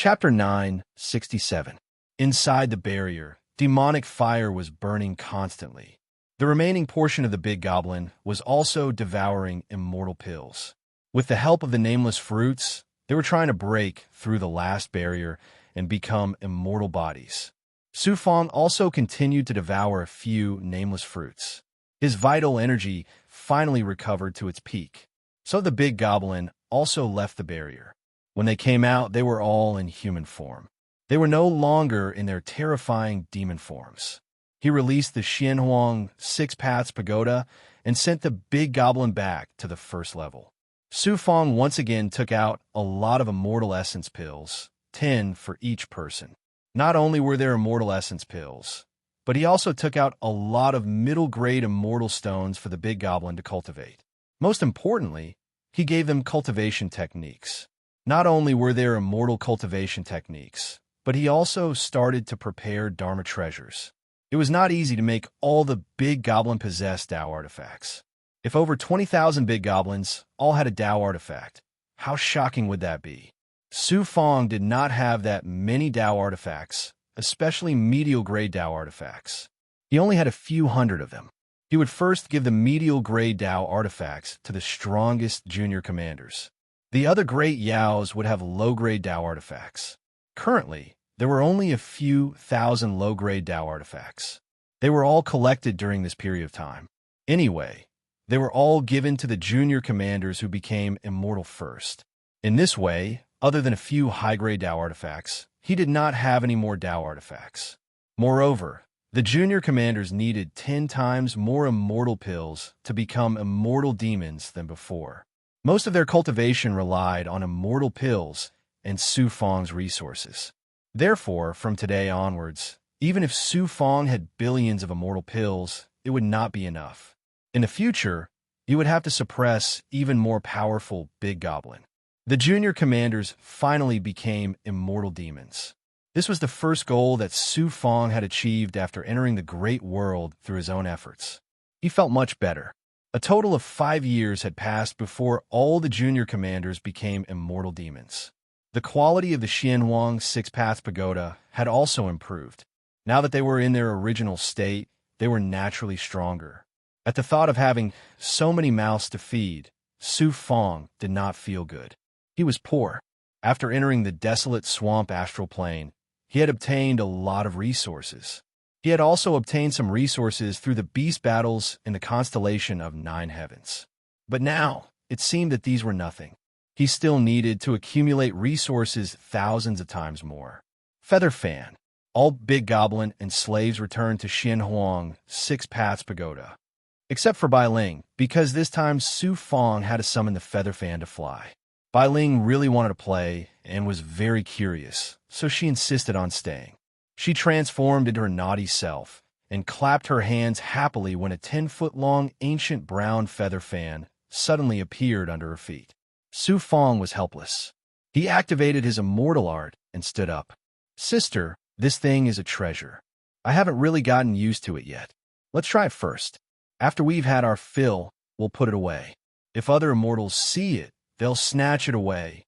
Chapter 967. Inside the barrier, demonic fire was burning constantly. The remaining portion of the big goblin was also devouring immortal pills. With the help of the nameless fruits, they were trying to break through the last barrier and become immortal bodies. Su Fong also continued to devour a few nameless fruits. His vital energy finally recovered to its peak. So the big goblin also left the barrier. When they came out, they were all in human form. They were no longer in their terrifying demon forms. He released the Xianhuang Six Paths Pagoda and sent the big goblin back to the first level. Su Fong once again took out a lot of immortal essence pills, 10 for each person. Not only were there immortal essence pills, but he also took out a lot of middle-grade immortal stones for the big goblin to cultivate. Most importantly, he gave them cultivation techniques. Not only were there immortal cultivation techniques, but he also started to prepare Dharma treasures. It was not easy to make all the big goblin possess Tao artifacts. If over 20,000 big goblins all had a Tao artifact, how shocking would that be? Su Fong did not have that many Tao artifacts, especially medial-grade Tao artifacts. He only had a few hundred of them. He would first give the medial-grade Tao artifacts to the strongest junior commanders. The other great Yaos would have low-grade Tao artifacts. Currently, there were only a few thousand low-grade Tao artifacts. They were all collected during this period of time. Anyway, they were all given to the junior commanders who became immortal first. In this way, other than a few high-grade Tao artifacts, he did not have any more Tao artifacts. Moreover, the junior commanders needed 10 times more immortal pills to become immortal demons than before. Most of their cultivation relied on immortal pills and Su Fong's resources. Therefore, from today onwards, even if Su Fong had billions of immortal pills, it would not be enough. In the future, he would have to suppress even more powerful big goblin. The junior commanders finally became immortal demons. This was the first goal that Su Fong had achieved after entering the great world through his own efforts. He felt much better. A total of 5 years had passed before all the junior commanders became immortal demons. The quality of the Xianhuang Six Paths Pagoda had also improved. Now that they were in their original state, they were naturally stronger. At the thought of having so many mouths to feed, Su Fong did not feel good. He was poor. After entering the desolate swamp astral plane, he had obtained a lot of resources. He had also obtained some resources through the beast battles in the constellation of 9 heavens. But now, it seemed that these were nothing. He still needed to accumulate resources thousands of times more. Feather Fan. All big goblin and slaves returned to Xianhuang Six Paths Pagoda. Except for Bai Ling, because this time Su Fong had to summon the Feather Fan to fly. Bai Ling really wanted to play and was very curious, so she insisted on staying. She transformed into her naughty self and clapped her hands happily when a 10-foot-long ancient brown feather fan suddenly appeared under her feet. Su Fong was helpless. He activated his immortal art and stood up. "Sister, this thing is a treasure. I haven't really gotten used to it yet. Let's try it first. After we've had our fill, we'll put it away. If other immortals see it, they'll snatch it away."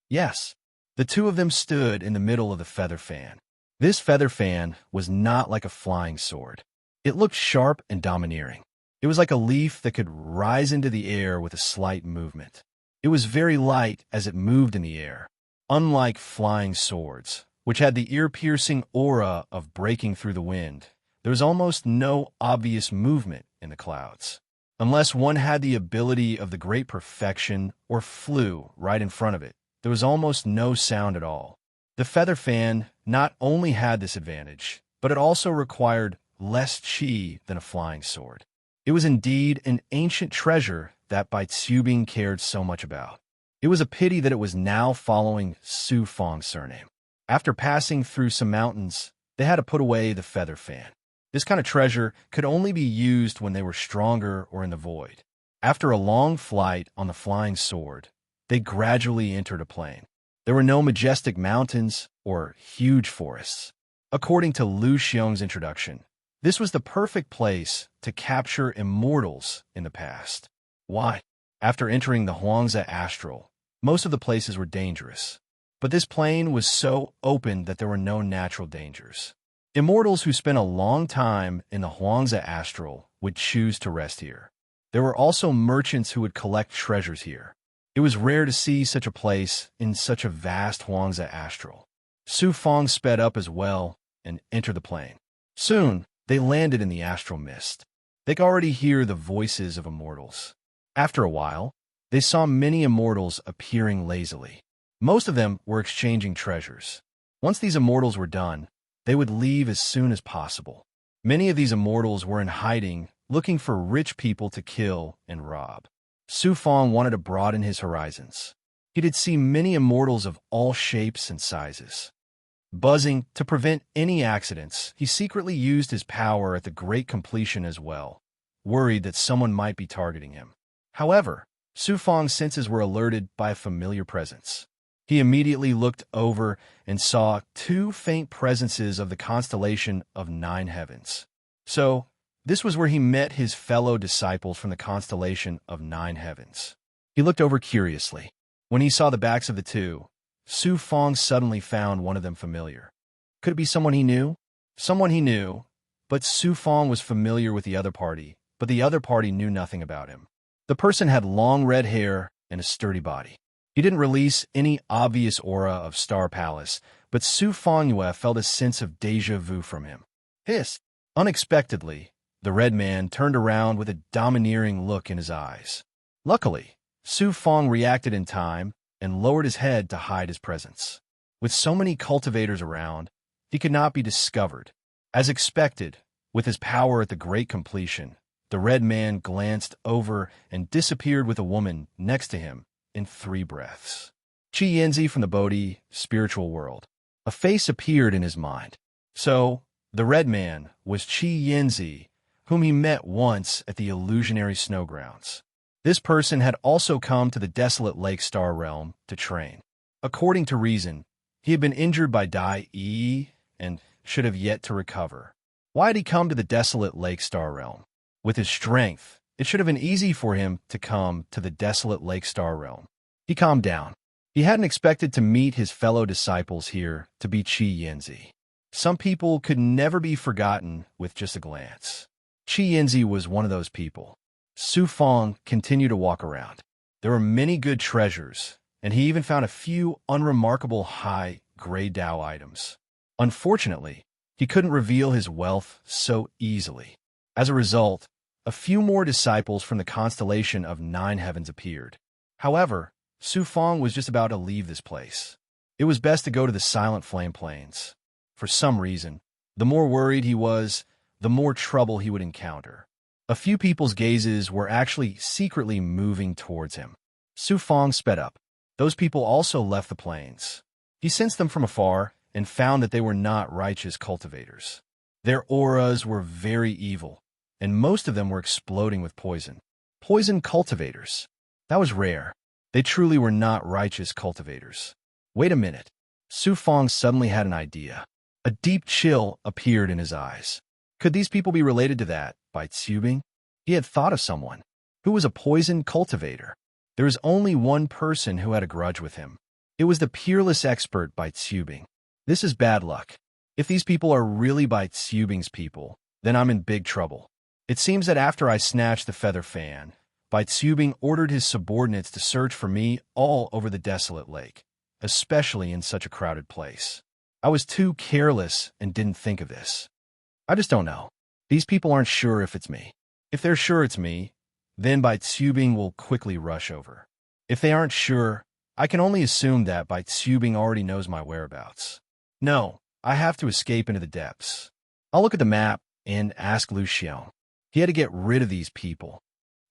Yes, the two of them stood in the middle of the feather fan. This feather fan was not like a flying sword. It looked sharp and domineering. It was like a leaf that could rise into the air with a slight movement. It was very light as it moved in the air. Unlike flying swords, which had the ear-piercing aura of breaking through the wind, there was almost no obvious movement in the clouds. Unless one had the ability of the great perfection or flew right in front of it, there was almost no sound at all. The feather fan not only had this advantage, but it also required less chi than a flying sword. It was indeed an ancient treasure that Bai Tsubing cared so much about. It was a pity that it was now following Su Fong's surname. After passing through some mountains, they had to put away the feather fan. This kind of treasure could only be used when they were stronger or in the void. After a long flight on the flying sword, they gradually entered a plain. There were no majestic mountains or huge forests. According to Lu Xiong's introduction, this was the perfect place to capture immortals in the past. Why? After entering the Huangza astral, most of the places were dangerous. But this plain was so open that there were no natural dangers. Immortals who spent a long time in the Huangzi Astral would choose to rest here. There were also merchants who would collect treasures here. It was rare to see such a place in such a vast Huangzi Astral. Su Fong sped up as well and entered the plain. Soon, they landed in the astral mist. They could already hear the voices of immortals. After a while, they saw many immortals appearing lazily. Most of them were exchanging treasures. Once these immortals were done, they would leave as soon as possible. Many of these immortals were in hiding, looking for rich people to kill and rob. Su Fong wanted to broaden his horizons. He did see many immortals of all shapes and sizes. Buzzing to prevent any accidents, he secretly used his power at the great completion as well, worried that someone might be targeting him. However, Su Fong's senses were alerted by a familiar presence. He immediately looked over and saw two faint presences of the constellation of 9 heavens. So, this was where he met his fellow disciples from the constellation of 9 heavens. He looked over curiously. When he saw the backs of the two, Su Fong suddenly found one of them familiar. Could it be someone he knew? Someone he knew, but Su Fong was familiar with the other party, but the other party knew nothing about him. The person had long red hair and a sturdy body. He didn't release any obvious aura of Star Palace, but Su Fong felt a sense of déjà vu from him. Hiss! Unexpectedly, the red man turned around with a domineering look in his eyes. Luckily, Su Fong reacted in time and lowered his head to hide his presence. With so many cultivators around, he could not be discovered. As expected, with his power at the great completion, the red man glanced over and disappeared with a woman next to him in 3 breaths. Qi Yanzi from the Bodhi spiritual world. A face appeared in his mind. So, the red man was Qi Yanzi, whom he met once at the illusionary snowgrounds. This person had also come to the desolate Lake Star realm to train. According to reason, he had been injured by Dai Yi and should have yet to recover. Why had he come to the desolate Lake Star realm? With his strength, it should have been easy for him to come to the desolate Lake Star realm. He calmed down. He hadn't expected to meet his fellow disciples here to be Qi Yanzi. Some people could never be forgotten with just a glance. Qi Yanzi was one of those people. Su Fong continued to walk around. There were many good treasures, and he even found a few unremarkable high-grade Dao items. Unfortunately, he couldn't reveal his wealth so easily. As a result, a few more disciples from the constellation of 9 heavens appeared. However, Su Fong was just about to leave this place. It was best to go to the Silent Flame Plains. For some reason, the more worried he was, the more trouble he would encounter. A few people's gazes were actually secretly moving towards him. Su Fong sped up. Those people also left the plains. He sensed them from afar and found that they were not righteous cultivators. Their auras were very evil, and most of them were exploding with poison. Poison cultivators. That was rare. They truly were not righteous cultivators. Wait a minute. Su Fong suddenly had an idea. A deep chill appeared in his eyes. Could these people be related to that, Bai Tsubing? He had thought of someone. Who was a poison cultivator? There was only one person who had a grudge with him. It was the peerless expert Bai Tsubing. This is bad luck. If these people are really Bai Tsubing's people, then I'm in big trouble. It seems that after I snatched the feather fan, Bai Tsubing ordered his subordinates to search for me all over the desolate lake, especially in such a crowded place. I was too careless and didn't think of this. I just don't know. These people aren't sure if it's me. If they're sure it's me, then Bai Tsubing will quickly rush over. If they aren't sure, I can only assume that Bai Tsubing already knows my whereabouts. No, I have to escape into the depths. I'll look at the map and ask Lu Xiong. He had to get rid of these people.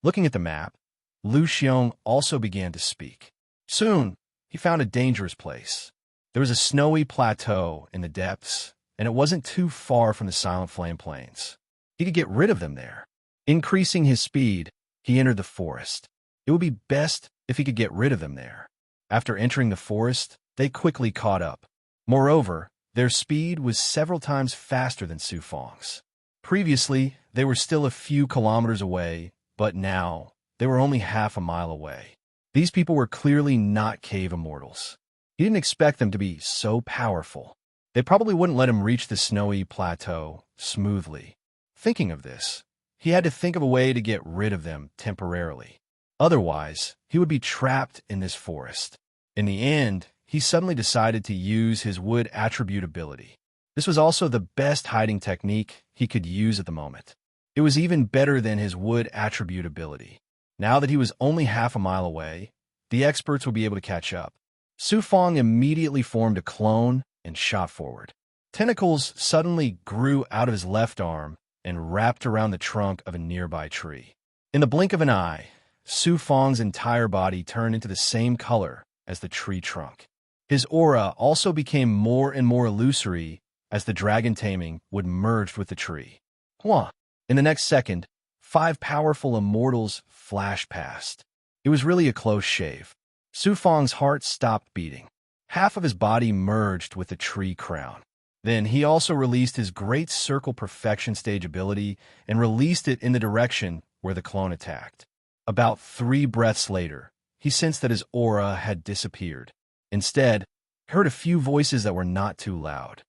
Looking at the map, Lu Xiong also began to speak. Soon, he found a dangerous place. There was a snowy plateau in the depths, and it wasn't too far from the Silent Flame Plains. He could get rid of them there. Increasing his speed, he entered the forest. It would be best if he could get rid of them there. After entering the forest, they quickly caught up. Moreover, their speed was several times faster than Su Fong's. Previously, they were still a few kilometers away, but now, they were only half a mile away. These people were clearly not cave immortals. He didn't expect them to be so powerful. They probably wouldn't let him reach the snowy plateau smoothly. Thinking of this, he had to think of a way to get rid of them temporarily. Otherwise, he would be trapped in this forest. In the end, he suddenly decided to use his wood attribute ability. This was also the best hiding technique he could use at the moment. It was even better than his wood attribute ability. Now that he was only half a mile away, the experts would be able to catch up. Su Fong immediately formed a clone and shot forward. Tentacles suddenly grew out of his left arm and wrapped around the trunk of a nearby tree. In the blink of an eye, Su Fong's entire body turned into the same color as the tree trunk. His aura also became more and more illusory as the dragon taming would merge with the tree. Hua! In the next second, 5 powerful immortals flashed past. It was really a close shave. Su Fong's heart stopped beating. Half of his body merged with the tree crown. Then he also released his Great Circle Perfection stage ability and released it in the direction where the clone attacked. About 3 breaths later, he sensed that his aura had disappeared. Instead, he heard a few voices that were not too loud.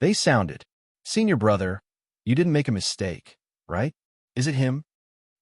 They sounded, "Senior brother, you didn't make a mistake, right? Is it him?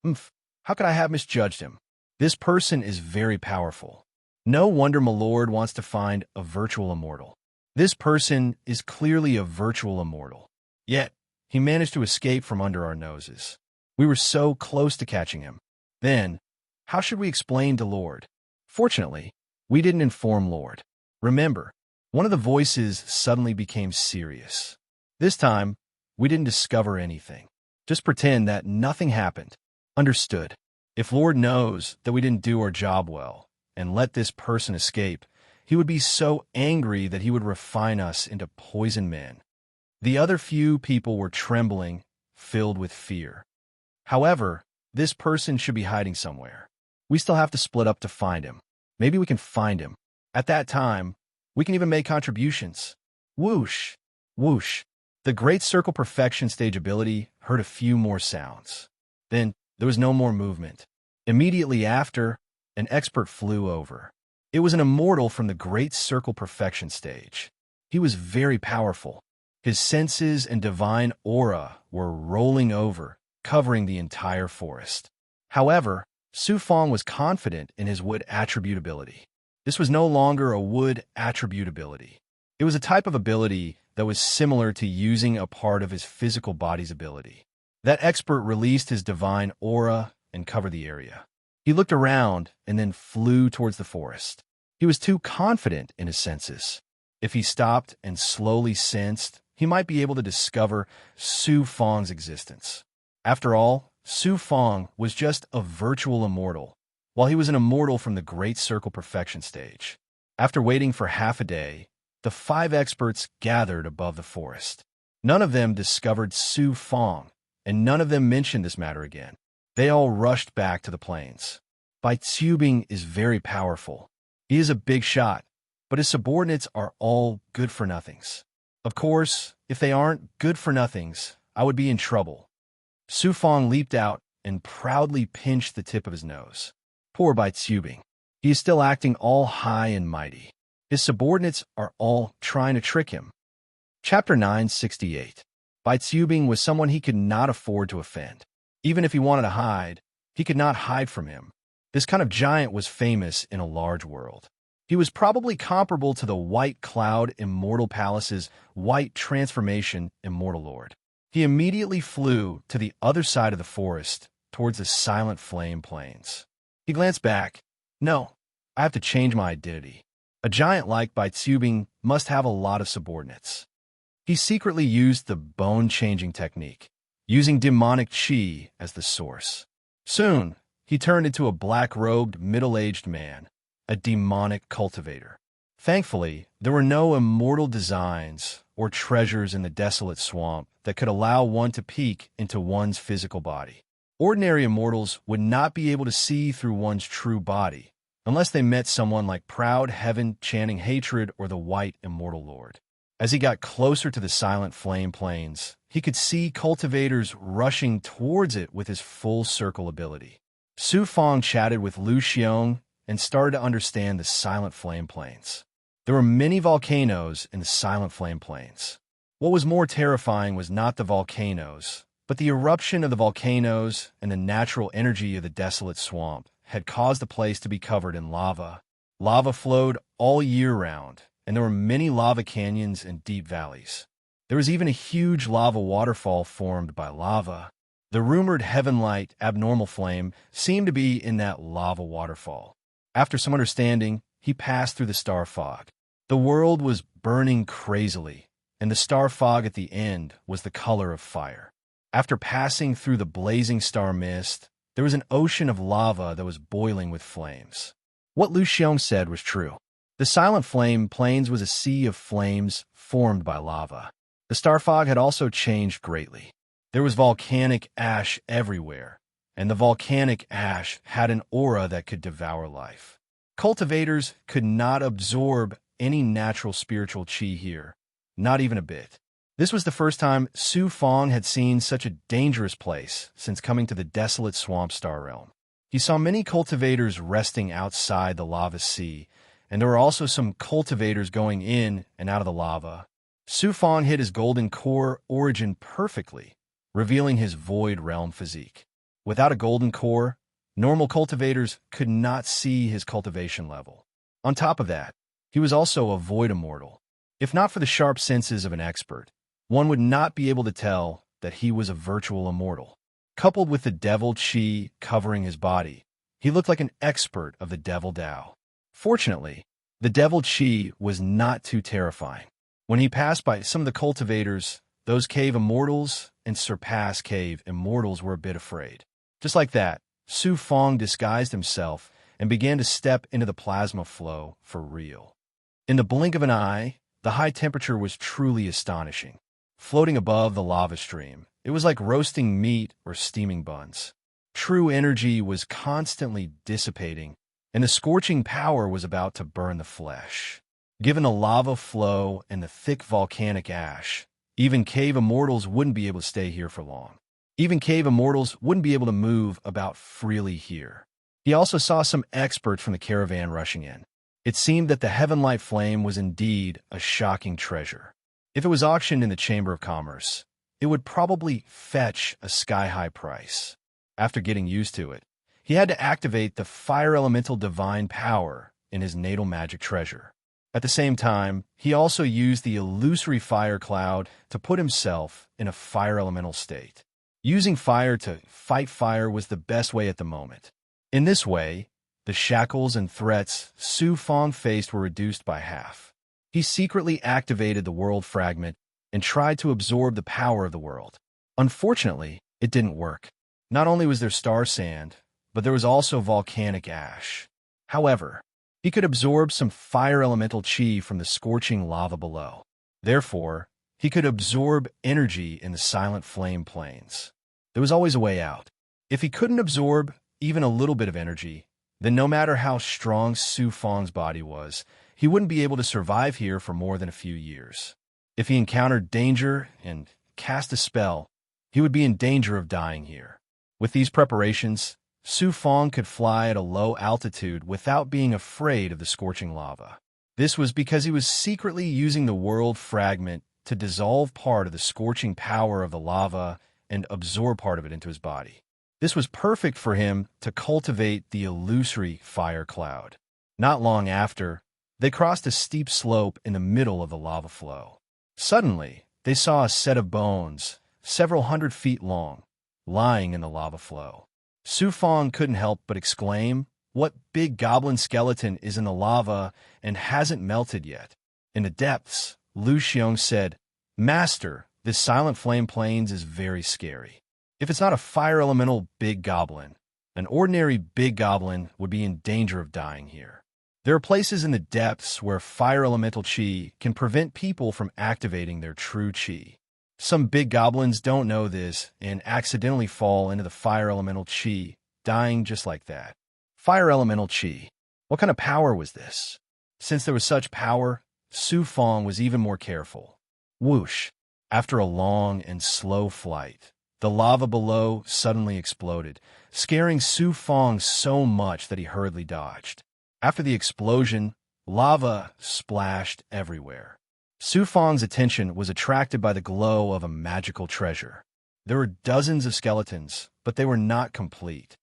How could I have misjudged him? This person is very powerful. No wonder Milord wants to find a virtual immortal. This person is clearly a virtual immortal. Yet, he managed to escape from under our noses. We were so close to catching him. Then, how should we explain to Lord? Fortunately, we didn't inform Lord. Remember, one of the voices suddenly became serious. This time, we didn't discover anything. Just pretend that nothing happened. Understood. If Lord knows that we didn't do our job well and let this person escape, he would be so angry that he would refine us into poison men." The other few people were trembling, filled with fear. However, this person should be hiding somewhere. We still have to split up to find him. Maybe we can find him. At that time, we can even make contributions. Whoosh! Whoosh! The Great Circle Perfection stage ability heard a few more sounds. Then, there was no more movement. Immediately after, an expert flew over. It was an immortal from the Great Circle Perfection stage. He was very powerful. His senses and divine aura were rolling over, covering the entire forest. However, Su Fong was confident in his wood attribute ability. This was no longer a wood attribute ability. It was a type of ability that was similar to using a part of his physical body's ability. That expert released his divine aura and covered the area. He looked around and then flew towards the forest. He was too confident in his senses. If he stopped and slowly sensed, he might be able to discover Su Fong's existence. After all, Su Fong was just a virtual immortal, while he was an immortal from the Great Circle Perfection stage. After waiting for half a day, the 5 experts gathered above the forest. None of them discovered Su Fong, and none of them mentioned this matter again. They all rushed back to the plains. Bai Tsubing is very powerful. He is a big shot, but his subordinates are all good-for-nothings. Of course, if they aren't good-for-nothings, I would be in trouble. Su Fong leaped out and proudly pinched the tip of his nose. Poor Bai Tsubing. He is still acting all high and mighty. His subordinates are all trying to trick him. Chapter 968. Bai Tsubing was someone he could not afford to offend. Even if he wanted to hide, he could not hide from him. This kind of giant was famous in a large world. He was probably comparable to the White Cloud Immortal Palace's White Transformation Immortal Lord. He immediately flew to the other side of the forest, towards the Silent Flame Plains. He glanced back. No, I have to change my identity. A giant like Bai Tsubing must have a lot of subordinates. He secretly used the bone-changing technique, using demonic chi as the source. Soon, he turned into a black-robed, middle-aged man, a demonic cultivator. Thankfully, there were no immortal designs or treasures in the desolate swamp that could allow one to peek into one's physical body. Ordinary immortals would not be able to see through one's true body, unless they met someone like Proud Heaven chanting hatred or the White Immortal Lord. As he got closer to the Silent Flame Plains, he could see cultivators rushing towards it with his full circle ability. Su Fong chatted with Lu Xiong and started to understand the Silent Flame Plains. There were many volcanoes in the Silent Flame Plains. What was more terrifying was not the volcanoes, but the eruption of the volcanoes and the natural energy of the desolate swamp had caused the place to be covered in lava. Lava flowed all year round, and there were many lava canyons and deep valleys. There was even a huge lava waterfall formed by lava. The rumored heaven-light abnormal flame seemed to be in that lava waterfall. After some understanding, he passed through the star fog. The world was burning crazily, and the star fog at the end was the color of fire. After passing through the blazing star mist, there was an ocean of lava that was boiling with flames. What Lu Xiong said was true. The Silent Flame Plains was a sea of flames formed by lava. The star fog had also changed greatly. There was volcanic ash everywhere, and the volcanic ash had an aura that could devour life. Cultivators could not absorb any natural spiritual qi here, not even a bit. This was the first time Su Fong had seen such a dangerous place since coming to the desolate swamp star realm. He saw many cultivators resting outside the lava sea, and there were also some cultivators going in and out of the lava. Su Fong hid his golden core origin perfectly, revealing his void realm physique. Without a golden core, normal cultivators could not see his cultivation level. On top of that, he was also a void immortal. If not for the sharp senses of an expert, one would not be able to tell that he was a virtual immortal. Coupled with the devil qi covering his body, he looked like an expert of the devil Dao. Fortunately, the devil qi was not too terrifying. When he passed by some of the cultivators, those cave immortals and surpass cave immortals were a bit afraid. Just like that, Su Fong disguised himself and began to step into the plasma flow for real. In the blink of an eye, the high temperature was truly astonishing. Floating above the lava stream, it was like roasting meat or steaming buns. True energy was constantly dissipating, and the scorching power was about to burn the flesh. Given the lava flow and the thick volcanic ash, even cave immortals wouldn't be able to stay here for long. Even cave immortals wouldn't be able to move about freely here. He also saw some experts from the caravan rushing in. It seemed that the Heavenlight Flame was indeed a shocking treasure. If it was auctioned in the Chamber of Commerce, it would probably fetch a sky-high price. After getting used to it, he had to activate the fire elemental divine power in his natal magic treasure. At the same time, he also used the illusory fire cloud to put himself in a fire elemental state. Using fire to fight fire was the best way at the moment. In this way, the shackles and threats Su Fong faced were reduced by half. He secretly activated the world fragment and tried to absorb the power of the world. Unfortunately, it didn't work. Not only was there star sand, but there was also volcanic ash. However, he could absorb some fire elemental qi from the scorching lava below. Therefore, he could absorb energy in the Silent Flame Plains. There was always a way out. If he couldn't absorb even a little bit of energy, then no matter how strong Su Fong's body was, he wouldn't be able to survive here for more than a few years. If he encountered danger and cast a spell, he would be in danger of dying here. With these preparations, Su Fong could fly at a low altitude without being afraid of the scorching lava. This was because he was secretly using the world fragment to dissolve part of the scorching power of the lava and absorb part of it into his body. This was perfect for him to cultivate the illusory fire cloud. Not long after, they crossed a steep slope in the middle of the lava flow. Suddenly, they saw a set of bones, several hundred feet long, lying in the lava flow. Su Fong couldn't help but exclaim, "What big goblin skeleton is in the lava and hasn't melted yet?" In the depths, Lu Xiong said, "Master, this Silent Flame Plains is very scary. If it's not a fire elemental big goblin, an ordinary big goblin would be in danger of dying here. There are places in the depths where fire elemental qi can prevent people from activating their true qi. Some big goblins don't know this and accidentally fall into the fire elemental qi, dying just like that." Fire elemental qi. What kind of power was this? Since there was such power, Su Fong was even more careful. Whoosh! After a long and slow flight, the lava below suddenly exploded, scaring Su Fong so much that he hurriedly dodged. After the explosion, Lava splashed everywhere. Su Fang's attention was attracted by the glow of a magical treasure. There were dozens of skeletons, but they were not complete.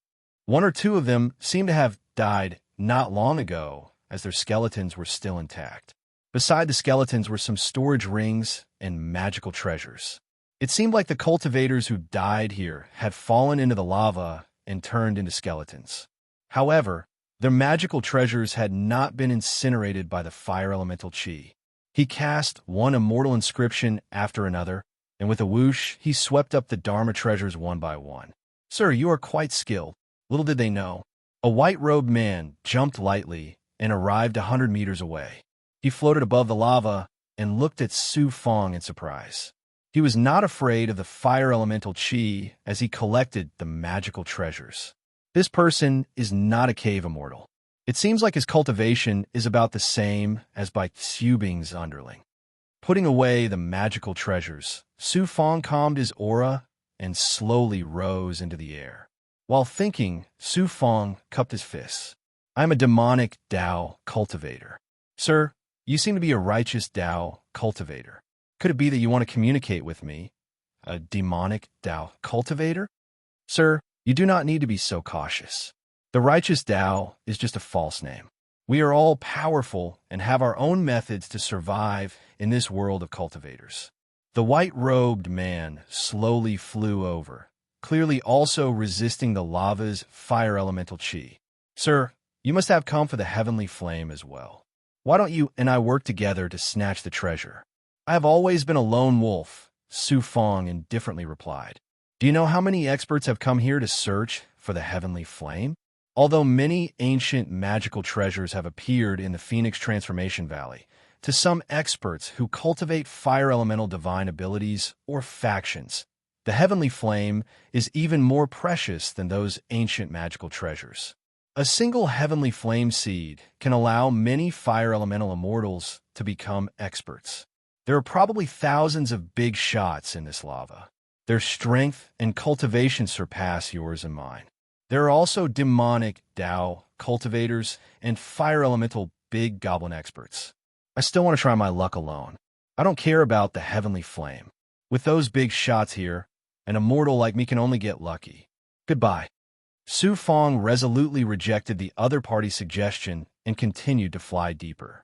One or two of them seemed to have died not long ago, as their skeletons were still intact. Beside the skeletons were some storage rings and magical treasures. It seemed like the cultivators who died here had fallen into the lava and turned into skeletons. However, their magical treasures had not been incinerated by the fire elemental chi. He cast one immortal inscription after another, and with a whoosh, he swept up the Dharma treasures one by one. "Sir, you are quite skilled." Little did they know, a white-robed man jumped lightly and arrived 100 meters away. He floated above the lava and looked at Su Fang in surprise. He was not afraid of the fire elemental chi as he collected the magical treasures. This person is not a cave immortal. It seems like his cultivation is about the same as by Xubing's underling. Putting away the magical treasures, Su Fang calmed his aura and slowly rose into the air. While thinking, Su Fang cupped his fists. "I am a demonic Dao cultivator." "Sir, you seem to be a righteous Dao cultivator. Could it be that you want to communicate with me? A demonic Dao cultivator?" "Sir, you do not need to be so cautious. The righteous Tao is just a false name. We are all powerful and have our own methods to survive in this world of cultivators." The white-robed man slowly flew over, clearly also resisting the lava's fire elemental chi. "Sir, you must have come for the heavenly flame as well. Why don't you and I work together to snatch the treasure?" "I have always been a lone wolf," Su Fang indifferently replied. "Do you know how many experts have come here to search for the heavenly flame? Although many ancient magical treasures have appeared in the Phoenix Transformation Valley, to some experts who cultivate fire elemental divine abilities or factions, the heavenly flame is even more precious than those ancient magical treasures. A single heavenly flame seed can allow many fire elemental immortals to become experts. There are probably thousands of big shots in this lava. Their strength and cultivation surpass yours and mine. There are also demonic Dao cultivators and fire elemental big goblin experts. I still want to try my luck alone. I don't care about the heavenly flame. With those big shots here, an immortal like me can only get lucky. Goodbye." Su Fang resolutely rejected the other party's suggestion and continued to fly deeper.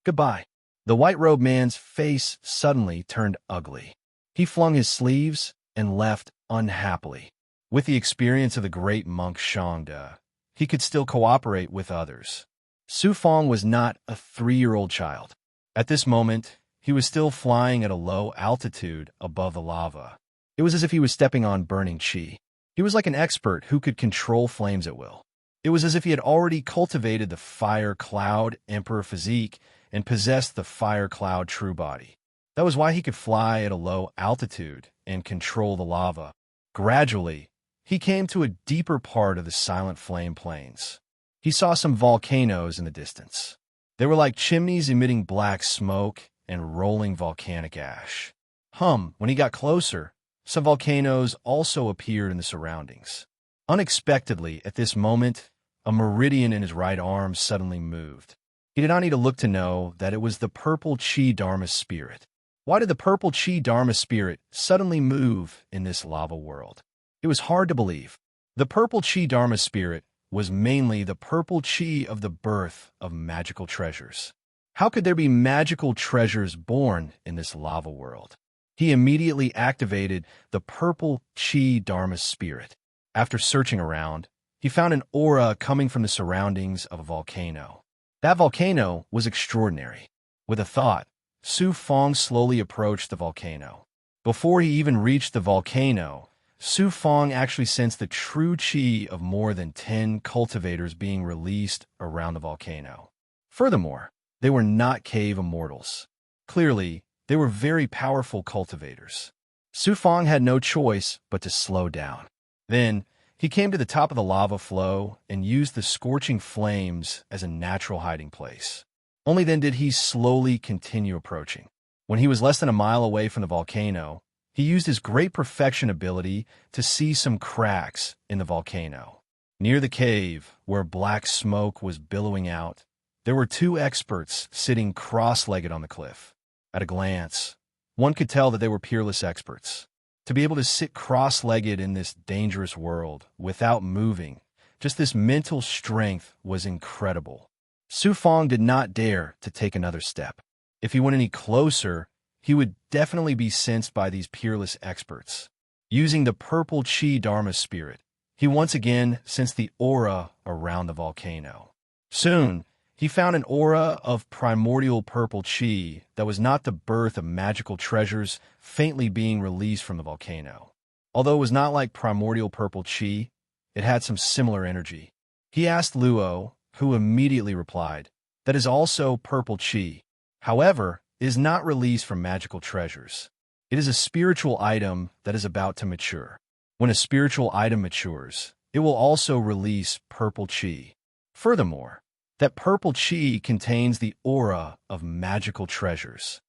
"Goodbye." The white-robed man's face suddenly turned ugly. He flung his sleeves and left unhappily. With the experience of the great monk Shangde, he could still cooperate with others. Su Fang was not a 3-year-old child. At this moment, he was still flying at a low altitude above the lava. It was as if he was stepping on burning chi. He was like an expert who could control flames at will. It was as if he had already cultivated the fire cloud emperor physique and possessed the fire cloud true body. That was why he could fly at a low altitude and control the lava. Gradually, he came to a deeper part of the silent flame plains. He saw some volcanoes in the distance. They were like chimneys emitting black smoke and rolling volcanic ash. When he got closer, some volcanoes also appeared in the surroundings. Unexpectedly, at this moment, a meridian in his right arm suddenly moved. He did not need to look to know that it was the purple Chi Dharma spirit. Why did the purple Chi Dharma spirit suddenly move in this lava world? It was hard to believe. The purple Chi Dharma spirit was mainly the purple Chi of the birth of magical treasures. How could there be magical treasures born in this lava world? He immediately activated the purple Chi Dharma spirit. After searching around, he found an aura coming from the surroundings of a volcano. That volcano was extraordinary. With a thought, Su Fang slowly approached the volcano. Before he even reached the volcano, Su Fang actually sensed the true chi of more than 10 cultivators being released around the volcano. Furthermore, they were not cave immortals. Clearly, they were very powerful cultivators. Su Fang had no choice but to slow down. Then, he came to the top of the lava flow and used the scorching flames as a natural hiding place. Only then did he slowly continue approaching. When he was less than a mile away from the volcano, he used his great perfection ability to see some cracks in the volcano. Near the cave, where black smoke was billowing out, There were two experts sitting cross-legged on the cliff. At a glance, one could tell that they were peerless experts. To be able to sit cross-legged in this dangerous world without moving, just this mental strength was incredible. Su Fong did not dare to take another step. If he went any closer, he would definitely be sensed by these peerless experts. Using the purple chi Dharma spirit, he once again sensed the aura around the volcano. Soon, he found an aura of primordial purple chi that was not the birth of magical treasures faintly being released from the volcano. Although it was not like primordial purple chi, it had some similar energy. He asked Luo, who immediately replied, "That is also purple chi. However, it is not released from magical treasures. It is a spiritual item that is about to mature. When a spiritual item matures, it will also release purple chi. Furthermore, that purple chi contains the aura of magical treasures."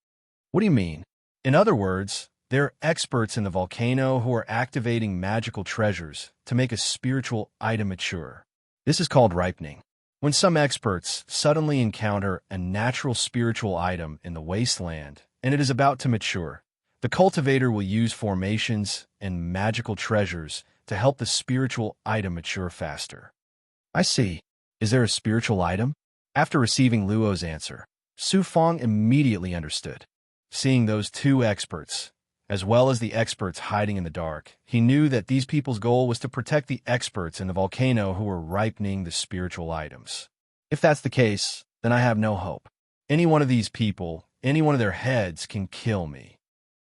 What do you mean? In other words, there are experts in the volcano who are activating magical treasures to make a spiritual item mature. This is called ripening. When some experts suddenly encounter a natural spiritual item in the wasteland and it is about to mature, the cultivator will use formations and magical treasures to help the spiritual item mature faster. I see. Is there a spiritual item? After receiving Luo's answer, Su Fong immediately understood. Seeing those two experts, as well as the experts hiding in the dark, he knew that these people's goal was to protect the experts in the volcano who were ripening the spiritual items. If that's the case, then I have no hope. Any one of these people, any one of their heads can kill me.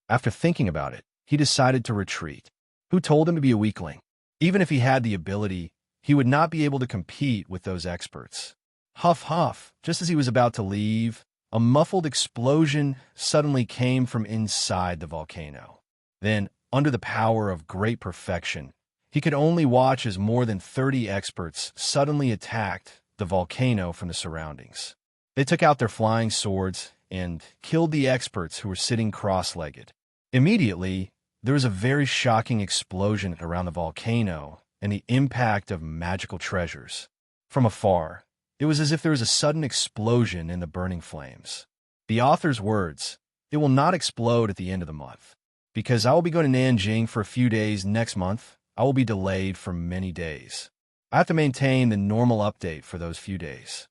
After thinking about it, he decided to retreat. Who told him to be a weakling? Even if he had the ability, he would not be able to compete with those experts. Huff, huff, just as he was about to leave, a muffled explosion suddenly came from inside the volcano. Then, under the power of great perfection, he could only watch as more than 30 experts suddenly attacked the volcano from the surroundings. They took out their flying swords and killed the experts who were sitting cross-legged. Immediately, there was a very shocking explosion around the volcano and the impact of magical treasures. From afar, it was as if there was a sudden explosion in the burning flames. The author's words, "It will not explode at the end of the month. Because I will be going to Nanjing for a few days next month, I will be delayed for many days. I have to maintain the normal update for those few days."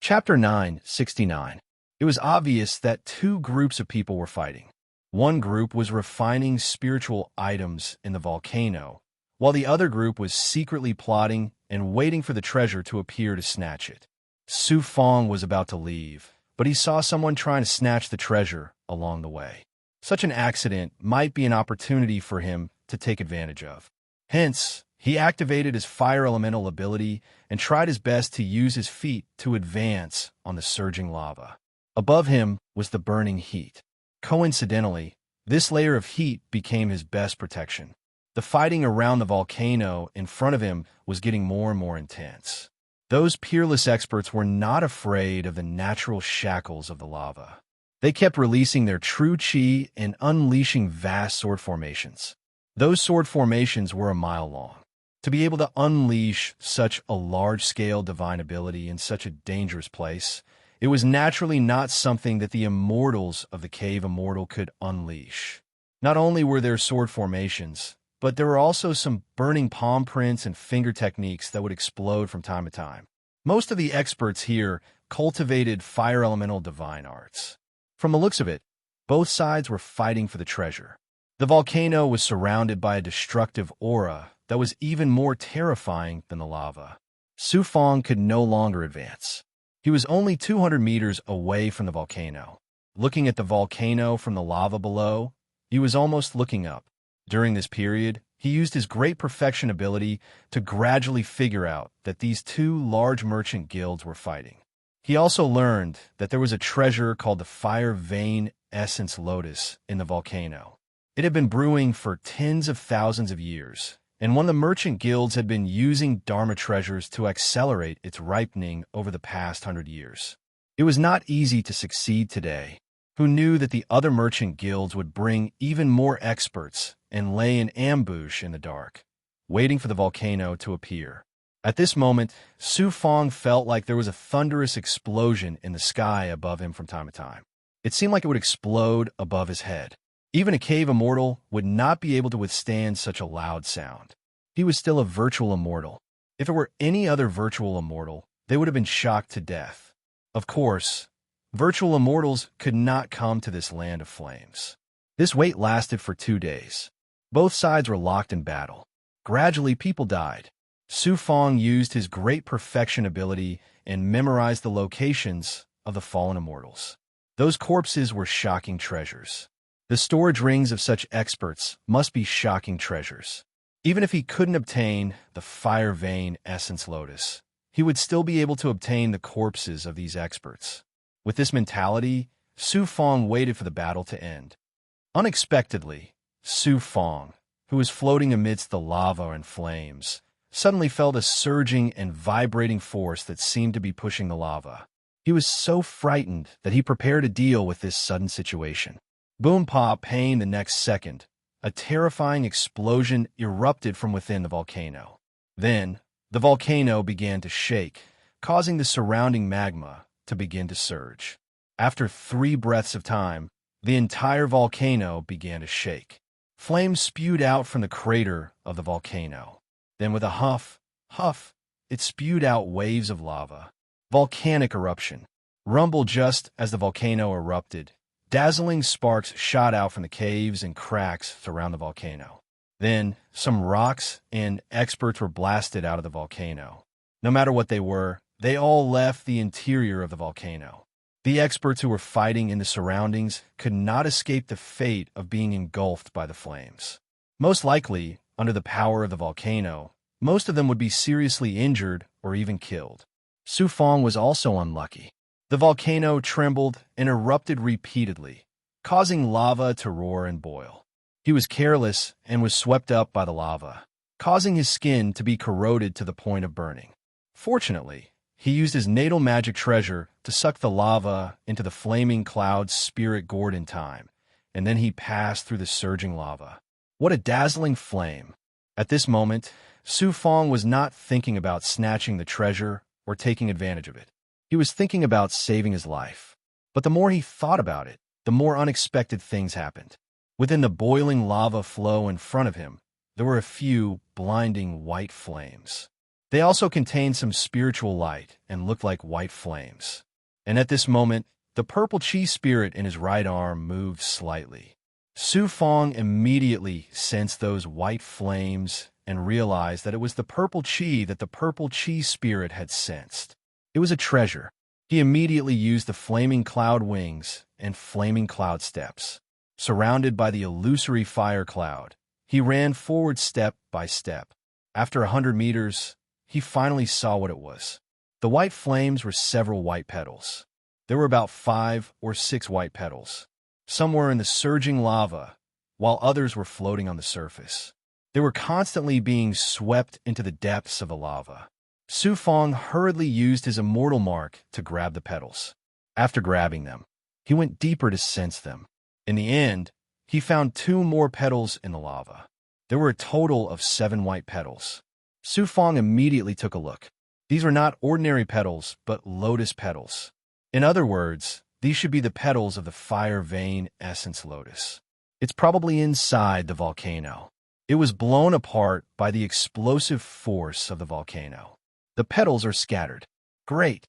Chapter 969. It was obvious that two groups of people were fighting. One group was refining spiritual items in the volcano, while the other group was secretly plotting and waiting for the treasure to appear to snatch it. Su Fong was about to leave, but he saw someone trying to snatch the treasure along the way. Such an accident might be an opportunity for him to take advantage of. Hence, he activated his fire elemental ability and tried his best to use his feet to advance on the surging lava. Above him was the burning heat. Coincidentally, this layer of heat became his best protection. The fighting around the volcano in front of him was getting more and more intense. Those peerless experts were not afraid of the natural shackles of the lava. They kept releasing their true chi and unleashing vast sword formations. Those sword formations were a mile long. To be able to unleash such a large-scale divine ability in such a dangerous place, it was naturally not something that the immortals of the Cave Immortal could unleash. Not only were there sword formations, but there were also some burning palm prints and finger techniques that would explode from time to time. Most of the experts here cultivated fire elemental divine arts. From the looks of it, both sides were fighting for the treasure. The volcano was surrounded by a destructive aura that was even more terrifying than the lava. Su Fong could no longer advance. He was only 200 meters away from the volcano. Looking at the volcano from the lava below, he was almost looking up. During this period, he used his great perfection ability to gradually figure out that these two large merchant guilds were fighting. He also learned that there was a treasure called the Fire Vein Essence Lotus in the volcano. It had been brewing for tens of thousands of years, and one of the merchant guilds had been using Dharma treasures to accelerate its ripening over the past 100 years. It was not easy to succeed today. Who knew that the other merchant guilds would bring even more experts and lay an ambush in the dark, waiting for the volcano to appear. At this moment, Su Fong felt like there was a thunderous explosion in the sky above him from time to time. It seemed like it would explode above his head. Even a cave immortal would not be able to withstand such a loud sound. He was still a virtual immortal. If it were any other virtual immortal, they would have been shocked to death. Of course, virtual immortals could not come to this land of flames. This wait lasted for 2 days. Both sides were locked in battle. Gradually, people died. Su Fong used his great perfection ability and memorized the locations of the fallen immortals. Those corpses were shocking treasures. The storage rings of such experts must be shocking treasures. Even if he couldn't obtain the fire vein essence lotus, he would still be able to obtain the corpses of these experts. With this mentality, Su Fong waited for the battle to end. Unexpectedly, Su Fong, who was floating amidst the lava and flames, suddenly felt a surging and vibrating force that seemed to be pushing the lava. He was so frightened that he prepared to deal with this sudden situation. Boom pop pain the next second, a terrifying explosion erupted from within the volcano. Then, the volcano began to shake, causing the surrounding magma to begin to surge. After 3 breaths of time, the entire volcano began to shake. Flames spewed out from the crater of the volcano. Then with a huff, it spewed out waves of lava. Volcanic eruption. Rumble just as the volcano erupted. Dazzling sparks shot out from the caves and cracks around the volcano. Then, some rocks and experts were blasted out of the volcano. No matter what they were, they all left the interior of the volcano. The experts who were fighting in the surroundings could not escape the fate of being engulfed by the flames. Most likely, under the power of the volcano, most of them would be seriously injured or even killed. Su Fong was also unlucky. The volcano trembled and erupted repeatedly, causing lava to roar and boil. He was careless and was swept up by the lava, causing his skin to be corroded to the point of burning. Fortunately, he used his natal magic treasure to suck the lava into the flaming cloud's spirit gourd in time, and then he passed through the surging lava. What a dazzling flame! At this moment, Su Fong was not thinking about snatching the treasure or taking advantage of it. He was thinking about saving his life. But the more he thought about it, the more unexpected things happened. Within the boiling lava flow in front of him, there were a few blinding white flames. They also contained some spiritual light and looked like white flames. And at this moment, the purple chi spirit in his right arm moved slightly. Su Fong immediately sensed those white flames and realized that it was the purple chi that the purple chi spirit had sensed. It was a treasure. He immediately used the flaming cloud wings and flaming cloud steps. Surrounded by the illusory fire cloud, he ran forward step by step. After 100 meters, he finally saw what it was. The white flames were several white petals. There were about 5 or 6 white petals. Some were in the surging lava, while others were floating on the surface. They were constantly being swept into the depths of the lava. Su Fong hurriedly used his immortal mark to grab the petals. After grabbing them, he went deeper to sense them. In the end, he found 2 more petals in the lava. There were a total of 7 white petals. Su Fong immediately took a look. These were not ordinary petals, but lotus petals. In other words, these should be the petals of the fire vein essence lotus. It's probably inside the volcano. It was blown apart by the explosive force of the volcano. The petals are scattered. Great!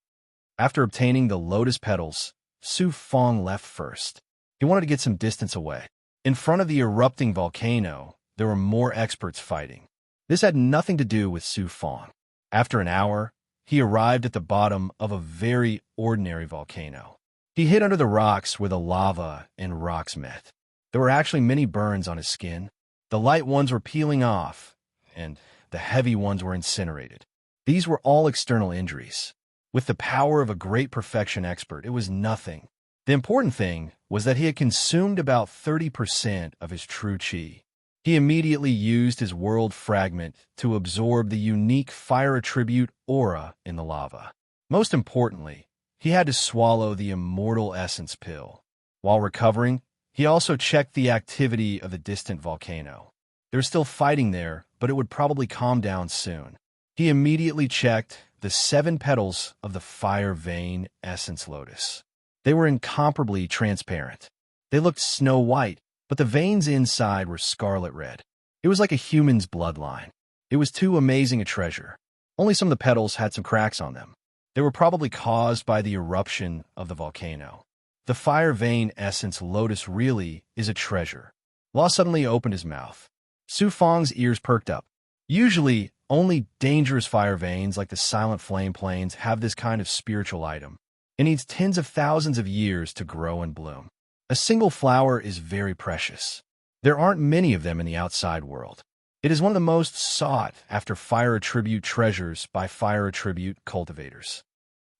After obtaining the lotus petals, Su Fong left first. He wanted to get some distance away. In front of the erupting volcano, there were more experts fighting. This had nothing to do with Su Fong. After an hour, he arrived at the bottom of a very ordinary volcano. He hid under the rocks where the lava and rocks met. There were actually many burns on his skin. The light ones were peeling off, and the heavy ones were incinerated. These were all external injuries. With the power of a great perfection expert, it was nothing. The important thing was that he had consumed about 30% of his true chi. He immediately used his world fragment to absorb the unique fire attribute aura in the lava. Most importantly, he had to swallow the immortal essence pill. While recovering, he also checked the activity of the distant volcano. There's still fighting there, but it would probably calm down soon. He immediately checked the 7 petals of the fire vein essence lotus. They were incomparably transparent. They looked snow white, but the veins inside were scarlet red. It was like a human's bloodline. It was too amazing a treasure. Only some of the petals had some cracks on them. They were probably caused by the eruption of the volcano. The fire vein essence lotus really is a treasure. Law suddenly opened his mouth. Su Fang's ears perked up. Usually, only dangerous fire veins like the silent flame plains have this kind of spiritual item. It needs tens of thousands of years to grow and bloom. A single flower is very precious. There aren't many of them in the outside world. It is one of the most sought-after fire attribute treasures by fire attribute cultivators.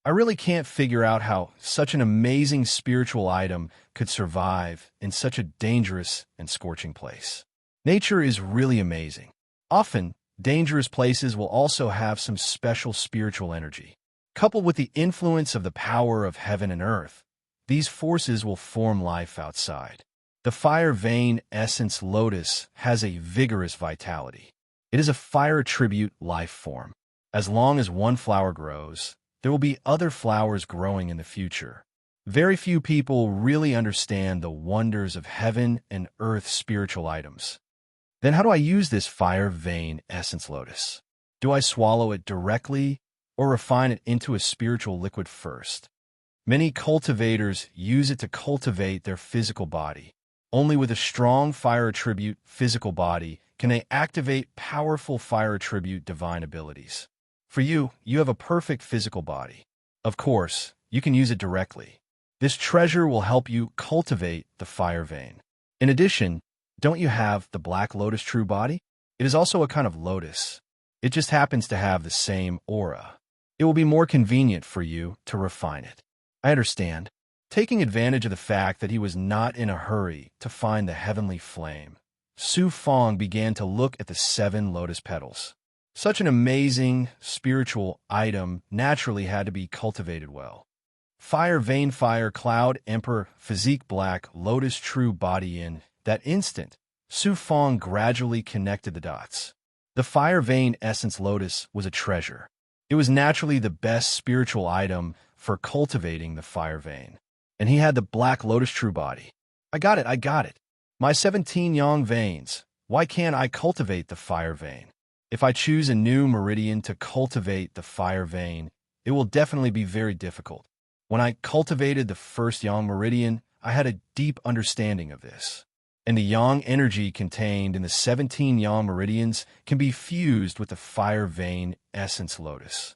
I really can't figure out how such an amazing spiritual item could survive in such a dangerous and scorching place. Nature is really amazing. Often, dangerous places will also have some special spiritual energy. Coupled with the influence of the power of heaven and earth, these forces will form life outside. The fire vein essence lotus has a vigorous vitality. It is a fire attribute life form. As long as one flower grows, there will be other flowers growing in the future. Very few people really understand the wonders of heaven and earth spiritual items. Then how do I use this fire vein essence lotus? Do I swallow it directly or refine it into a spiritual liquid first? Many cultivators use it to cultivate their physical body. Only with a strong fire attribute physical body can they activate powerful fire attribute divine abilities. For you, you have a perfect physical body. Of course, you can use it directly. This treasure will help you cultivate the fire vein. In addition, don't you have the black lotus true body? It is also a kind of lotus. It just happens to have the same aura. It will be more convenient for you to refine it. I understand. Taking advantage of the fact that he was not in a hurry to find the heavenly flame, Su Fang began to look at the 7 lotus petals. Such an amazing spiritual item naturally had to be cultivated well. Fire vein fire cloud emperor physique black lotus true body in that instant, Su Fang gradually connected the dots. The fire vein essence lotus was a treasure. It was naturally the best spiritual item for cultivating the fire vein. And he had the black lotus true body. I got it. My 17 yang veins. Why can't I cultivate the fire vein? If I choose a new meridian to cultivate the fire vein, it will definitely be very difficult. When I cultivated the first yang meridian, I had a deep understanding of this. And the yang energy contained in the 17 yang meridians can be fused with the fire vein essence lotus.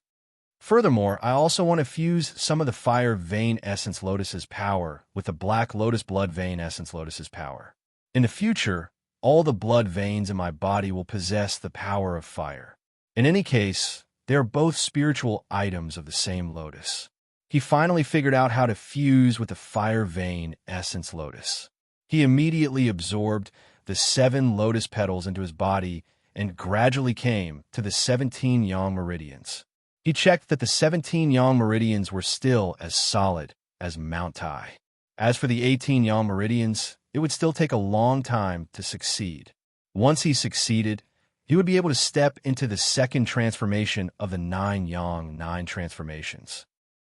Furthermore, I also want to fuse some of the fire vein essence lotus's power with the black lotus blood vein essence lotus's power. In the future, all the blood veins in my body will possess the power of fire. In any case, they are both spiritual items of the same lotus. He finally figured out how to fuse with the fire vein essence lotus. He immediately absorbed the 7 lotus petals into his body and gradually came to the 17 yang meridians. He checked that the 17 yang meridians were still as solid as Mount Tai. As for the 18 yang meridians, it would still take a long time to succeed. Once he succeeded, he would be able to step into the second transformation of the 9 transformations.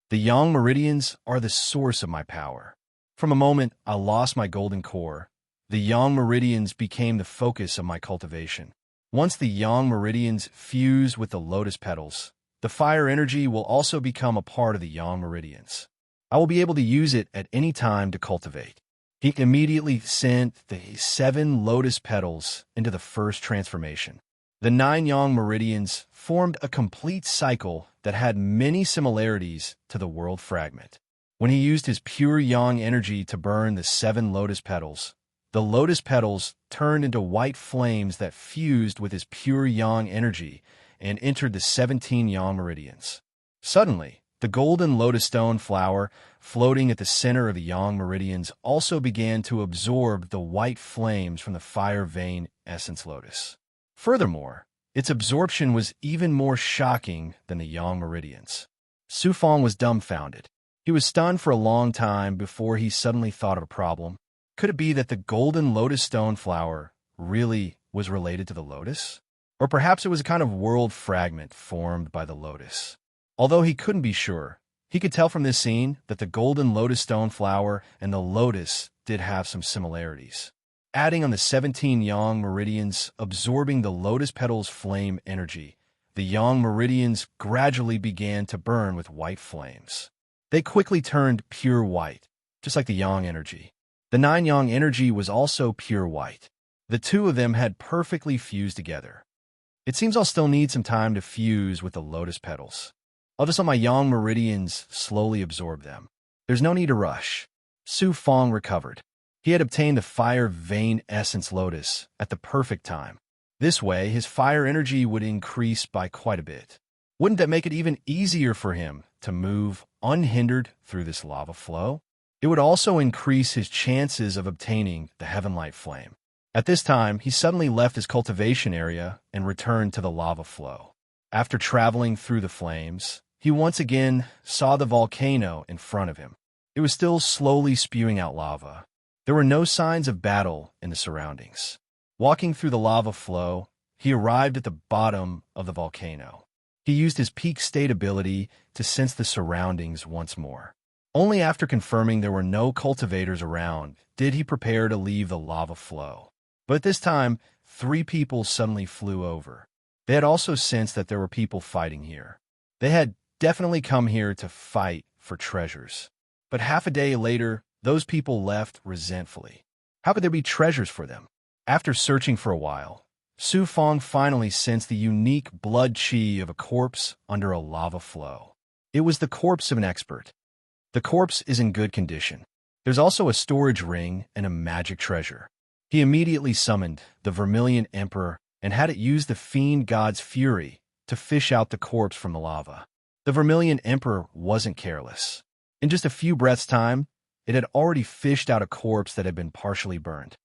The yang meridians are the source of my power. From a moment I lost my golden core, the yang meridians became the focus of my cultivation. Once the yang meridians fuse with the lotus petals, the fire energy will also become a part of the yang meridians. I will be able to use it at any time to cultivate. He immediately sent the 7 lotus petals into the first transformation. The 9 yang meridians formed a complete cycle that had many similarities to the world fragment. When he used his pure yang energy to burn the 7 lotus petals, the lotus petals turned into white flames that fused with his pure yang energy and entered the 17 yang meridians. Suddenly, the golden lotus stone flower floating at the center of the yang meridians also began to absorb the white flames from the fire vein essence lotus. Furthermore, its absorption was even more shocking than the yang meridians. Su Fang was dumbfounded. He was stunned for a long time before he suddenly thought of a problem. Could it be that the golden lotus stone flower really was related to the lotus? Or perhaps it was a kind of world fragment formed by the lotus. Although he couldn't be sure, he could tell from this scene that the golden lotus stone flower and the lotus did have some similarities. Adding on the 17 yang meridians, absorbing the lotus petals' flame energy, the yang meridians gradually began to burn with white flames. They quickly turned pure white, just like the yang energy. The 9 yang energy was also pure white. The two of them had perfectly fused together. It seems I'll still need some time to fuse with the lotus petals. I'll just let my yang meridians slowly absorb them. There's no need to rush. Su Fong recovered. He had obtained the fire vein essence lotus at the perfect time. This way, his fire energy would increase by quite a bit. Wouldn't that make it even easier for him to move unhindered through this lava flow? It would also increase his chances of obtaining the Heavenlight Flame. At this time, he suddenly left his cultivation area and returned to the lava flow. After traveling through the flames, he once again saw the volcano in front of him. It was still slowly spewing out lava. There were no signs of battle in the surroundings. Walking through the lava flow, he arrived at the bottom of the volcano. He used his peak state ability to sense the surroundings once more. Only after confirming there were no cultivators around did he prepare to leave the lava flow. But at this time, 3 people suddenly flew over. They had also sensed that there were people fighting here. They had definitely come here to fight for treasures. But half a day later, those people left resentfully. How could there be treasures for them? After searching for a while, Su Fong finally sensed the unique blood chi of a corpse under a lava flow. It was the corpse of an expert. The corpse is in good condition. There's also a storage ring and a magic treasure. He immediately summoned the Vermilion Emperor and had it use the fiend god's fury to fish out the corpse from the lava. The Vermilion Emperor wasn't careless. In just a few breaths' time, it had already fished out a corpse that had been partially burned.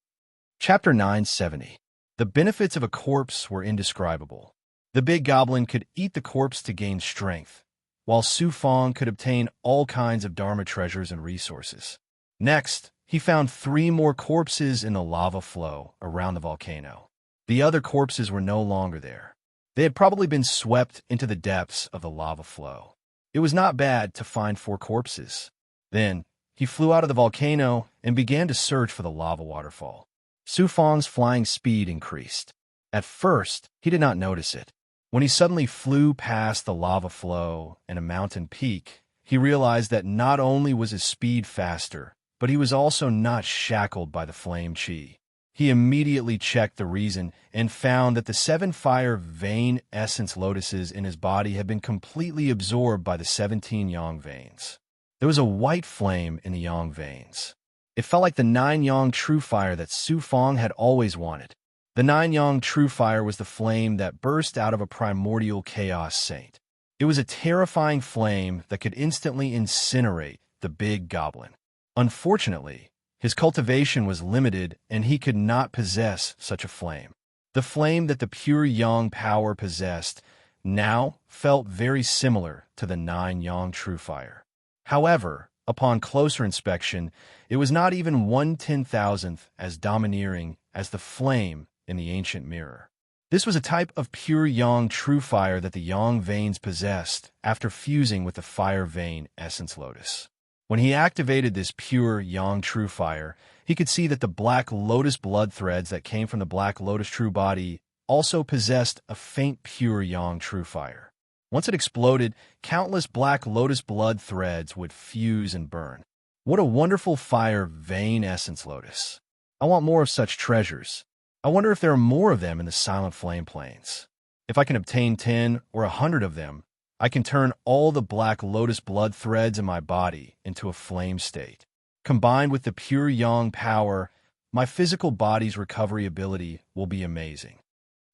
Chapter 970. The benefits of a corpse were indescribable. The big goblin could eat the corpse to gain strength, while Su Fong could obtain all kinds of Dharma treasures and resources. Next, he found 3 more corpses in the lava flow around the volcano. The other corpses were no longer there. They had probably been swept into the depths of the lava flow. It was not bad to find 4 corpses. Then, he flew out of the volcano and began to search for the lava waterfall. Su Fong's flying speed increased. At first, he did not notice it. When he suddenly flew past the lava flow and a mountain peak, he realized that not only was his speed faster, but he was also not shackled by the flame chi. He immediately checked the reason and found that the 7 fire vein essence lotuses in his body had been completely absorbed by the 17 yang veins. There was a white flame in the yang veins. It felt like the 9 yang true fire that Su Fong had always wanted. The 9 yang true fire was the flame that burst out of a primordial chaos saint. It was a terrifying flame that could instantly incinerate the big goblin. Unfortunately, his cultivation was limited and he could not possess such a flame. The flame that the pure yang power possessed now felt very similar to the 9 yang true fire. However, upon closer inspection, it was not even 1/10,000th as domineering as the flame in the ancient mirror. This was a type of pure yang true fire that the yang veins possessed after fusing with the fire vein essence lotus. When he activated this pure yang true fire, he could see that the black lotus blood threads that came from the black lotus true body also possessed a faint pure yang true fire. Once it exploded, countless black lotus blood threads would fuse and burn. What a wonderful fire vein essence lotus. I want more of such treasures. I wonder if there are more of them in the Silent Flame Plains. If I can obtain 10 or 100 of them, I can turn all the black lotus blood threads in my body into a flame state. Combined with the pure yang power, my physical body's recovery ability will be amazing.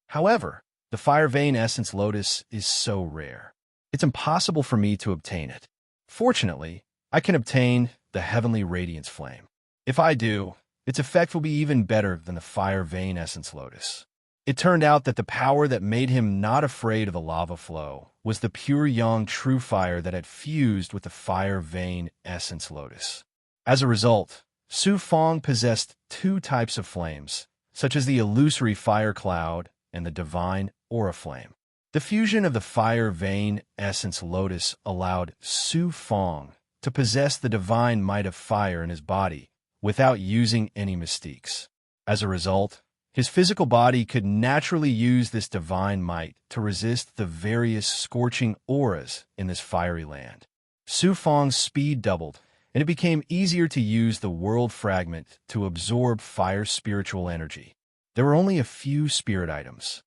However, the fire vein essence lotus is so rare. It's impossible for me to obtain it. Fortunately, I can obtain the heavenly radiance flame. If I do, its effect will be even better than the fire vein essence lotus. It turned out that the power that made him not afraid of the lava flow was the pure yang true fire that had fused with the fire vein essence lotus. As a result, Su Fong possessed 2 types of flames, such as the illusory fire cloud and the divine aura flame. The fusion of the fire vein essence lotus allowed Su Fong to possess the divine might of fire in his body without using any mystiques. As a result, his physical body could naturally use this divine might to resist the various scorching auras in this fiery land. Su Fong's speed doubled, and it became easier to use the world fragment to absorb fire's spiritual energy. There were only a few spirit items.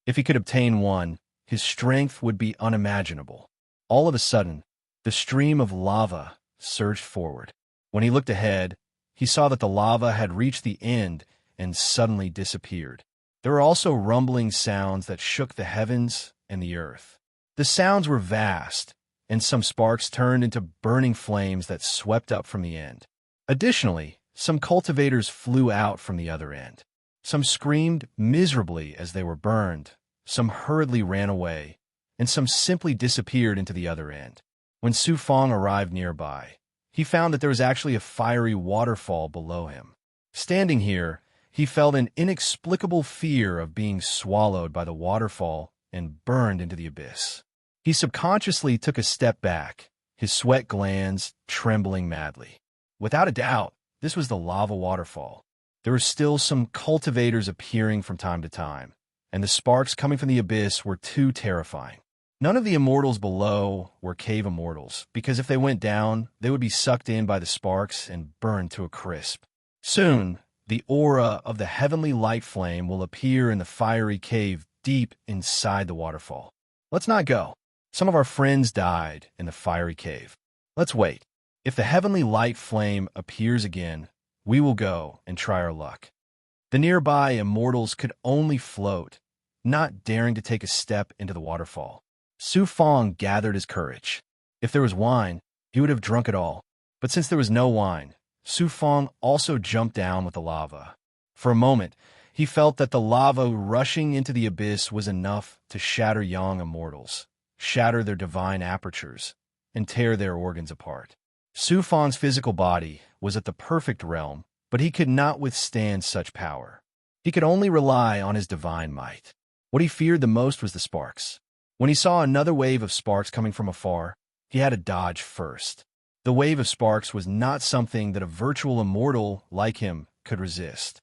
If he could obtain one, his strength would be unimaginable. All of a sudden, the stream of lava surged forward. When he looked ahead, he saw that the lava had reached the end and suddenly disappeared. There were also rumbling sounds that shook the heavens and the earth. The sounds were vast, and some sparks turned into burning flames that swept up from the end. Additionally, some cultivators flew out from the other end. Some screamed miserably as they were burned, some hurriedly ran away, and some simply disappeared into the other end. When Su Fong arrived nearby, he found that there was actually a fiery waterfall below him. Standing here, he felt an inexplicable fear of being swallowed by the waterfall and burned into the abyss. He subconsciously took a step back, his sweat glands trembling madly. Without a doubt, this was the lava waterfall. There were still some cultivators appearing from time to time, and the sparks coming from the abyss were too terrifying. None of the immortals below were cave immortals, because if they went down, they would be sucked in by the sparks and burned to a crisp. Soon, the aura of the heavenly light flame will appear in the fiery cave deep inside the waterfall. Let's not go. Some of our friends died in the fiery cave. Let's wait. If the heavenly light flame appears again, we will go and try our luck. The nearby immortals could only float, not daring to take a step into the waterfall. Su Fong gathered his courage. If there was wine, he would have drunk it all. But since there was no wine, Su Fong also jumped down with the lava. For a moment, he felt that the lava rushing into the abyss was enough to shatter young immortals, shatter their divine apertures, and tear their organs apart. Su Fong's physical body was at the perfect realm, but he could not withstand such power. He could only rely on his divine might. What he feared the most was the sparks. When he saw another wave of sparks coming from afar, he had to dodge first. The wave of sparks was not something that a virtual immortal like him could resist.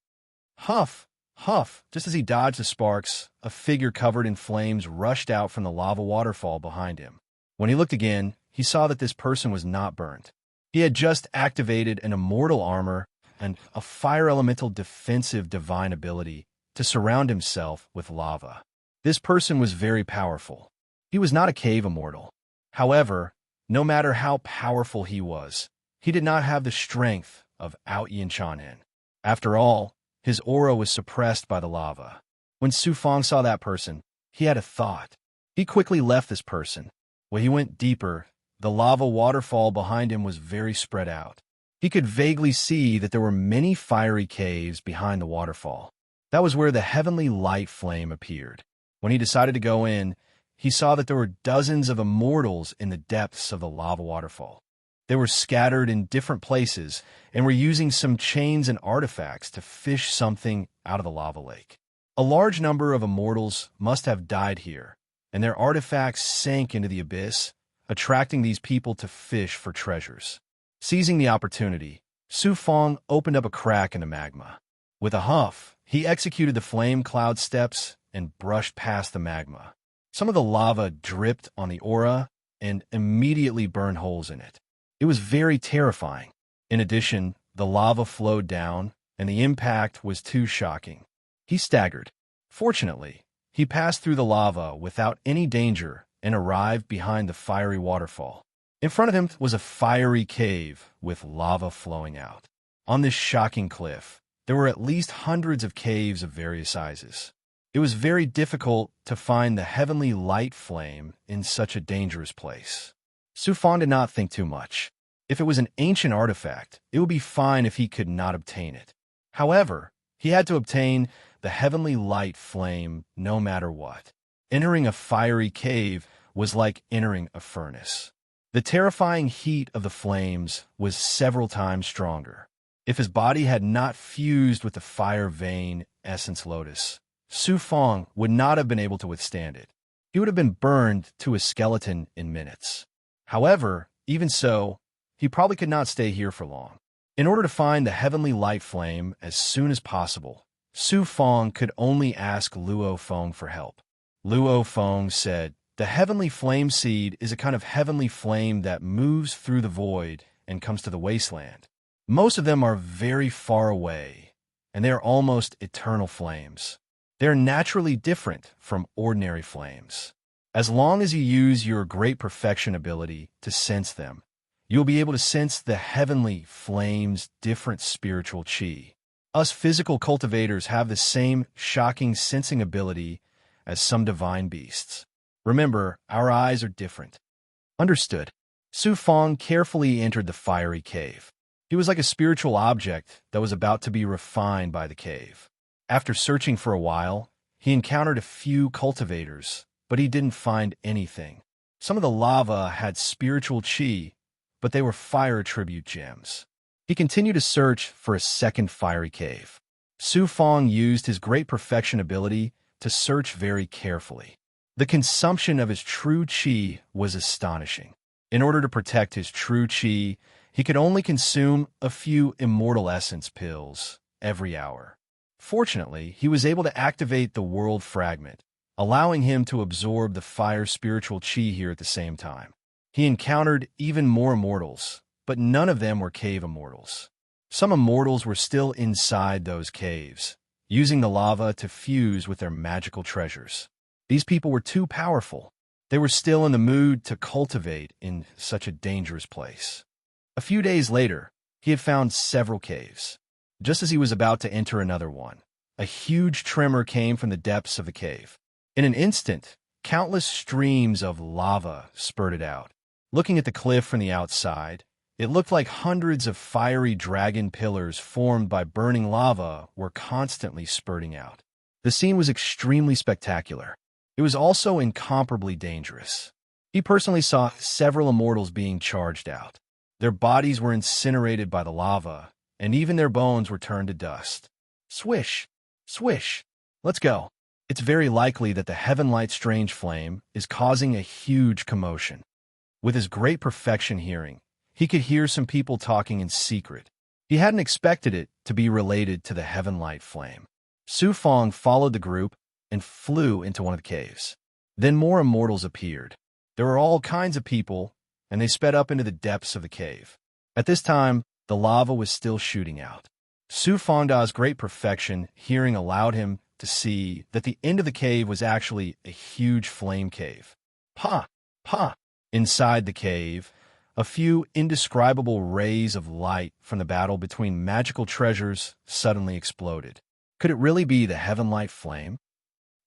Huff, huff, just as he dodged the sparks, a figure covered in flames rushed out from the lava waterfall behind him. When he looked again, he saw that this person was not burned. He had just activated an immortal armor and a fire elemental defensive divine ability to surround himself with lava. This person was very powerful. He was not a cave immortal. However, no matter how powerful he was, he did not have the strength of Ao Yin Chanhen. After all, his aura was suppressed by the lava. When Su Fong saw that person, he had a thought. He quickly left this person. When he went deeper, the lava waterfall behind him was very spread out. He could vaguely see that there were many fiery caves behind the waterfall. That was where the heavenly light flame appeared. When he decided to go in, he saw that there were dozens of immortals in the depths of the lava waterfall. They were scattered in different places and were using some chains and artifacts to fish something out of the lava lake. A large number of immortals must have died here, and their artifacts sank into the abyss, attracting these people to fish for treasures. Seizing the opportunity, Su Fong opened up a crack in the magma. With a huff, he executed the flame cloud steps and brushed past the magma. Some of the lava dripped on the aura and immediately burned holes in it. It was very terrifying. In addition, the lava flowed down, and the impact was too shocking. He staggered. Fortunately, he passed through the lava without any danger and arrived behind the fiery waterfall. In front of him was a fiery cave with lava flowing out. On this shocking cliff, there were at least hundreds of caves of various sizes. It was very difficult to find the heavenly light flame in such a dangerous place. Su Fong did not think too much. If it was an ancient artifact, it would be fine if he could not obtain it. However, he had to obtain the heavenly light flame no matter what. Entering a fiery cave was like entering a furnace. The terrifying heat of the flames was several times stronger. If his body had not fused with the fire vein essence lotus, Su Fong would not have been able to withstand it. He would have been burned to a skeleton in minutes. However, even so, he probably could not stay here for long. In order to find the heavenly light flame as soon as possible, Su Fong could only ask Luo Fong for help. Luo Fong said, "The heavenly flame seed is a kind of heavenly flame that moves through the void and comes to the wasteland. Most of them are very far away, and they are almost eternal flames. They are naturally different from ordinary flames. As long as you use your great perfection ability to sense them, you'll be able to sense the heavenly flame's different spiritual chi. Us physical cultivators have the same shocking sensing ability as some divine beasts. Remember, our eyes are different." Understood. Su Fong carefully entered the fiery cave. He was like a spiritual object that was about to be refined by the cave. After searching for a while, he encountered a few cultivators, but he didn't find anything. Some of the lava had spiritual chi, but they were fire tribute gems. He continued to search for a second fiery cave. Su Fong used his great perfection ability to search very carefully. The consumption of his true chi was astonishing. In order to protect his true chi, he could only consume a few immortal essence pills every hour. Fortunately, he was able to activate the world fragment, allowing him to absorb the fire spiritual chi here at the same time. He encountered even more immortals, but none of them were cave immortals. Some immortals were still inside those caves, using the lava to fuse with their magical treasures. These people were too powerful. They were still in the mood to cultivate in such a dangerous place. A few days later, he had found several caves. Just as he was about to enter another one, a huge tremor came from the depths of the cave. In an instant, countless streams of lava spurted out. Looking at the cliff from the outside, it looked like hundreds of fiery dragon pillars formed by burning lava were constantly spurting out. The scene was extremely spectacular. It was also incomparably dangerous. He personally saw several immortals being charged out. Their bodies were incinerated by the lava, and even their bones were turned to dust. Swish! Swish! Let's go. It's very likely that the Heavenlight Strange Flame is causing a huge commotion. With his great perfection hearing, he could hear some people talking in secret. He hadn't expected it to be related to the Heavenlight Flame. Su Fong followed the group and flew into one of the caves. Then more immortals appeared. There were all kinds of people, and they sped up into the depths of the cave. At this time, the lava was still shooting out. Su Fongda's great perfection hearing allowed him to see that the end of the cave was actually a huge flame cave. Pa! Pa! Inside the cave, a few indescribable rays of light from the battle between magical treasures suddenly exploded. Could it really be the Heavenlight Flame?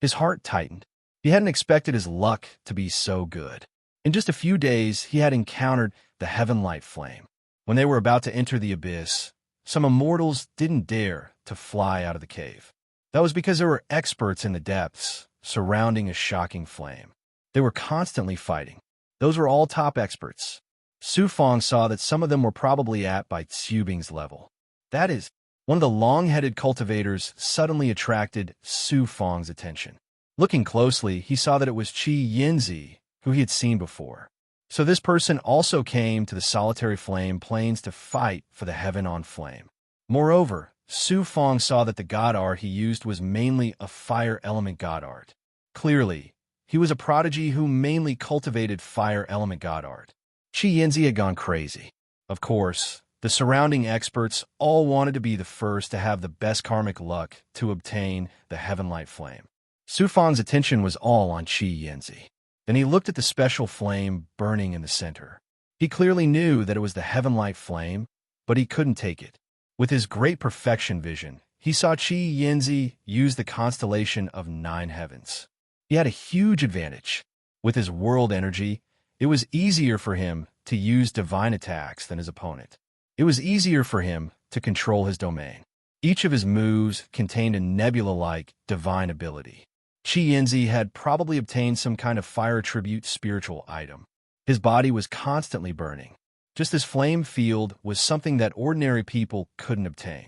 His heart tightened. He hadn't expected his luck to be so good. In just a few days, he had encountered the Heavenlight Flame. When they were about to enter the abyss, some immortals didn't dare to fly out of the cave. That was because there were experts in the depths surrounding a shocking flame. They were constantly fighting. Those were all top experts. Su Fong saw that some of them were probably at Bai Tsubing's level. That is, one of the long-headed cultivators suddenly attracted Su Fong's attention. Looking closely, he saw that it was Qi Yinzi, who he had seen before. So this person also came to the solitary flame plains to fight for the heaven on flame. Moreover, Su Fong saw that the god art he used was mainly a fire element god art. Clearly, he was a prodigy who mainly cultivated fire element god art. Qi Yinzi had gone crazy. Of course, the surrounding experts all wanted to be the first to have the best karmic luck to obtain the Heavenlight Flame. Su Fong's attention was all on Qi Yinzi. Then he looked at the special flame burning in the center. He clearly knew that it was the Heavenlight Flame, but he couldn't take it. With his great perfection vision, he saw Qi Yinzi use the constellation of 9 heavens. He had a huge advantage. With his world energy, it was easier for him to use divine attacks than his opponent. It was easier for him to control his domain. Each of his moves contained a nebula-like divine ability. Qi Yinzi had probably obtained some kind of fire tribute spiritual item. His body was constantly burning. Just as flame field was something that ordinary people couldn't obtain.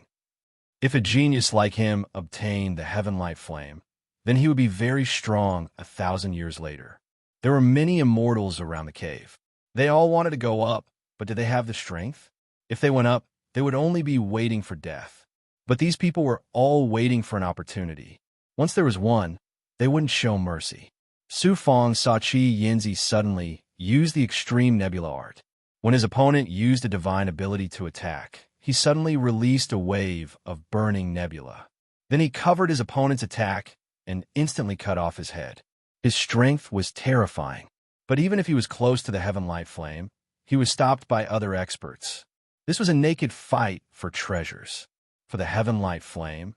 If a genius like him obtained the Heavenlight Flame, then he would be very strong 1,000 years later. There were many immortals around the cave. They all wanted to go up, but did they have the strength? If they went up, they would only be waiting for death. But these people were all waiting for an opportunity. Once there was one, they wouldn't show mercy. Su Fong saw Qi Yinzi suddenly use the extreme nebula art. When his opponent used a divine ability to attack, he suddenly released a wave of burning nebula. Then he covered his opponent's attack and instantly cut off his head. His strength was terrifying, but even if he was close to the Heaven Light Flame, he was stopped by other experts. This was a naked fight for treasures. For the Heaven Light Flame,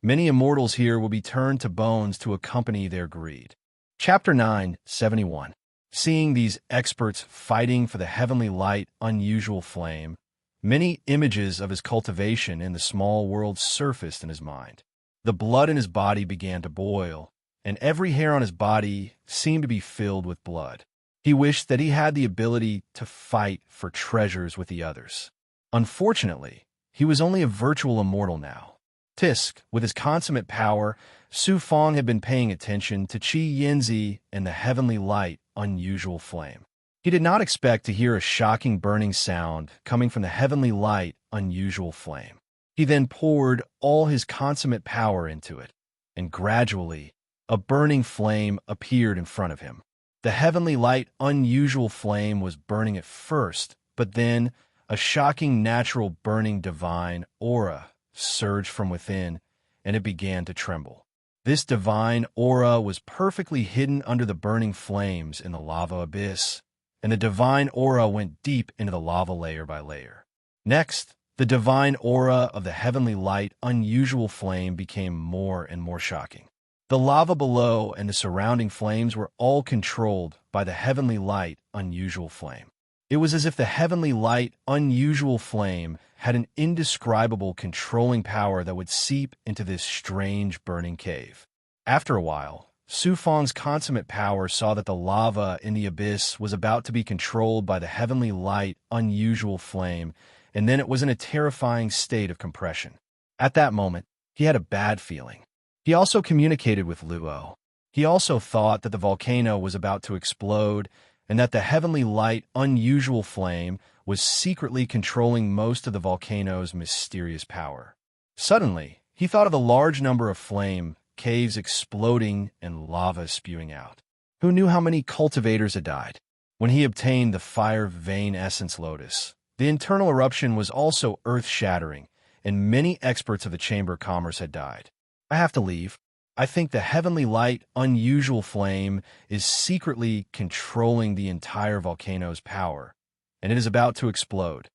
many immortals here will be turned to bones to accompany their greed. Chapter 9:71. Seeing these experts fighting for the heavenly light unusual flame, many images of his cultivation in the small world surfaced in his mind. The blood in his body began to boil, and every hair on his body seemed to be filled with blood. He wished that he had the ability to fight for treasures with the others. Unfortunately, he was only a virtual immortal now. Tisk, with his consummate power, Su Fong had been paying attention to Qi Yinzi and the heavenly light unusual flame. He did not expect to hear a shocking burning sound coming from the heavenly light unusual flame. He then poured all his consummate power into it, and gradually, a burning flame appeared in front of him. The heavenly light unusual flame was burning at first, but then a shocking natural burning divine aura surged from within, and it began to tremble. This divine aura was perfectly hidden under the burning flames in the lava abyss, and the divine aura went deep into the lava layer by layer. Next, the divine aura of the heavenly light unusual flame became more and more shocking. The lava below and the surrounding flames were all controlled by the heavenly light unusual flame. It was as if the heavenly light unusual flame had an indescribable controlling power that would seep into this strange burning cave. After a while, Su Fong's consummate power saw that the lava in the abyss was about to be controlled by the heavenly light unusual flame, and then it was in a terrifying state of compression. At that moment, he had a bad feeling. He also communicated with Luo. He also thought that the volcano was about to explode, and that the heavenly light unusual flame was secretly controlling most of the volcano's mysterious power. Suddenly, he thought of the large number of flame caves exploding and lava spewing out. Who knew how many cultivators had died? When he obtained the fire vein essence lotus, the internal eruption was also earth-shattering, and many experts of the Chamber of Commerce had died. I have to leave. I think the heavenly light unusual flame is secretly controlling the entire volcano's power, and it is about to explode.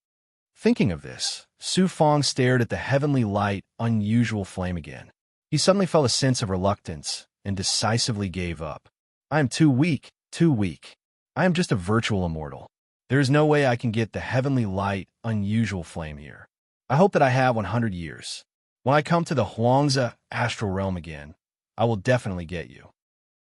Thinking of this, Su Fong stared at the heavenly light unusual flame again. He suddenly felt a sense of reluctance and decisively gave up. I am too weak, too weak. I am just a virtual immortal. There is no way I can get the heavenly light unusual flame here. I hope that I have 100 years. When I come to the Huangzi astral realm again, I will definitely get you.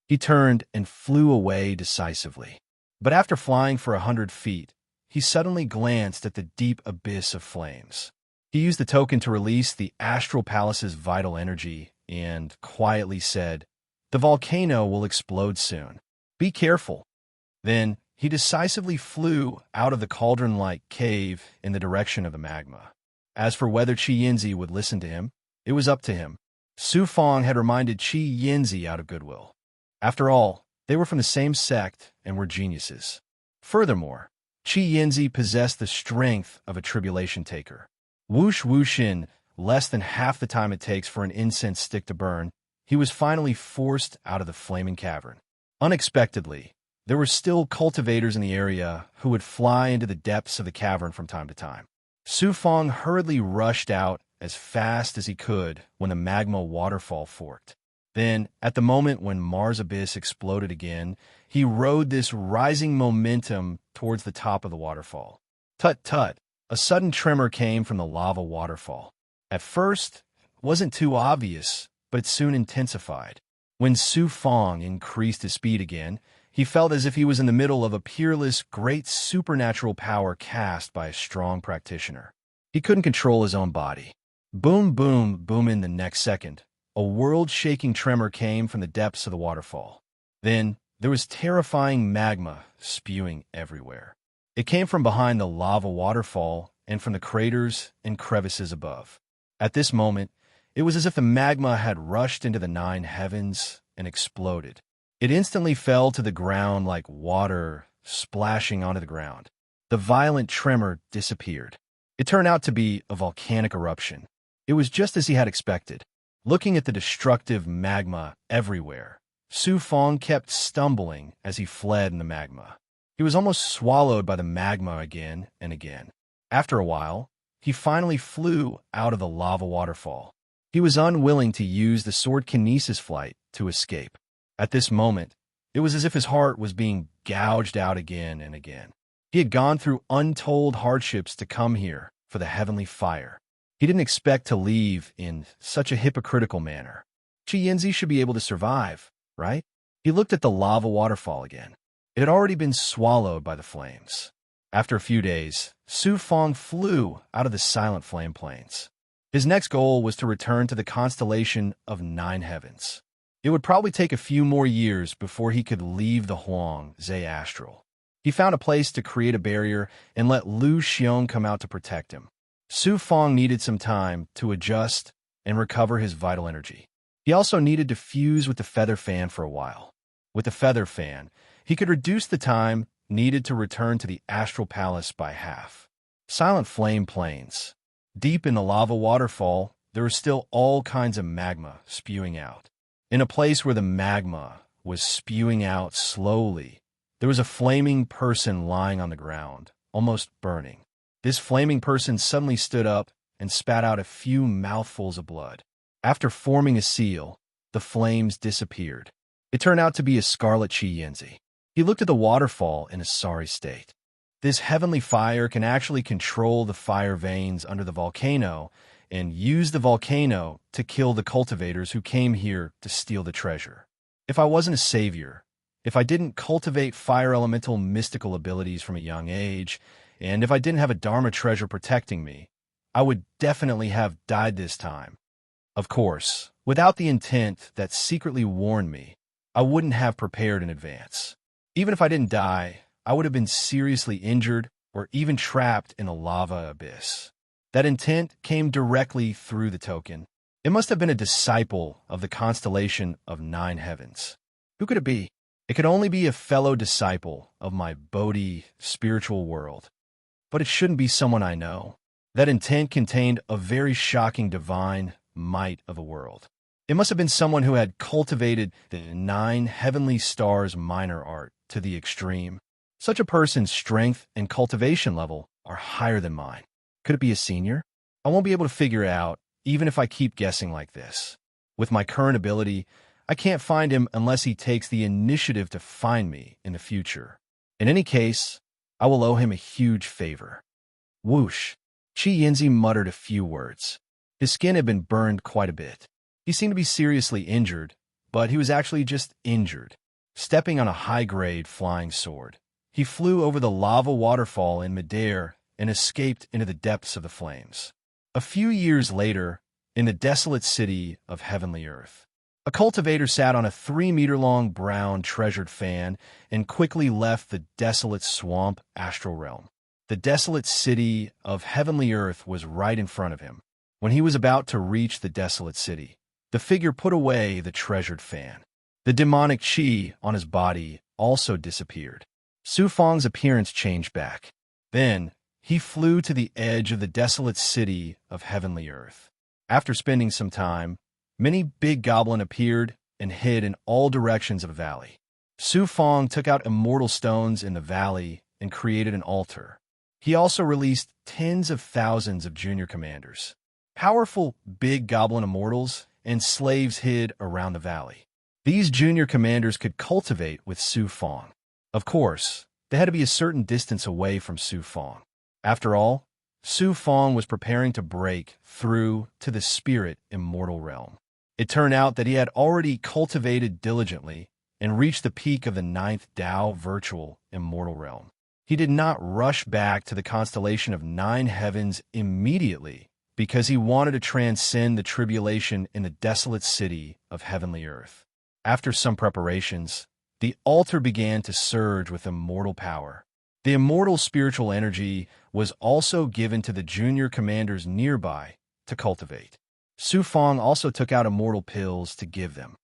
He turned and flew away decisively. But after flying for 100 feet, he suddenly glanced at the deep abyss of flames. He used the token to release the astral palace's vital energy and quietly said, "The volcano will explode soon. Be careful." Then he decisively flew out of the cauldron-like cave in the direction of the magma. As for whether Qi Yinzi would listen to him, it was up to him. Su Fong had reminded Qi Yinzi out of goodwill. After all, they were from the same sect and were geniuses. Furthermore, Qi Yinzi possessed the strength of a tribulation taker. Whoosh whoosh in less than half the time it takes for an incense stick to burn, he was finally forced out of the flaming cavern. Unexpectedly, there were still cultivators in the area who would fly into the depths of the cavern from time to time. Su Fong hurriedly rushed out as fast as he could when the magma waterfall forked. Then, at the moment when Mars Abyss exploded again, he rode this rising momentum towards the top of the waterfall. Tut-tut, a sudden tremor came from the lava waterfall. At first, it wasn't too obvious, but it soon intensified. When Su Fong increased his speed again, he felt as if he was in the middle of a peerless, great supernatural power cast by a strong practitioner. He couldn't control his own body. Boom, boom, boom in the next second. a world-shaking tremor came from the depths of the waterfall. Then, there was terrifying magma spewing everywhere. It came from behind the lava waterfall and from the craters and crevices above. At this moment, it was as if the magma had rushed into the 9 heavens and exploded. It instantly fell to the ground like water splashing onto the ground. The violent tremor disappeared. It turned out to be a volcanic eruption. It was just as he had expected. Looking at the destructive magma everywhere, Su Fong kept stumbling as he fled in the magma. He was almost swallowed by the magma again and again. After a while, he finally flew out of the lava waterfall. He was unwilling to use the sword kinesis flight to escape. At this moment, it was as if his heart was being gouged out again and again. He had gone through untold hardships to come here for the heavenly fire. He didn't expect to leave in such a hypocritical manner. Qi Yinzi should be able to survive, right? He looked at the lava waterfall again. It had already been swallowed by the flames. After a few days, Su Fong flew out of the silent flame plains. His next goal was to return to the constellation of 9 heavens. It would probably take a few more years before he could leave the Huang Zhe astral. He found a place to create a barrier and let Lu Xiong come out to protect him. Su Fong needed some time to adjust and recover his vital energy. He also needed to fuse with the feather fan for a while. With the feather fan, he could reduce the time needed to return to the astral palace by half. Silent flame plains. Deep in the lava waterfall, there was still all kinds of magma spewing out. In a place where the magma was spewing out slowly, there was a flaming person lying on the ground, almost burning. This flaming person suddenly stood up and spat out a few mouthfuls of blood. After forming a seal, the flames disappeared. It turned out to be a scarlet Qi Yinzi. He looked at the waterfall in a sorry state. This heavenly fire can actually control the fire veins under the volcano and use the volcano to kill the cultivators who came here to steal the treasure. If I wasn't a savior, if I didn't cultivate fire elemental mystical abilities from a young age, and if I didn't have a Dharma treasure protecting me, I would definitely have died this time. Of course, without the intent that secretly warned me, I wouldn't have prepared in advance. Even if I didn't die, I would have been seriously injured or even trapped in a lava abyss. That intent came directly through the token. It must have been a disciple of the constellation of 9 heavens. Who could it be? It could only be a fellow disciple of my Bodhi spiritual world. But it shouldn't be someone I know. That intent contained a very shocking divine might of a world. It must have been someone who had cultivated the 9 heavenly stars minor art to the extreme. Such a person's strength and cultivation level are higher than mine. Could it be a senior? I won't be able to figure it out, even if I keep guessing like this. With my current ability, I can't find him unless he takes the initiative to find me in the future. In any case, I will owe him a huge favor. Whoosh! Qi Yinzi muttered a few words. His skin had been burned quite a bit. He seemed to be seriously injured, but he was actually just injured. Stepping on a high-grade flying sword, he flew over the lava waterfall in midair and escaped into the depths of the flames. A few years later, in the desolate city of Heavenly Earth, a cultivator sat on a 3-meter-long brown treasured fan and quickly left the desolate swamp astral realm. The desolate city of Heavenly Earth was right in front of him. When he was about to reach the desolate city, the figure put away the treasured fan. The demonic qi on his body also disappeared. Su Fong's appearance changed back. Then, he flew to the edge of the desolate city of Heavenly Earth. After spending some time, many big goblins appeared and hid in all directions of the valley. Su Fong took out immortal stones in the valley and created an altar. He also released tens of thousands of junior commanders. Powerful big goblin immortals and slaves hid around the valley. These junior commanders could cultivate with Su Fong. Of course, they had to be a certain distance away from Su Fong. After all, Su Fong was preparing to break through to the spirit immortal realm. It turned out that he had already cultivated diligently and reached the peak of the 9th Tao virtual immortal realm. He did not rush back to the constellation of 9 heavens immediately because he wanted to transcend the tribulation in the desolate city of heavenly earth. After some preparations, the altar began to surge with immortal power. The immortal spiritual energy was also given to the junior commanders nearby to cultivate. Su Fang also took out immortal pills to give them.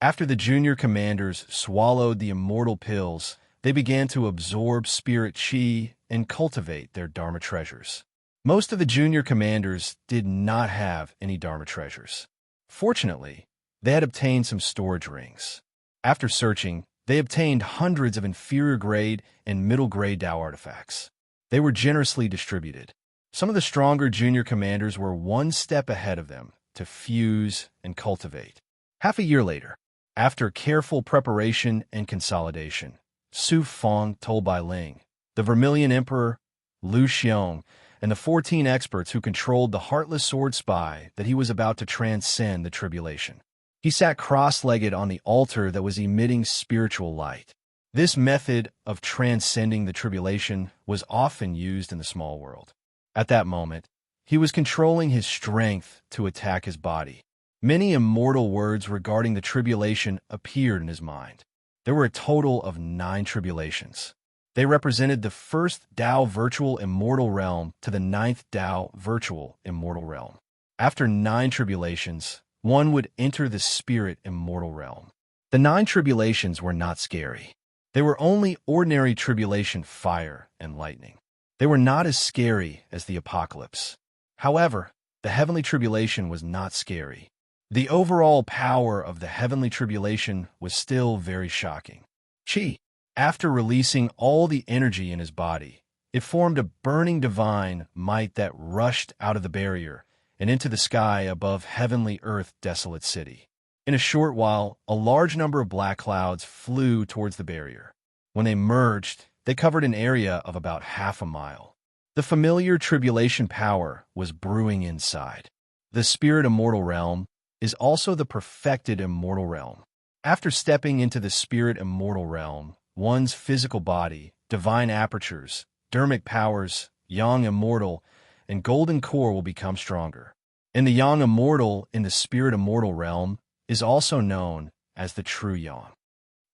After the junior commanders swallowed the immortal pills, they began to absorb spirit chi and cultivate their Dharma treasures. Most of the junior commanders did not have any Dharma treasures. Fortunately, they had obtained some storage rings. After searching, they obtained hundreds of inferior grade and middle grade Tao artifacts. They were generously distributed. Some of the stronger junior commanders were one step ahead of them to fuse and cultivate. Half a year later, after careful preparation and consolidation, Su Fang told Bai Ling, the Vermilion Emperor, Lu Xiong, and the 14 experts who controlled the Heartless Sword Spy that he was about to transcend the tribulation. He sat cross-legged on the altar that was emitting spiritual light. This method of transcending the tribulation was often used in the small world. At that moment, he was controlling his strength to attack his body. Many immortal words regarding the tribulation appeared in his mind. There were a total of 9 tribulations. They represented the first Tao virtual immortal realm to the 9th Tao virtual immortal realm. After 9 tribulations, one would enter the spirit immortal realm. The 9 tribulations were not scary. They were only ordinary tribulation, fire and lightning. They were not as scary as the apocalypse. However, the heavenly tribulation was not scary. The overall power of the heavenly tribulation was still very shocking. Qi, after releasing all the energy in his body, it formed a burning divine might that rushed out of the barrier and into the sky above heavenly earth desolate city. In a short while, a large number of black clouds flew towards the barrier. When they merged, they covered an area of about half a mile. The familiar tribulation power was brewing inside. The spirit immortal realm is also the perfected immortal realm. After stepping into the spirit immortal realm, one's physical body, divine apertures, dermic powers, yang immortal, and golden core will become stronger. And the yang immortal in the spirit immortal realm is also known as the true yang.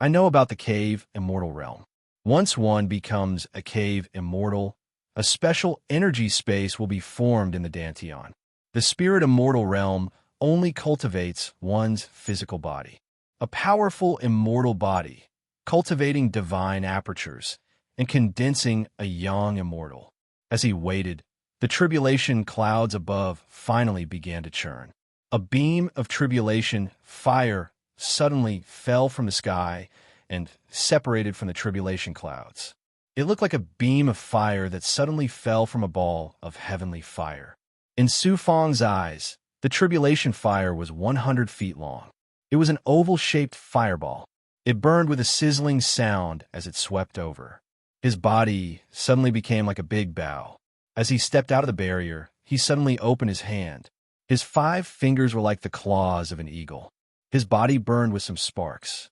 I know about the cave immortal realm. Once one becomes a cave immortal, a special energy space will be formed in the Dantian. The spirit immortal realm only cultivates one's physical body. A powerful immortal body, cultivating divine apertures, and condensing a yang immortal. As he waited, the tribulation clouds above finally began to churn. A beam of tribulation fire suddenly fell from the sky and separated from the tribulation clouds. It looked like a beam of fire that suddenly fell from a ball of heavenly fire. In Su Fang's eyes, the tribulation fire was 100 feet long. It was an oval-shaped fireball. It burned with a sizzling sound as it swept over. His body suddenly became like a big bow. As he stepped out of the barrier, he suddenly opened his hand. His 5 fingers were like the claws of an eagle. His body burned with some sparks.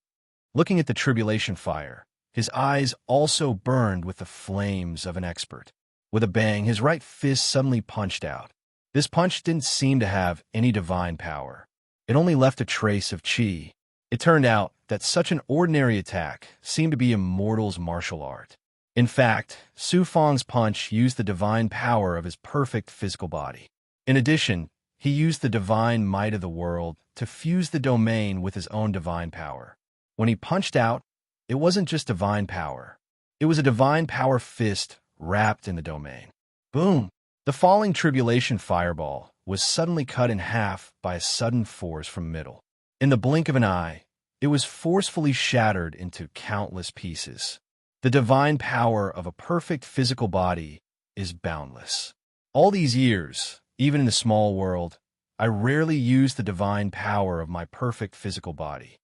Looking at the tribulation fire, his eyes also burned with the flames of an expert. With a bang, his right fist suddenly punched out. This punch didn't seem to have any divine power. It only left a trace of qi. It turned out that such an ordinary attack seemed to be a mortal's martial art. In fact, Su Fang's punch used the divine power of his perfect physical body. In addition, he used the divine might of the world to fuse the domain with his own divine power. When he punched out, it wasn't just divine power. It was a divine power fist wrapped in the domain. Boom! The falling tribulation fireball was suddenly cut in half by a sudden force from middle. In the blink of an eye, it was forcefully shattered into countless pieces. The divine power of a perfect physical body is boundless. All these years, even in the small world, I rarely used the divine power of my perfect physical body.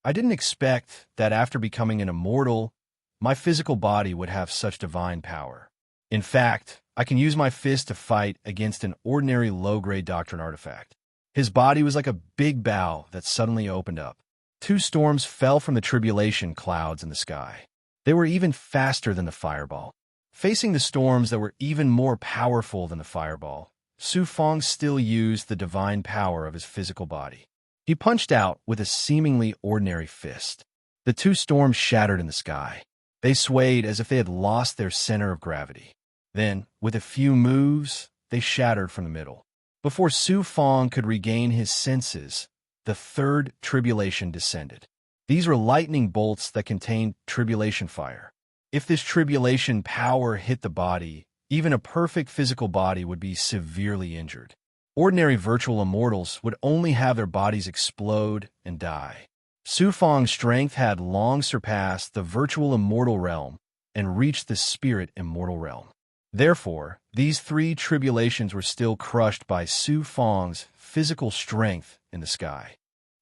I didn't expect that after becoming an immortal, my physical body would have such divine power. In fact, I can use my fist to fight against an ordinary low-grade doctrine artifact. His body was like a big bow that suddenly opened up. 2 storms fell from the tribulation clouds in the sky. They were even faster than the fireball. Facing the storms that were even more powerful than the fireball, Su Fong still used the divine power of his physical body. He punched out with a seemingly ordinary fist. The two storms shattered in the sky. They swayed as if they had lost their center of gravity. Then, with a few moves, they shattered from the middle. Before Su Fong could regain his senses, the third tribulation descended. These were lightning bolts that contained tribulation fire. If this tribulation power hit the body, even a perfect physical body would be severely injured. Ordinary virtual immortals would only have their bodies explode and die. Su Fong's strength had long surpassed the virtual immortal realm and reached the spirit immortal realm. Therefore, these three tribulations were still crushed by Su Fong's physical strength in the sky.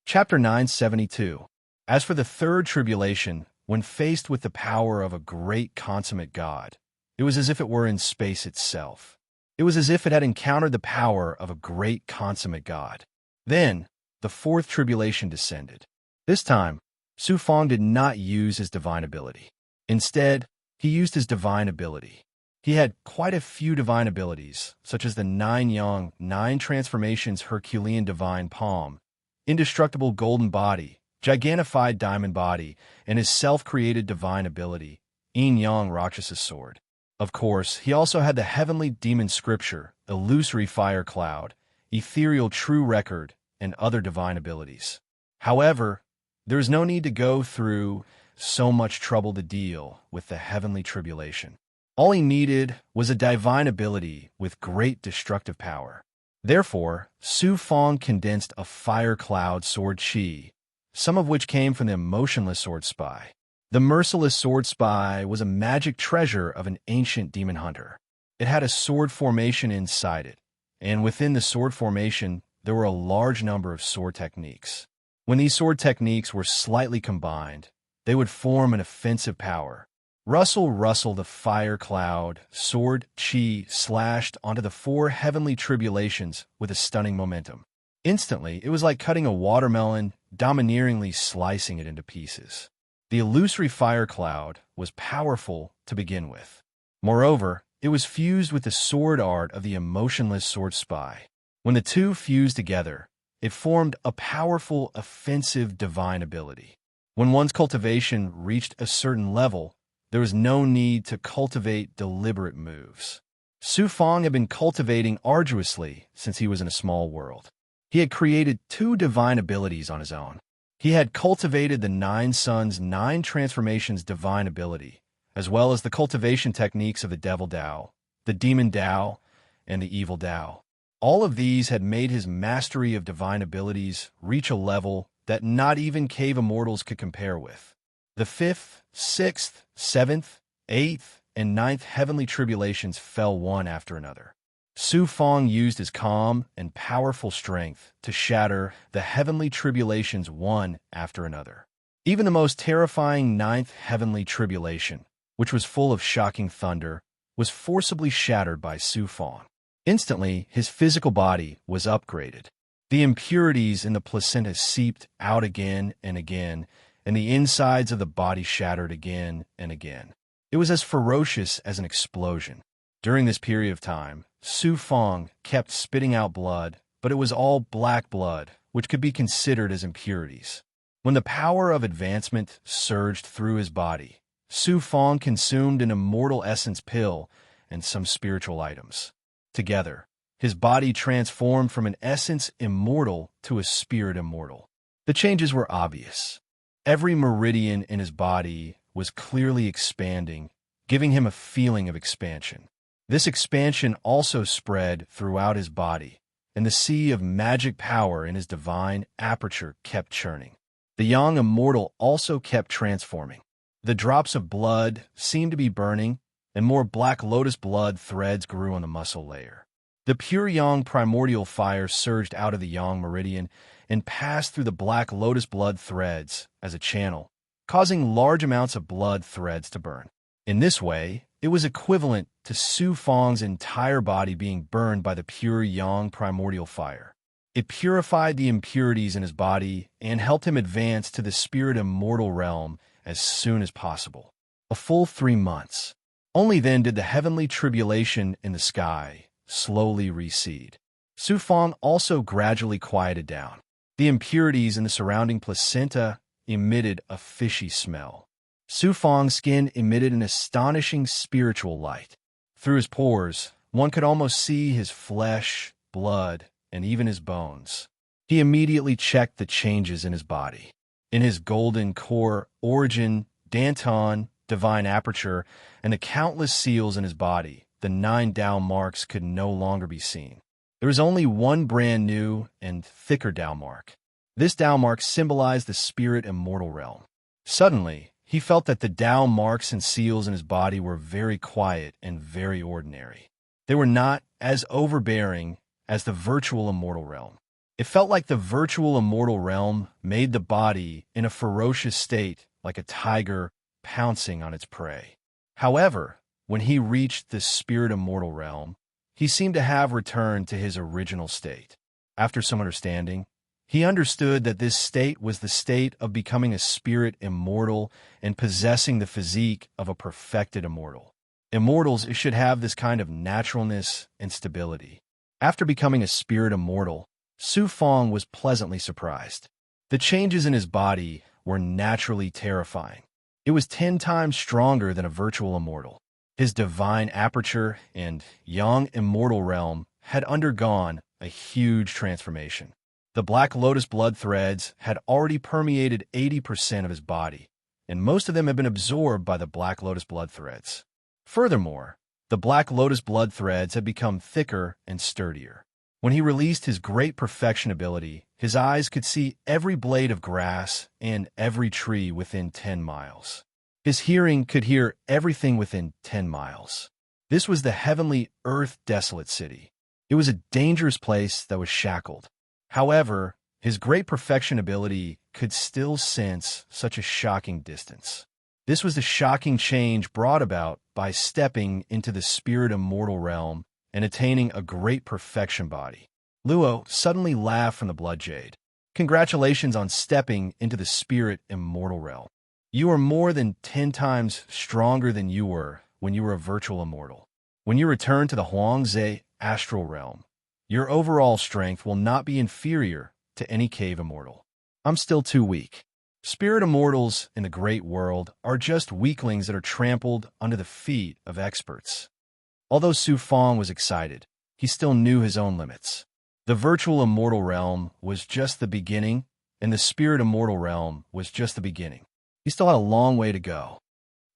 Chapter 972. As for the third tribulation, when faced with the power of a great consummate god, it was as if it were in space itself. It was as if it had encountered the power of a great consummate god. Then, the fourth tribulation descended. This time, Su Fong did not use his divine ability. Instead, he used his divine ability. He had quite a few divine abilities, such as the 9 Yang, 9 Transformations Herculean Divine Palm, Indestructible Golden Body, Gigantified Diamond Body, and his self-created divine ability, Yin Yang Rakshasa Sword. Of course, he also had the Heavenly Demon Scripture, Illusory Fire Cloud, Ethereal True Record, and other divine abilities. However, there is no need to go through so much trouble to deal with the heavenly tribulation. All he needed was a divine ability with great destructive power. Therefore, Su Fong condensed a fire cloud sword chi, some of which came from the emotionless sword spy. The merciless sword spy was a magic treasure of an ancient demon hunter. It had a sword formation inside it, and within the sword formation, there were a large number of sword techniques. When these sword techniques were slightly combined, they would form an offensive power. Rustle, the fire cloud, sword, chi, slashed onto the 4 heavenly tribulations with a stunning momentum. Instantly, it was like cutting a watermelon, domineeringly slicing it into pieces. The illusory fire cloud was powerful to begin with. Moreover, it was fused with the sword art of the emotionless sword spy. When the two fused together, it formed a powerful, offensive divine ability. When one's cultivation reached a certain level, there was no need to cultivate deliberate moves. Su Fong had been cultivating arduously since he was in a small world. He had created 2 divine abilities on his own. He had cultivated the 9 Suns 9 Transformations divine ability, as well as the cultivation techniques of the Devil Dao, the Demon Dao, and the Evil Dao. All of these had made his mastery of divine abilities reach a level that not even cave immortals could compare with. The 5th, 6th, 7th, 8th, and 9th heavenly tribulations fell one after another. Su Fong used his calm and powerful strength to shatter the heavenly tribulations one after another. Even the most terrifying 9th heavenly tribulation, which was full of shocking thunder, was forcibly shattered by Su Fong. Instantly, his physical body was upgraded. The impurities in the placenta seeped out again and again, and the insides of the body shattered again and again. It was as ferocious as an explosion. During this period of time, Su Fong kept spitting out blood, but it was all black blood, which could be considered as impurities. When the power of advancement surged through his body, Su Fong consumed an immortal essence pill and some spiritual items. Together, his body transformed from an essence immortal to a spirit immortal. The changes were obvious. Every meridian in his body was clearly expanding, giving him a feeling of expansion. This expansion also spread throughout his body, and the sea of magic power in his divine aperture kept churning. The young immortal also kept transforming. The drops of blood seemed to be burning, and more black lotus blood threads grew on the muscle layer. The pure yang primordial fire surged out of the yang meridian and passed through the black lotus blood threads as a channel, causing large amounts of blood threads to burn. In this way, it was equivalent to Su Fong's entire body being burned by the pure yang primordial fire. It purified the impurities in his body and helped him advance to the spirit immortal realm as soon as possible. A full 3 months. Only then did the heavenly tribulation in the sky slowly recede. Su Fang also gradually quieted down. The impurities in the surrounding placenta emitted a fishy smell. Su Fang's skin emitted an astonishing spiritual light. Through his pores, one could almost see his flesh, blood, and even his bones. He immediately checked the changes in his body. In his golden core, origin, Danton, divine aperture, and the countless seals in his body, the 9 Tao marks could no longer be seen. There was only one brand new and thicker Tao mark. This Tao mark symbolized the spirit immortal realm. Suddenly, he felt that the Tao marks and seals in his body were very quiet and very ordinary. They were not as overbearing as the virtual immortal realm. It felt like the virtual immortal realm made the body in a ferocious state, like a tiger pouncing on its prey. However, when he reached the spirit immortal realm, he seemed to have returned to his original state. After some understanding, he understood that this state was the state of becoming a spirit immortal and possessing the physique of a perfected immortal. Immortals should have this kind of naturalness and stability. After becoming a spirit immortal, Su Fang was pleasantly surprised. The changes in his body were naturally terrifying. It was 10 times stronger than a virtual immortal. His divine aperture and young immortal realm had undergone a huge transformation. The Black Lotus blood threads had already permeated 80% of his body, and most of them had been absorbed by the Black Lotus blood threads. Furthermore, the Black Lotus blood threads had become thicker and sturdier. When he released his great perfection ability, his eyes could see every blade of grass and every tree within 10 miles. His hearing could hear everything within 10 miles. This was the heavenly earth desolate city. It was a dangerous place that was shackled. However, his great perfection ability could still sense such a shocking distance. This was the shocking change brought about by stepping into the spirit immortal realm and attaining a great perfection body. Luo suddenly laughed from the blood jade. Congratulations on stepping into the spirit immortal realm. You are more than 10 times stronger than you were when you were a virtual immortal. When you return to the Huangze astral realm, your overall strength will not be inferior to any cave immortal. I'm still too weak. Spirit immortals in the great world are just weaklings that are trampled under the feet of experts. Although Su Fang was excited, he still knew his own limits. The virtual immortal realm was just the beginning, and the spirit immortal realm was just the beginning. He still had a long way to go.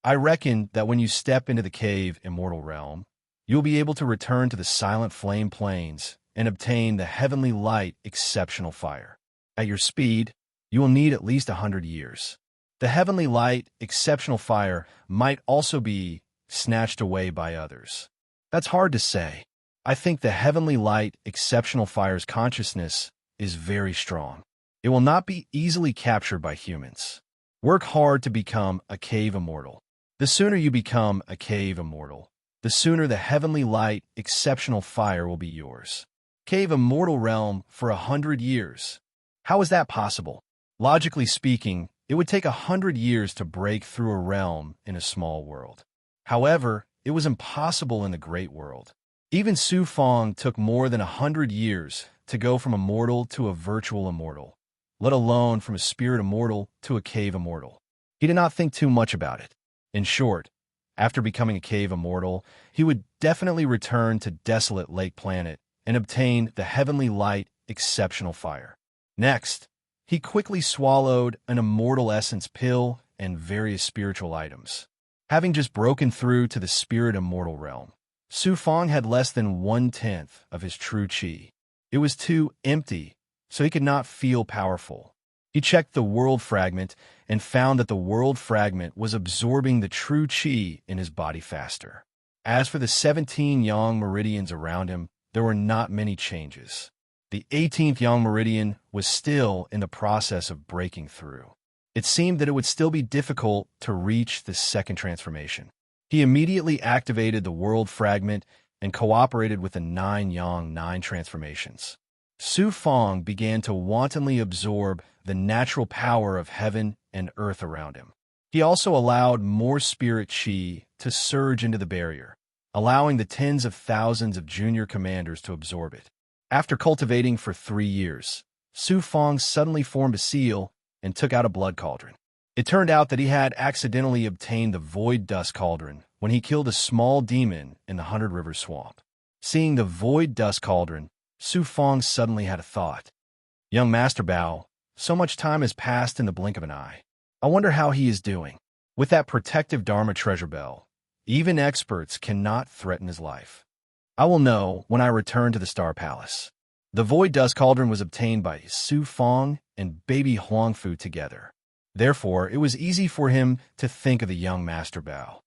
I reckon that when you step into the cave immortal realm, you'll be able to return to the silent flame plains and obtain the heavenly light exceptional fire. At your speed, you will need at least 100 years. The heavenly light exceptional fire might also be snatched away by others. That's hard to say. I think the heavenly light exceptional fire's consciousness is very strong. It will not be easily captured by humans. Work hard to become a cave immortal. The sooner you become a cave immortal, the sooner the heavenly light exceptional fire will be yours. Cave immortal realm for 100 years. How is that possible? Logically speaking, it would take 100 years to break through a realm in a small world. However, it was impossible in the great world. Even Su Fang took more than 100 years to go from immortal to a virtual immortal, let alone from a spirit immortal to a cave immortal. He did not think too much about it. In short, after becoming a cave immortal, he would definitely return to desolate Lake Planet and obtain the heavenly light exceptional fire. Next, he quickly swallowed an immortal essence pill and various spiritual items. Having just broken through to the spirit immortal realm, Su Fang had less than 1/10 of his true qi. It was too empty, so he could not feel powerful. He checked the world fragment and found that the world fragment was absorbing the true qi in his body faster. As for the 17 yang meridians around him, there were not many changes. The 18th yang meridian was still in the process of breaking through. It seemed that it would still be difficult to reach the second transformation. He immediately activated the world fragment and cooperated with the 9 yang 9 transformations. Su Fang began to wantonly absorb the natural power of heaven and earth around him. He also allowed more spirit qi to surge into the barrier. allowing the tens of thousands of junior commanders to absorb it. After cultivating for 3 years, Su Fong suddenly formed a seal and took out a blood cauldron. It turned out that he had accidentally obtained the Void Dust Cauldron when he killed a small demon in the 100 River Swamp. Seeing the Void Dust Cauldron, Su Fong suddenly had a thought. Young Master Bao, so much time has passed in the blink of an eye. I wonder how he is doing. With that protective Dharma treasure bell, even experts cannot threaten his life. I will know when I return to the Star Palace. The Void Dust Cauldron was obtained by Su Fong and baby Huangfu together. Therefore, it was easy for him to think of the young Master Bao.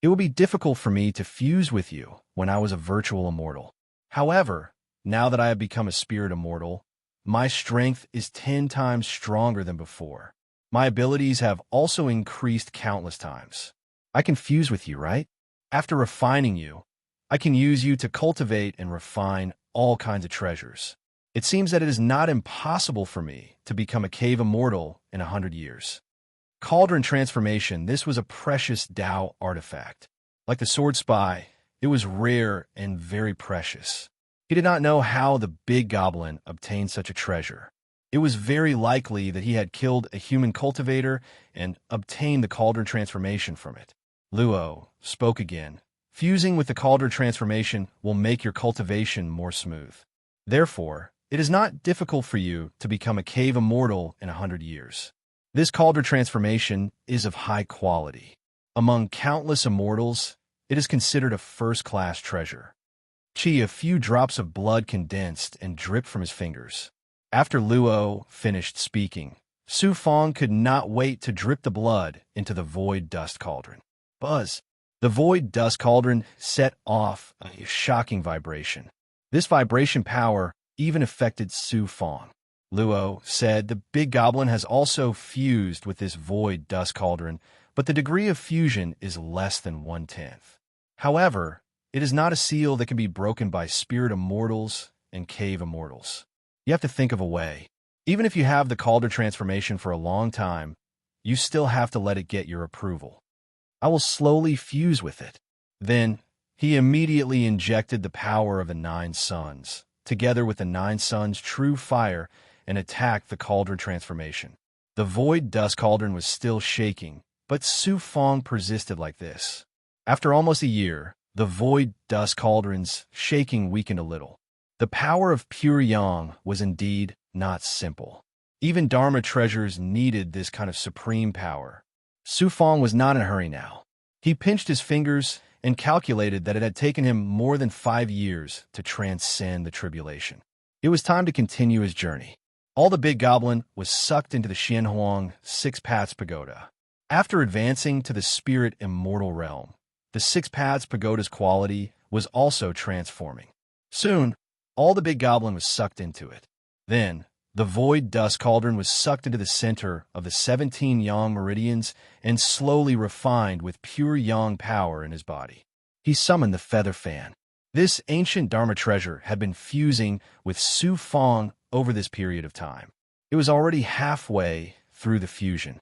It will be difficult for me to fuse with you when I was a virtual immortal. However, now that I have become a spirit immortal, my strength is 10 times stronger than before. My abilities have also increased countless times. I can fuse with you, right? After refining you, I can use you to cultivate and refine all kinds of treasures. It seems that it is not impossible for me to become a cave immortal in 100 years. Cauldron transformation, this was a precious Tao artifact. Like the sword spy, it was rare and very precious. He did not know how the big goblin obtained such a treasure. It was very likely that he had killed a human cultivator and obtained the cauldron transformation from it. Luo spoke again. Fusing with the cauldron transformation will make your cultivation more smooth. Therefore, it is not difficult for you to become a cave immortal in 100 years. This cauldron transformation is of high quality. Among countless immortals, it is considered a first-class treasure. A few drops of blood condensed and dripped from his fingers. After Luo finished speaking, Su Fong could not wait to drip the blood into the Void Dust Cauldron. Buzz! The Void Dust Cauldron set off a shocking vibration. This vibration power even affected Su Fong. Luo said the big goblin has also fused with this Void Dust Cauldron, but the degree of fusion is less than 1/10. However, it is not a seal that can be broken by spirit immortals and cave immortals. You have to think of a way. Even if you have the cauldron transformation for a long time, you still have to let it get your approval. I will slowly fuse with it. Then, he immediately injected the power of the 9 suns, together with the 9 suns' true fire, and attacked the cauldron transformation. The Void Dust Cauldron was still shaking, but Su Fong persisted like this. After almost a year, the Void Dust Cauldron's shaking weakened a little. The power of pure yang was indeed not simple. Even Dharma treasures needed this kind of supreme power. Su Fong was not in a hurry now. He pinched his fingers and calculated that it had taken him more than 5 years to transcend the tribulation. It was time to continue his journey. All the big goblin was sucked into the Xianhuang 6 Paths Pagoda. After advancing to the spirit immortal realm, the 6 Paths Pagoda's quality was also transforming. Soon, all the big goblin was sucked into it. Then, the Void Dust Cauldron was sucked into the center of the 17 yang meridians and slowly refined with pure yang power in his body. He summoned the feather fan. This ancient Dharma treasure had been fusing with Su Fong over this period of time. It was already halfway through the fusion.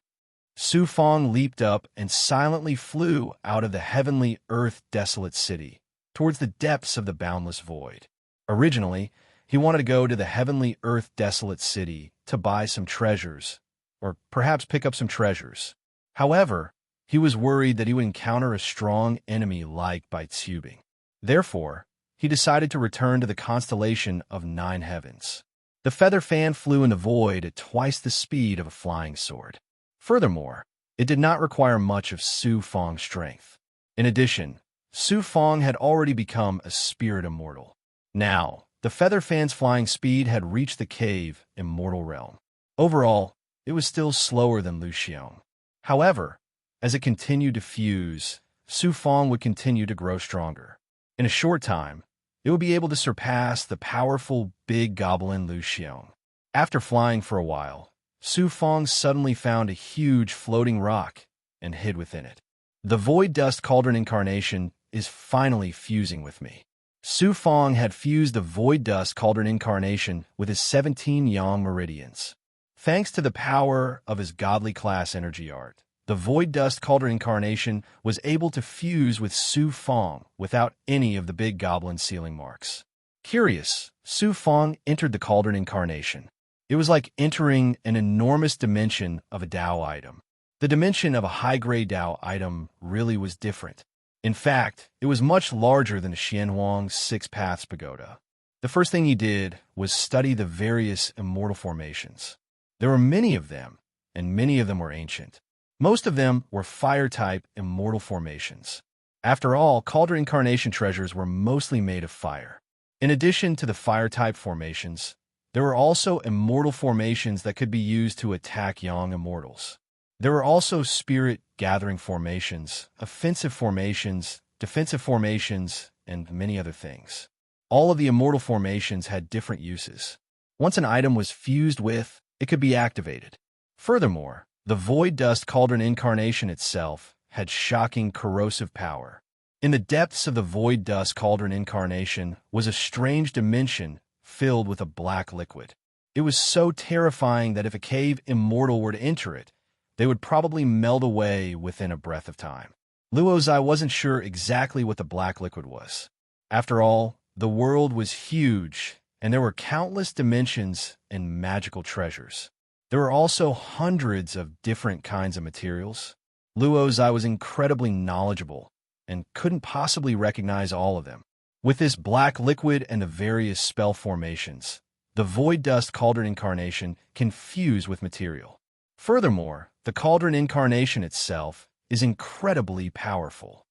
Su Fong leaped up and silently flew out of the heavenly earth desolate city, towards the depths of the boundless void. Originally, he wanted to go to the heavenly earth desolate city to buy some treasures, or perhaps pick up some treasures. However, he was worried that he would encounter a strong enemy like Bai Tsubing. Therefore, he decided to return to the constellation of 9 heavens. The feather fan flew in the void at twice the speed of a flying sword. Furthermore, it did not require much of Su Fong's strength. In addition, Su Fong had already become a spirit immortal. Now, the feather fan's flying speed had reached the cave immortal realm. Overall, it was still slower than Lu Xiong. However, as it continued to fuse, Su Fong would continue to grow stronger. In a short time, it would be able to surpass the powerful big goblin Lu Xiong. After flying for a while, Su Fong suddenly found a huge floating rock and hid within it. The Void Dust Cauldron incarnation is finally fusing with me. Su Fong had fused the Void Dust Cauldron incarnation with his 17 yang meridians. Thanks to the power of his godly class energy art, The Void Dust Cauldron incarnation was able to fuse with Su Fong without any of the big goblin sealing marks. Curious, Su Fong entered the cauldron incarnation. It was like entering an enormous dimension of a Dao item. The dimension of a high-grade Dao item really was different. In fact, it was much larger than Xianhuang's Six Paths Pagoda. The first thing he did was study the various immortal formations. There were many of them, and many of them were ancient. Most of them were fire-type immortal formations. After all, cauldron incarnation treasures were mostly made of fire. In addition to the fire-type formations, there were also immortal formations that could be used to attack young immortals. There were also spirit-gathering formations, offensive formations, defensive formations, and many other things. All of the immortal formations had different uses. Once an item was fused with, it could be activated. Furthermore, the Void Dust Cauldron incarnation itself had shocking corrosive power. In the depths of the Void Dust Cauldron incarnation was a strange dimension filled with a black liquid. It was so terrifying that if a cave immortal were to enter it, they would probably melt away within a breath of time. Luozai wasn't sure exactly what the black liquid was. After all, the world was huge, and there were countless dimensions and magical treasures. There were also hundreds of different kinds of materials. Luozai was incredibly knowledgeable and couldn't possibly recognize all of them. With this black liquid and the various spell formations, the Void Dust Cauldron incarnation can fuse with material. Furthermore, the cauldron incarnation itself is incredibly powerful.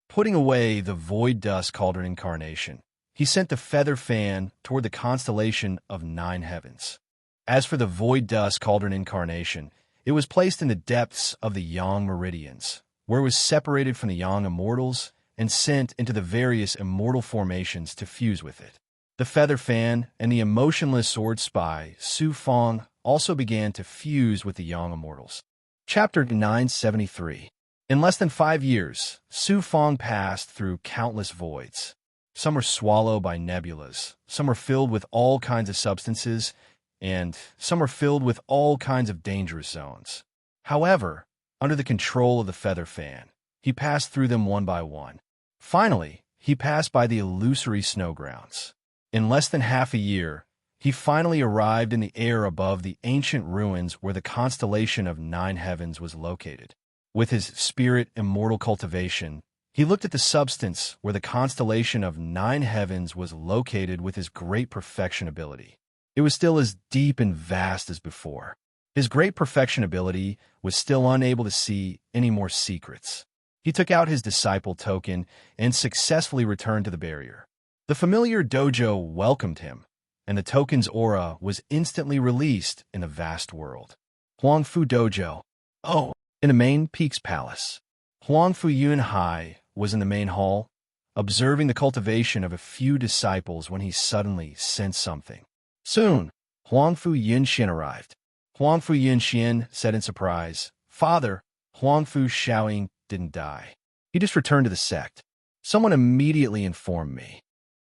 Putting away the Void Dust Cauldron incarnation, he sent the feather fan toward the constellation of 9 heavens. As for the Void Dust Cauldron incarnation, it was placed in the depths of the Yang Meridians, where it was separated from the Yang Immortals and sent into the various immortal formations to fuse with it. The feather fan and the emotionless sword spy, Su Fong, also began to fuse with the Yang Immortals. Chapter 973. In less than 5 years, Su Fong passed through countless voids. Some were swallowed by nebulas, some were filled with all kinds of substances, and some were filled with all kinds of dangerous zones. However, under the control of the feather fan, he passed through them one by one. Finally, he passed by the illusory snowgrounds. In less than half a year, he finally arrived in the air above the ancient ruins where the constellation of 9 heavens was located. With his spirit immortal cultivation, he looked at the substance where the constellation of 9 heavens was located with his great perfection ability. It was still as deep and vast as before. His great perfection ability was still unable to see any more secrets. He took out his disciple token and successfully returned to the barrier. The familiar dojo welcomed him, and the token's aura was instantly released in the vast world. Huangfu Dojo. Oh, in the main Peak's palace. Huangfu Yunhai was in the main hall, observing the cultivation of a few disciples when he suddenly sensed something. Soon, Huangfu Yunxian arrived. Huangfu Yunxian said in surprise, "Father, Huangfu Xiaoying didn't die. He just returned to the sect. Someone immediately informed me.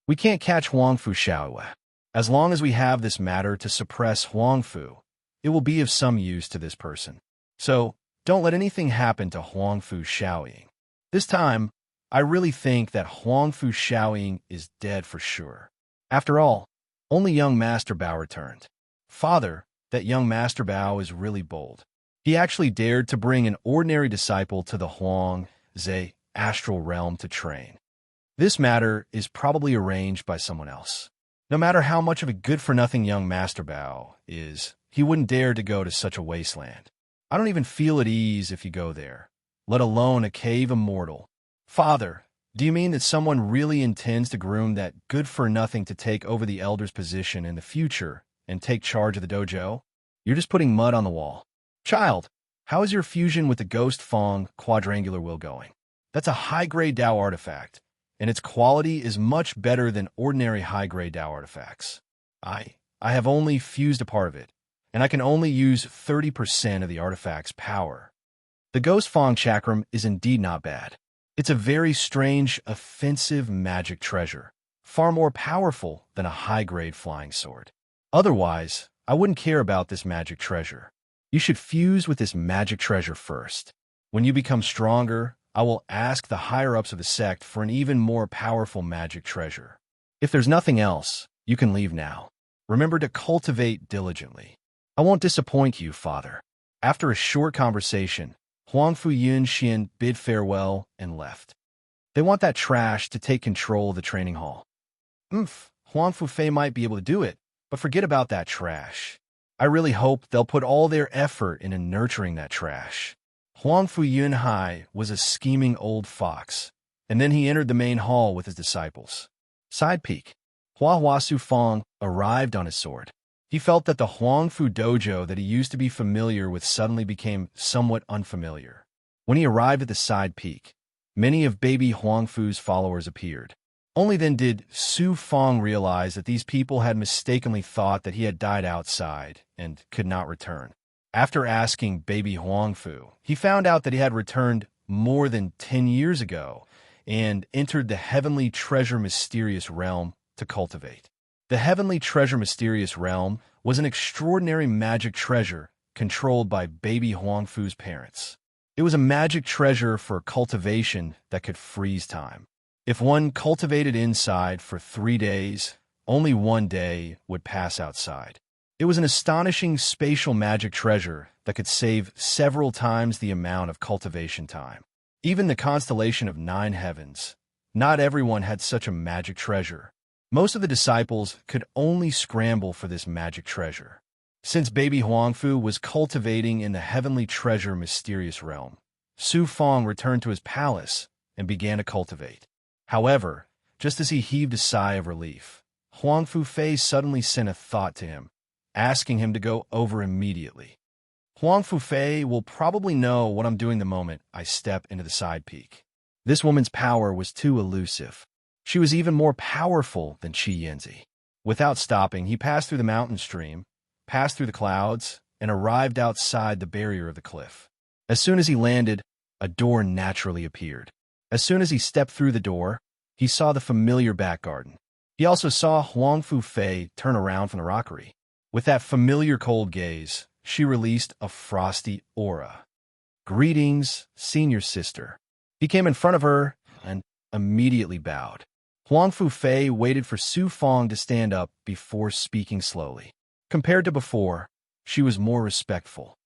We can't catch Huangfu Xiaoyue. As long as we have this matter to suppress Huangfu, it will be of some use to this person. So, don't let anything happen to Huangfu Xiaoying. This time, I really think that Huangfu Xiaoying is dead for sure." After all, only young Master Bao returned. Father, that young Master Bao is really bold. He actually dared to bring an ordinary disciple to the Huang Ze astral realm to train. This matter is probably arranged by someone else. No matter how much of a good-for-nothing young Master Bao is, he wouldn't dare to go to such a wasteland. I don't even feel at ease if you go there, let alone a cave immortal. Father, do you mean that someone really intends to groom that good-for-nothing to take over the elder's position in the future and take charge of the dojo? You're just putting mud on the wall. Child, how is your fusion with the Ghost Fong quadrangular will going? That's a high-grade Dao artifact, and its quality is much better than ordinary high-grade Dao artifacts. I have only fused a part of it, and I can only use 30% of the artifact's power. The Ghost Fong chakram is indeed not bad. It's a very strange, offensive magic treasure, far more powerful than a high-grade flying sword. Otherwise, I wouldn't care about this magic treasure. You should fuse with this magic treasure first. When you become stronger, I will ask the higher-ups of the sect for an even more powerful magic treasure. If there's nothing else, you can leave now. Remember to cultivate diligently. I won't disappoint you, father." After a short conversation, Huangfu Yunxian bid farewell and left. They want that trash to take control of the training hall. Huangfu Fei might be able to do it, but forget about that trash. I really hope they'll put all their effort into nurturing that trash. Huangfu Yunhai was a scheming old fox, and then he entered the main hall with his disciples. Side peek. Hua Su Fong arrived on his sword. He felt that the Huangfu dojo that he used to be familiar with suddenly became somewhat unfamiliar. When he arrived at the side peak, many of baby Huangfu's followers appeared. Only then did Su Fong realize that these people had mistakenly thought that he had died outside and could not return. After asking baby Huangfu, he found out that he had returned more than 10 years ago and entered the heavenly treasure mysterious realm to cultivate. The heavenly treasure mysterious realm was an extraordinary magic treasure controlled by baby Huangfu's parents. It was a magic treasure for cultivation that could freeze time. If one cultivated inside for 3 days, only 1 day would pass outside. It was an astonishing spatial magic treasure that could save several times the amount of cultivation time. Even the constellation of 9 heavens, not everyone had such a magic treasure. Most of the disciples could only scramble for this magic treasure. Since baby Huangfu was cultivating in the heavenly treasure mysterious realm, Su Fong returned to his palace and began to cultivate. However, just as he heaved a sigh of relief, Huangfu Fei suddenly sent a thought to him, asking him to go over immediately. Huangfu Fei will probably know what I'm doing the moment I step into the side peak. This woman's power was too elusive. She was even more powerful than Qi Yanzi. Without stopping, he passed through the mountain stream, passed through the clouds, and arrived outside the barrier of the cliff. As soon as he landed, a door naturally appeared. As soon as he stepped through the door, he saw the familiar back garden. He also saw Huangfu Fei turn around from the rockery. With that familiar cold gaze, she released a frosty aura. "Greetings, senior sister." He came in front of her and immediately bowed. Huangfu Fei waited for Su Fong to stand up before speaking slowly. Compared to before, she was more respectful.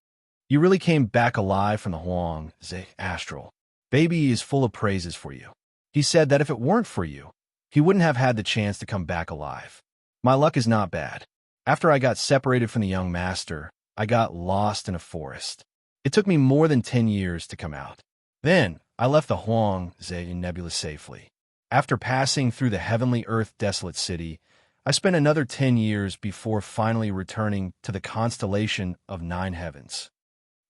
"You really came back alive from the Huang Ze astral. Baby is full of praises for you. He said that if it weren't for you, he wouldn't have had the chance to come back alive. My luck is not bad. After I got separated from the young master, I got lost in a forest. It took me more than 10 years to come out. Then, I left the Huang Ze Nebula safely. After passing through the heavenly earth desolate city, I spent another 10 years before finally returning to the constellation of 9 heavens.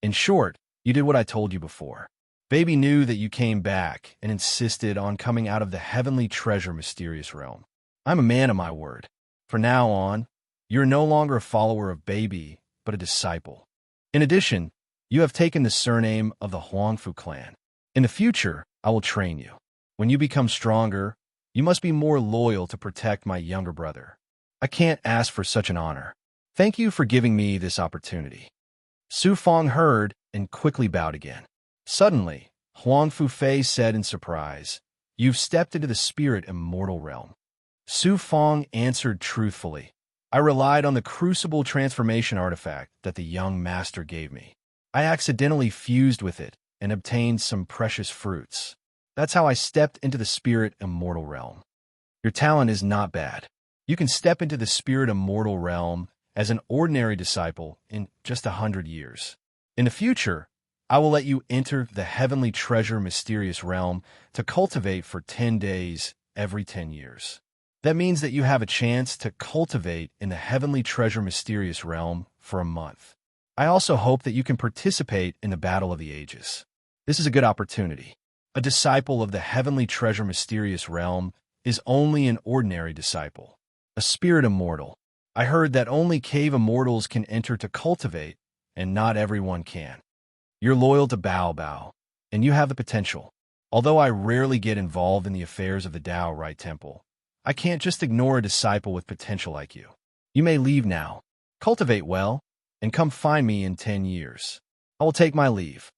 In short, you did what I told you before. Baby knew that you came back and insisted on coming out of the heavenly treasure mysterious realm. I'm a man of my word. From now on, you're no longer a follower of Baby, but a disciple. In addition, you have taken the surname of the Huangfu clan. In the future, I will train you. When you become stronger, you must be more loyal to protect my younger brother. I can't ask for such an honor. Thank you for giving me this opportunity." Su Fong heard and quickly bowed again. Suddenly, Huangfu Fei said in surprise, "You've stepped into the spirit immortal realm." Su Fong answered truthfully, "I relied on the crucible transformation artifact that the young master gave me. I accidentally fused with it and obtained some precious fruits. That's how I stepped into the spirit immortal realm. Your talent is not bad. You can step into the spirit immortal realm as an ordinary disciple in just 100 years. In the future, I will let you enter the heavenly treasure mysterious realm to cultivate for 10 days every 10 years. That means that you have a chance to cultivate in the heavenly treasure mysterious realm for a month. I also hope that you can participate in the Battle of the Ages. This is a good opportunity. A disciple of the heavenly treasure mysterious realm is only an ordinary disciple, a spirit immortal. I heard that only cave immortals can enter to cultivate, and not everyone can. You're loyal to Bao Bao, and you have the potential. Although I rarely get involved in the affairs of the Dao Right Temple, I can't just ignore a disciple with potential like you. You may leave now. Cultivate well, and come find me in 10 years. I will take my leave."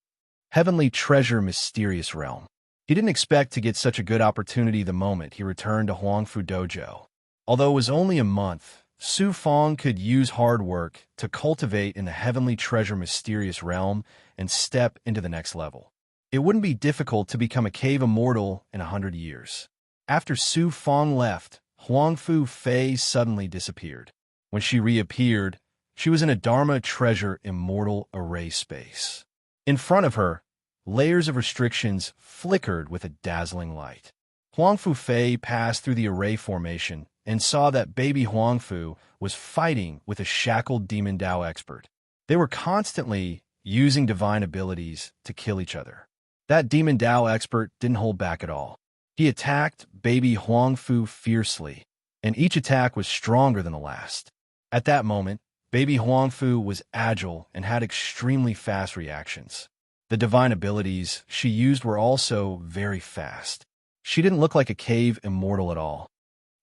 Heavenly treasure, mysterious realm. He didn't expect to get such a good opportunity the moment he returned to Huangfu Dojo. Although it was only a month, Su Fong could use hard work to cultivate in the heavenly treasure mysterious realm and step into the next level. It wouldn't be difficult to become a cave immortal in 100 years. After Su Fong left, Huangfu Fei suddenly disappeared. When she reappeared, she was in a Dharma treasure immortal array space. In front of her, layers of restrictions flickered with a dazzling light. Huangfu Fei passed through the array formation and saw that baby Huangfu was fighting with a shackled demon Dao expert. They were constantly using divine abilities to kill each other. That demon Dao expert didn't hold back at all. He attacked baby Huangfu fiercely, and each attack was stronger than the last. At that moment, baby Huangfu was agile and had extremely fast reactions. The divine abilities she used were also very fast. She didn't look like a cave immortal at all.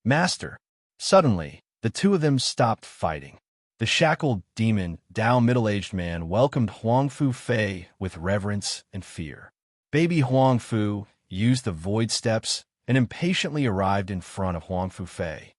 Master. Suddenly, the two of them stopped fighting. The shackled demon, Dao middle-aged man, welcomed Huangfu Fei with reverence and fear. Baby Huangfu used the void steps and impatiently arrived in front of Huangfu Fei.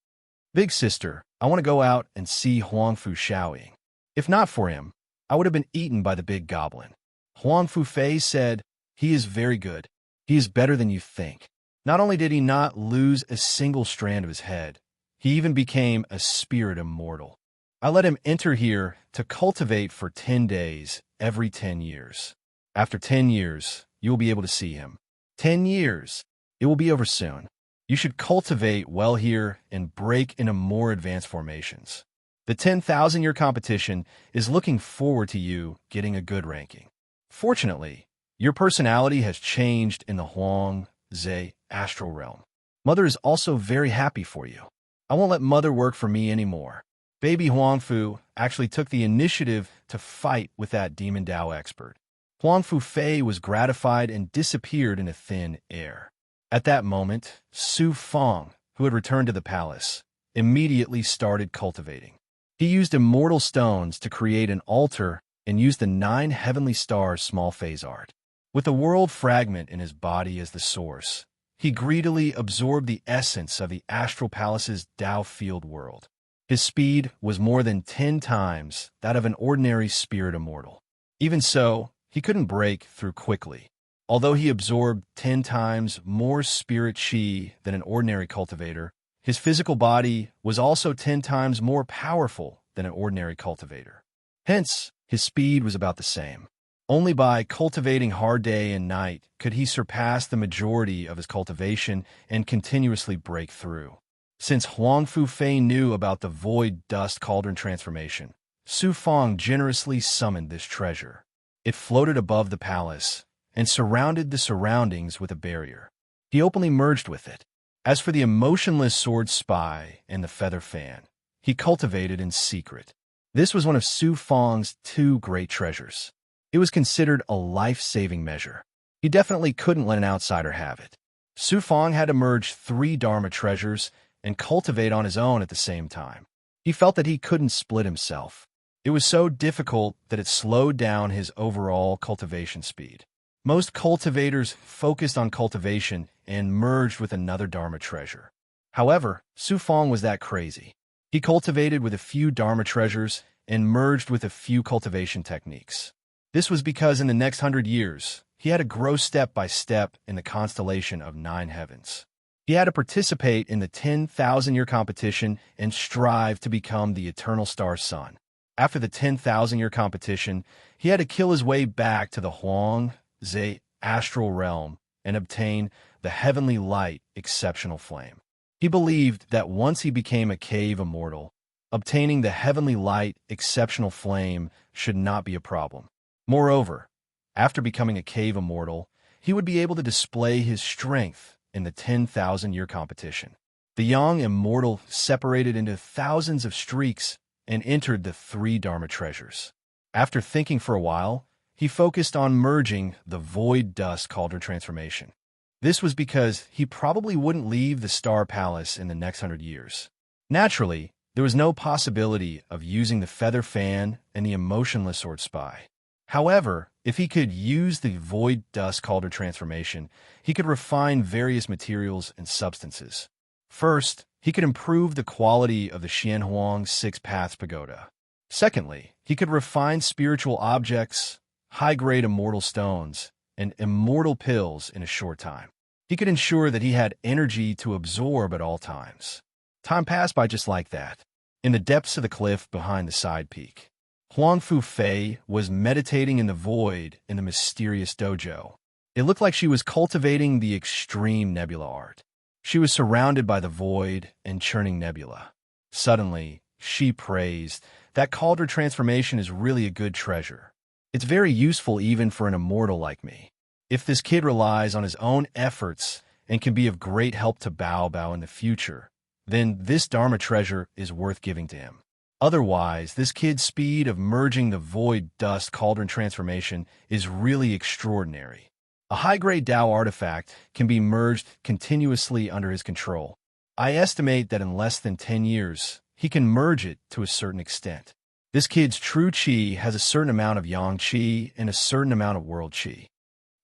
Big sister, I want to go out and see Huangfu Shaoying. If not for him, I would have been eaten by the big goblin. Huangfu Fei said, he is very good. He is better than you think. Not only did he not lose a single strand of his head, he even became a spirit immortal. I let him enter here to cultivate for 10 days every 10 years. After 10 years, you will be able to see him. 10 years. It will be over soon. You should cultivate well here and break into more advanced formations. The 10,000-year competition is looking forward to you getting a good ranking. Fortunately, your personality has changed in the Huang Zhe astral realm. Mother is also very happy for you. I won't let Mother work for me anymore. Baby Huangfu actually took the initiative to fight with that demon Dao expert. Huangfu Fei was gratified and disappeared into thin air. At that moment, Su Fong, who had returned to the palace, immediately started cultivating. He used immortal stones to create an altar and used the 9 heavenly stars small phase art. With the world fragment in his body as the source, he greedily absorbed the essence of the astral palace's Dao field world. His speed was more than 10 times that of an ordinary spirit immortal. Even so, he couldn't break through quickly. Although he absorbed 10 times more spirit chi than an ordinary cultivator, his physical body was also 10 times more powerful than an ordinary cultivator. Hence, his speed was about the same. Only by cultivating hard day and night could he surpass the majority of his cultivation and continuously break through. Since Huangfu Fei knew about the void dust cauldron transformation, Su Fong generously summoned this treasure. It floated above the palace and surrounded the surroundings with a barrier. He openly merged with it. As for the emotionless sword spy and the feather fan, he cultivated in secret. This was one of Su Fong's 2 great treasures. It was considered a life-saving measure. He definitely couldn't let an outsider have it. Su Fong had to merge 3 Dharma treasures and cultivate on his own at the same time. He felt that he couldn't split himself. It was so difficult that it slowed down his overall cultivation speed. Most cultivators focused on cultivation and merged with another Dharma treasure. However, Su Fong was that crazy. He cultivated with a few Dharma treasures and merged with a few cultivation techniques. This was because in the next 100 years, he had to grow step by step in the constellation of 9 heavens. He had to participate in the 10,000-year competition and strive to become the eternal star sun. After the 10,000-year competition, he had to kill his way back to the Huang Zhe astral realm and obtain the heavenly light exceptional flame. He believed that once he became a cave immortal, obtaining the heavenly light exceptional flame should not be a problem. Moreover, after becoming a cave immortal, he would be able to display his strength in the 10,000-year competition. The young immortal separated into thousands of streaks and entered the 3 Dharma treasures. After thinking for a while, he focused on merging the void dust cauldron transformation. This was because he probably wouldn't leave the Star Palace in the next 100 years. Naturally, there was no possibility of using the feather fan and the emotionless sword spy. However, if he could use the void dust cauldron transformation, he could refine various materials and substances. First, he could improve the quality of the Xianhuang Six Paths Pagoda. Secondly, he could refine spiritual objects, high-grade immortal stones, and immortal pills in a short time. He could ensure that he had energy to absorb at all times. Time passed by just like that. In the depths of the cliff behind the side peak, Huang Fu Fei was meditating in the void in the mysterious dojo. It looked like she was cultivating the extreme nebula art. She was surrounded by the void and churning nebula. Suddenly, she praised, "That cauldron transformation is really a good treasure. It's very useful even for an immortal like me. If this kid relies on his own efforts and can be of great help to Bao Bao in the future, then this Dharma treasure is worth giving to him. Otherwise, this kid's speed of merging the void dust cauldron transformation is really extraordinary. A high-grade Dao artifact can be merged continuously under his control. I estimate that in less than 10 years, he can merge it to a certain extent. This kid's true Qi has a certain amount of Yang Qi and a certain amount of world Qi."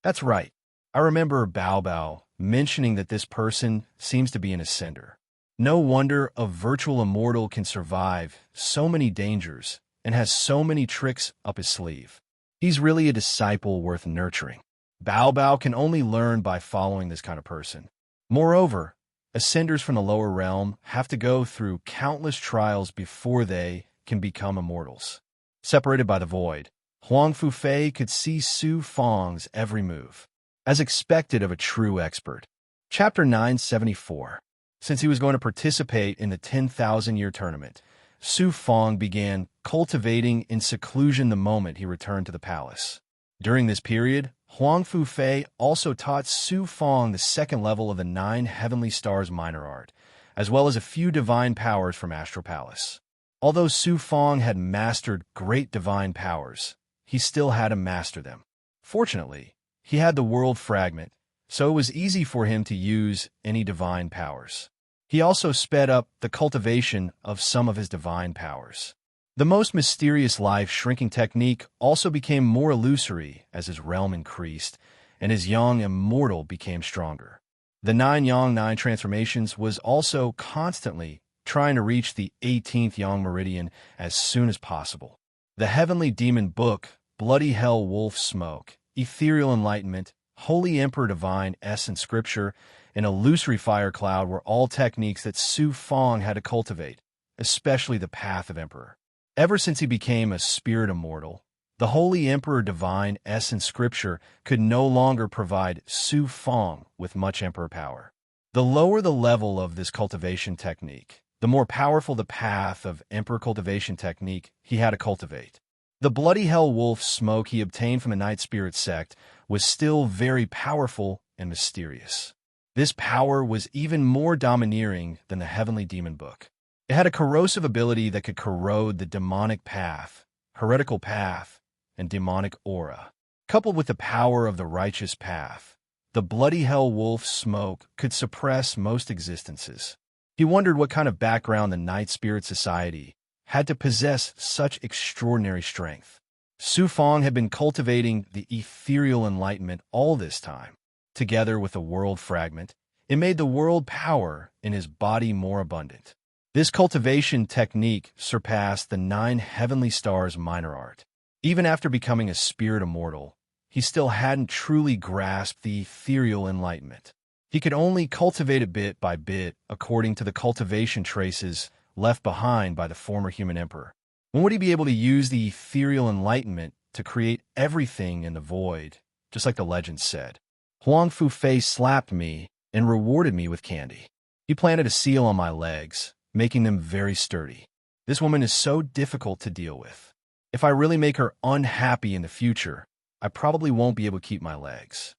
That's right. I remember Bao Bao mentioning that this person seems to be an ascender. No wonder a virtual immortal can survive so many dangers and has so many tricks up his sleeve. He's really a disciple worth nurturing. Bao Bao can only learn by following this kind of person. Moreover, ascenders from the lower realm have to go through countless trials before they can become immortals. Separated by the void, Huang Fu Fei could see Su Fang's every move, as expected of a true expert. Chapter 974. Since he was going to participate in the 10,000-year tournament, Su Fang began cultivating in seclusion the moment he returned to the palace. During this period, Huang Fu Fei also taught Su Fang the second level of the 9 Heavenly Stars minor art, as well as a few divine powers from Astral Palace. Although Su Fang had mastered great divine powers, he still had to master them. Fortunately, he had the world fragment, so it was easy for him to use any divine powers. He also sped up the cultivation of some of his divine powers. The most mysterious life shrinking technique also became more illusory as his realm increased, and his Yang immortal became stronger. The 9 Yang 9 transformations was also constantly trying to reach the 18th Yang meridian as soon as possible. The Heavenly Demon Book, Bloody Hell Wolf Smoke, Ethereal Enlightenment, Holy Emperor Divine Essence Scripture, and Illusory Fire Cloud were all techniques that Su Fang had to cultivate, especially the Path of Emperor. Ever since he became a spirit immortal, the Holy Emperor Divine Essence Scripture could no longer provide Su Fang with much Emperor power. The lower the level of this cultivation technique, the more powerful the Path of Emperor cultivation technique he had to cultivate. The Bloody Hell Wolf Smoke he obtained from the Night Spirit sect was still very powerful and mysterious. This power was even more domineering than the Heavenly Demon Book. It had a corrosive ability that could corrode the demonic path, heretical path, and demonic aura. Coupled with the power of the righteous path, the Bloody Hell Wolf Smoke could suppress most existences. He wondered what kind of background the Night Spirit Society had to possess such extraordinary strength. Su Fang had been cultivating the ethereal enlightenment all this time. Together with the world fragment, it made the world power in his body more abundant. This cultivation technique surpassed the 9 Heavenly Stars minor art. Even after becoming a spirit immortal, he still hadn't truly grasped the ethereal enlightenment. He could only cultivate it bit by bit according to the cultivation traces left behind by the former human emperor. When would he be able to use the ethereal enlightenment to create everything in the void, just like the legend said? Huang Fu Fei slapped me and rewarded me with candy. He planted a seal on my legs, making them very sturdy. This woman is so difficult to deal with. If I really make her unhappy in the future, I probably won't be able to keep my legs.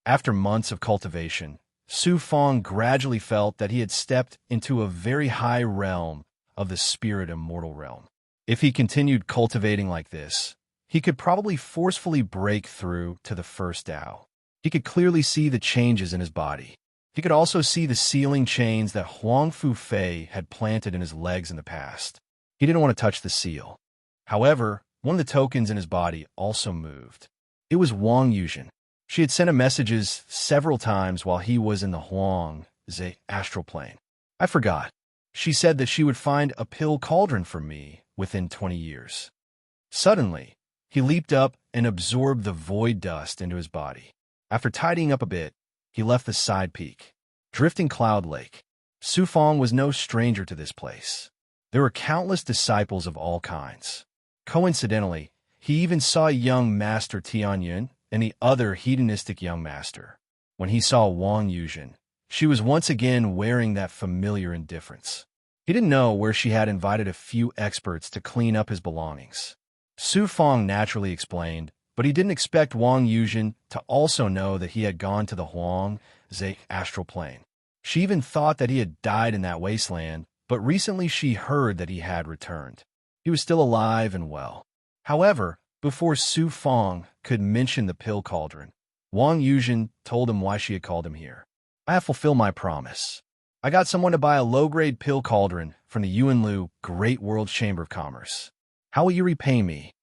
After months of cultivation, Su Fang gradually felt that he had stepped into a very high realm of the spirit immortal realm. If he continued cultivating like this, he could probably forcefully break through to the first Tao. He could clearly see the changes in his body. He could also see the sealing chains that Huang Fu Fei had planted in his legs in the past. He didn't want to touch the seal. However, One of the tokens in his body also moved. It was Wang Yuzhen. She had sent him messages several times while he was in the Huang Ze astral plane. I forgot. She said that she would find a pill cauldron for me within 20 years. Suddenly, he leaped up and absorbed the void dust into his body. After tidying up a bit, he left the side peak. Drifting Cloud Lake. Su Fong was no stranger to this place. There were countless disciples of all kinds. Coincidentally, he even saw young Master Tianyun and the other hedonistic young master. When he saw Wang Yuzhen, she was once again wearing that familiar indifference. He didn't know where she had invited a few experts to clean up his belongings. Su Fong naturally explained, but he didn't expect Wang Yuzhen to also know that he had gone to the Huang Ze astral plane. She even thought that he had died in that wasteland, but recently she heard that he had returned. He was still alive and well. However, before Su Fong could mention the pill cauldron, Wang Yuzhen told him why she had called him here. I have fulfilled my promise. I got someone to buy a low-grade pill cauldron from the Yuanlu Great World Chamber of Commerce. How will you repay me?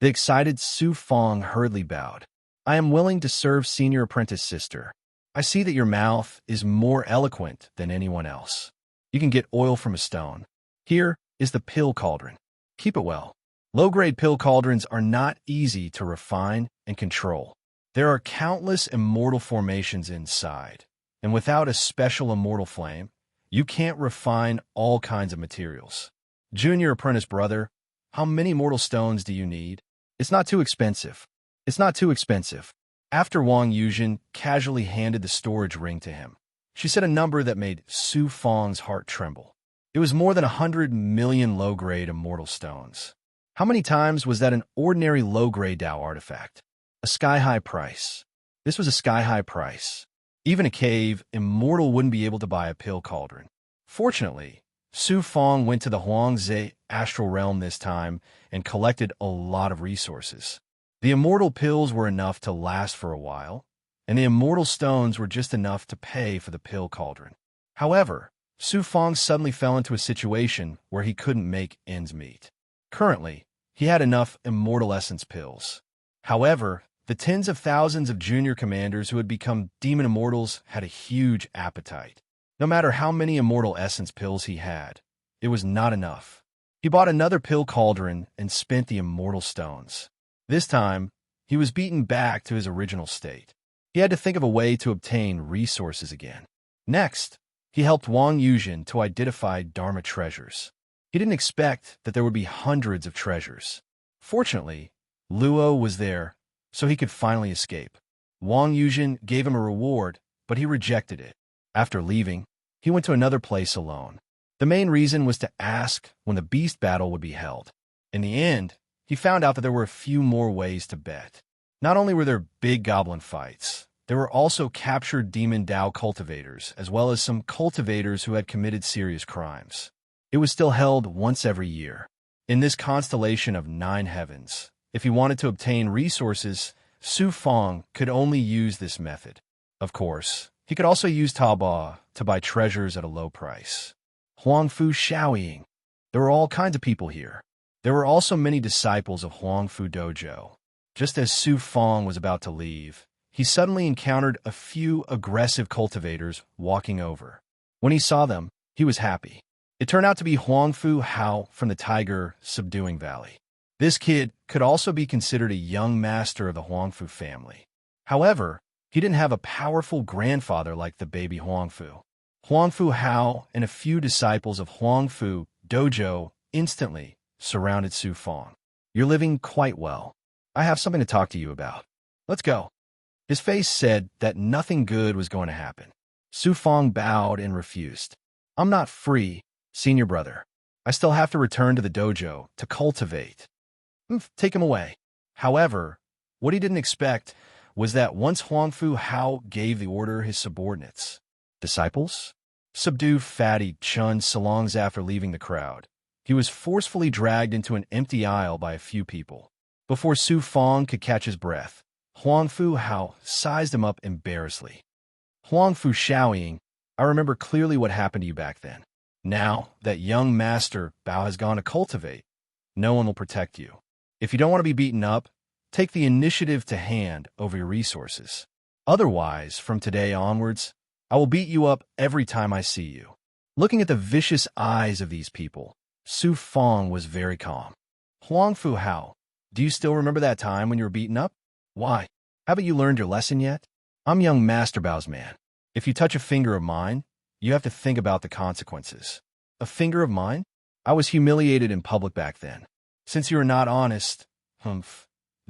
The excited Su Fong hurriedly bowed. I am willing to serve senior apprentice sister. I see that your mouth is more eloquent than anyone else. You can get oil from a stone. Here is the pill cauldron. Keep it well. Low-grade pill cauldrons are not easy to refine and control. There are countless immortal formations inside, and without a special immortal flame, you can't refine all kinds of materials. Junior apprentice brother, how many mortal stones do you need? It's not too expensive. It's not too expensive. After Wang Yuzhen casually handed the storage ring to him, she said a number that made Su Fong's heart tremble. It was more than 100 million low-grade immortal stones. How many times was that an ordinary low-grade Dao artifact? A sky-high price. This was a sky-high price. Even a cave immortal wouldn't be able to buy a pill cauldron. Fortunately, Su Fong went to the Huangze astral realm this time and collected a lot of resources. The immortal pills were enough to last for a while, and the immortal stones were just enough to pay for the pill cauldron. However, Su Fong suddenly fell into a situation where he couldn't make ends meet. Currently, he had enough immortal essence pills. However, the tens of thousands of junior commanders who had become demon immortals had a huge appetite. No matter how many immortal essence pills he had, it was not enough. He bought another pill cauldron and spent the immortal stones. This time, he was beaten back to his original state. He had to think of a way to obtain resources again. Next, he helped Wang Yuzhen to identify Dharma treasures. He didn't expect that there would be hundreds of treasures. Fortunately, Luo was there, so he could finally escape. Wang Yuzhen gave him a reward, but he rejected it. After leaving, he went to another place alone. The main reason was to ask when the beast battle would be held. In the end, he found out that there were a few more ways to bet. Not only were there big goblin fights, there were also captured demon Dao cultivators, as well as some cultivators who had committed serious crimes. It was still held once every year. In this constellation of 9 heavens, if he wanted to obtain resources, Su Fong could only use this method. Of course, he could also use Taobao to buy treasures at a low price. Huangfu Shaoying. There were all kinds of people here. There were also many disciples of Huangfu Dojo. Just as Su Fong was about to leave, he suddenly encountered a few aggressive cultivators walking over. When he saw them, he was happy. It turned out to be Huangfu Hao from the Tiger Subduing Valley. This kid could also be considered a young master of the Huangfu family. However, he didn't have a powerful grandfather like the baby Huangfu. Huangfu Hao and a few disciples of Huangfu Dojo instantly surrounded Su Fong. You're living quite well. I have something to talk to you about. Let's go. His face said that nothing good was going to happen. Su Fong bowed and refused. I'm not free, senior brother. I still have to return to the dojo to cultivate. Take him away. However, what he didn't expect was that once Huangfu Hao gave the order, his subordinates, disciples, subdue Fatty Chun salongs after leaving the crowd. He was forcefully dragged into an empty aisle by a few people. Before Su Fong could catch his breath, Huangfu Hao sized him up embarrassedly. Huangfu Shaoying, I remember clearly what happened to you back then. Now that young master Bao has gone to cultivate, no one will protect you. If you don't want to be beaten up, take the initiative to hand over your resources. Otherwise, from today onwards, I will beat you up every time I see you. Looking at the vicious eyes of these people, Su Fong was very calm. Huang Fu Hao, do you still remember that time when you were beaten up? Why? Haven't you learned your lesson yet? I'm young Master Bao's man. If you touch a finger of mine, you have to think about the consequences. A finger of mine? I was humiliated in public back then. Since you are not honest, then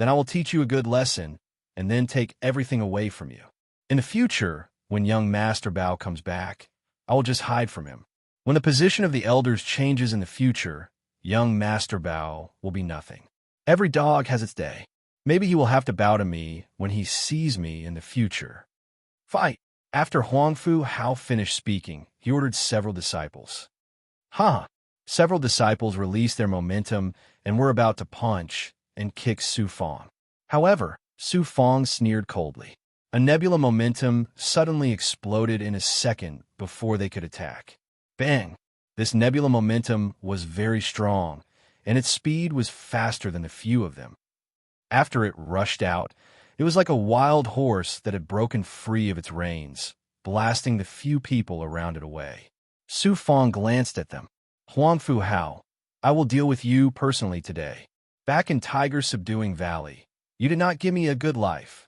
I will teach you a good lesson and then take everything away from you. In the future, when young Master Bao comes back, I will just hide from him. When the position of the elders changes in the future, young Master Bao will be nothing. Every dog has its day. Maybe he will have to bow to me when he sees me in the future. Fight! After Huang Fu Hao finished speaking, he ordered several disciples. Several disciples released their momentum and were about to punch and kick Su Fong. However, Su Fong sneered coldly. A nebula momentum suddenly exploded in a second before they could attack. Bang! This nebula momentum was very strong, and its speed was faster than the few of them. After it rushed out, it was like a wild horse that had broken free of its reins, blasting the few people around it away. Su Fong glanced at them. Huang Fu Hao, I will deal with you personally today. Back in Tiger Subduing Valley, you did not give me a good life.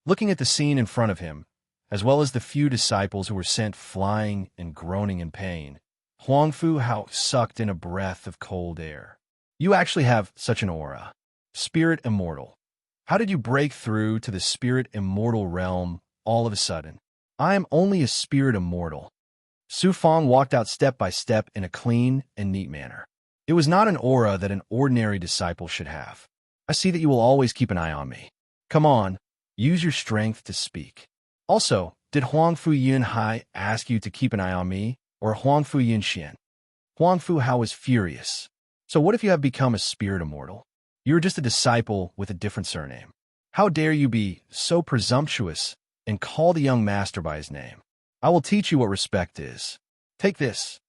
Looking at the scene in front of him, as well as the few disciples who were sent flying and groaning in pain, Huang Fu Hao sucked in a breath of cold air. You actually have such an aura. Spirit Immortal. How did you break through to the Spirit Immortal realm all of a sudden? I am only a Spirit Immortal. Su Fong walked out step by step in a clean and neat manner. It was not an aura that an ordinary disciple should have. I see that you will always keep an eye on me. Come on, use your strength to speak. Also, did Huang Fu Yin Hai ask you to keep an eye on me, or Huang Fu Yin Xian? Huang Fu Hao was furious. So what if you have become a Spirit Immortal? You are just a disciple with a different surname. How dare you be so presumptuous and call the young master by his name? I will teach you what respect is. Take this.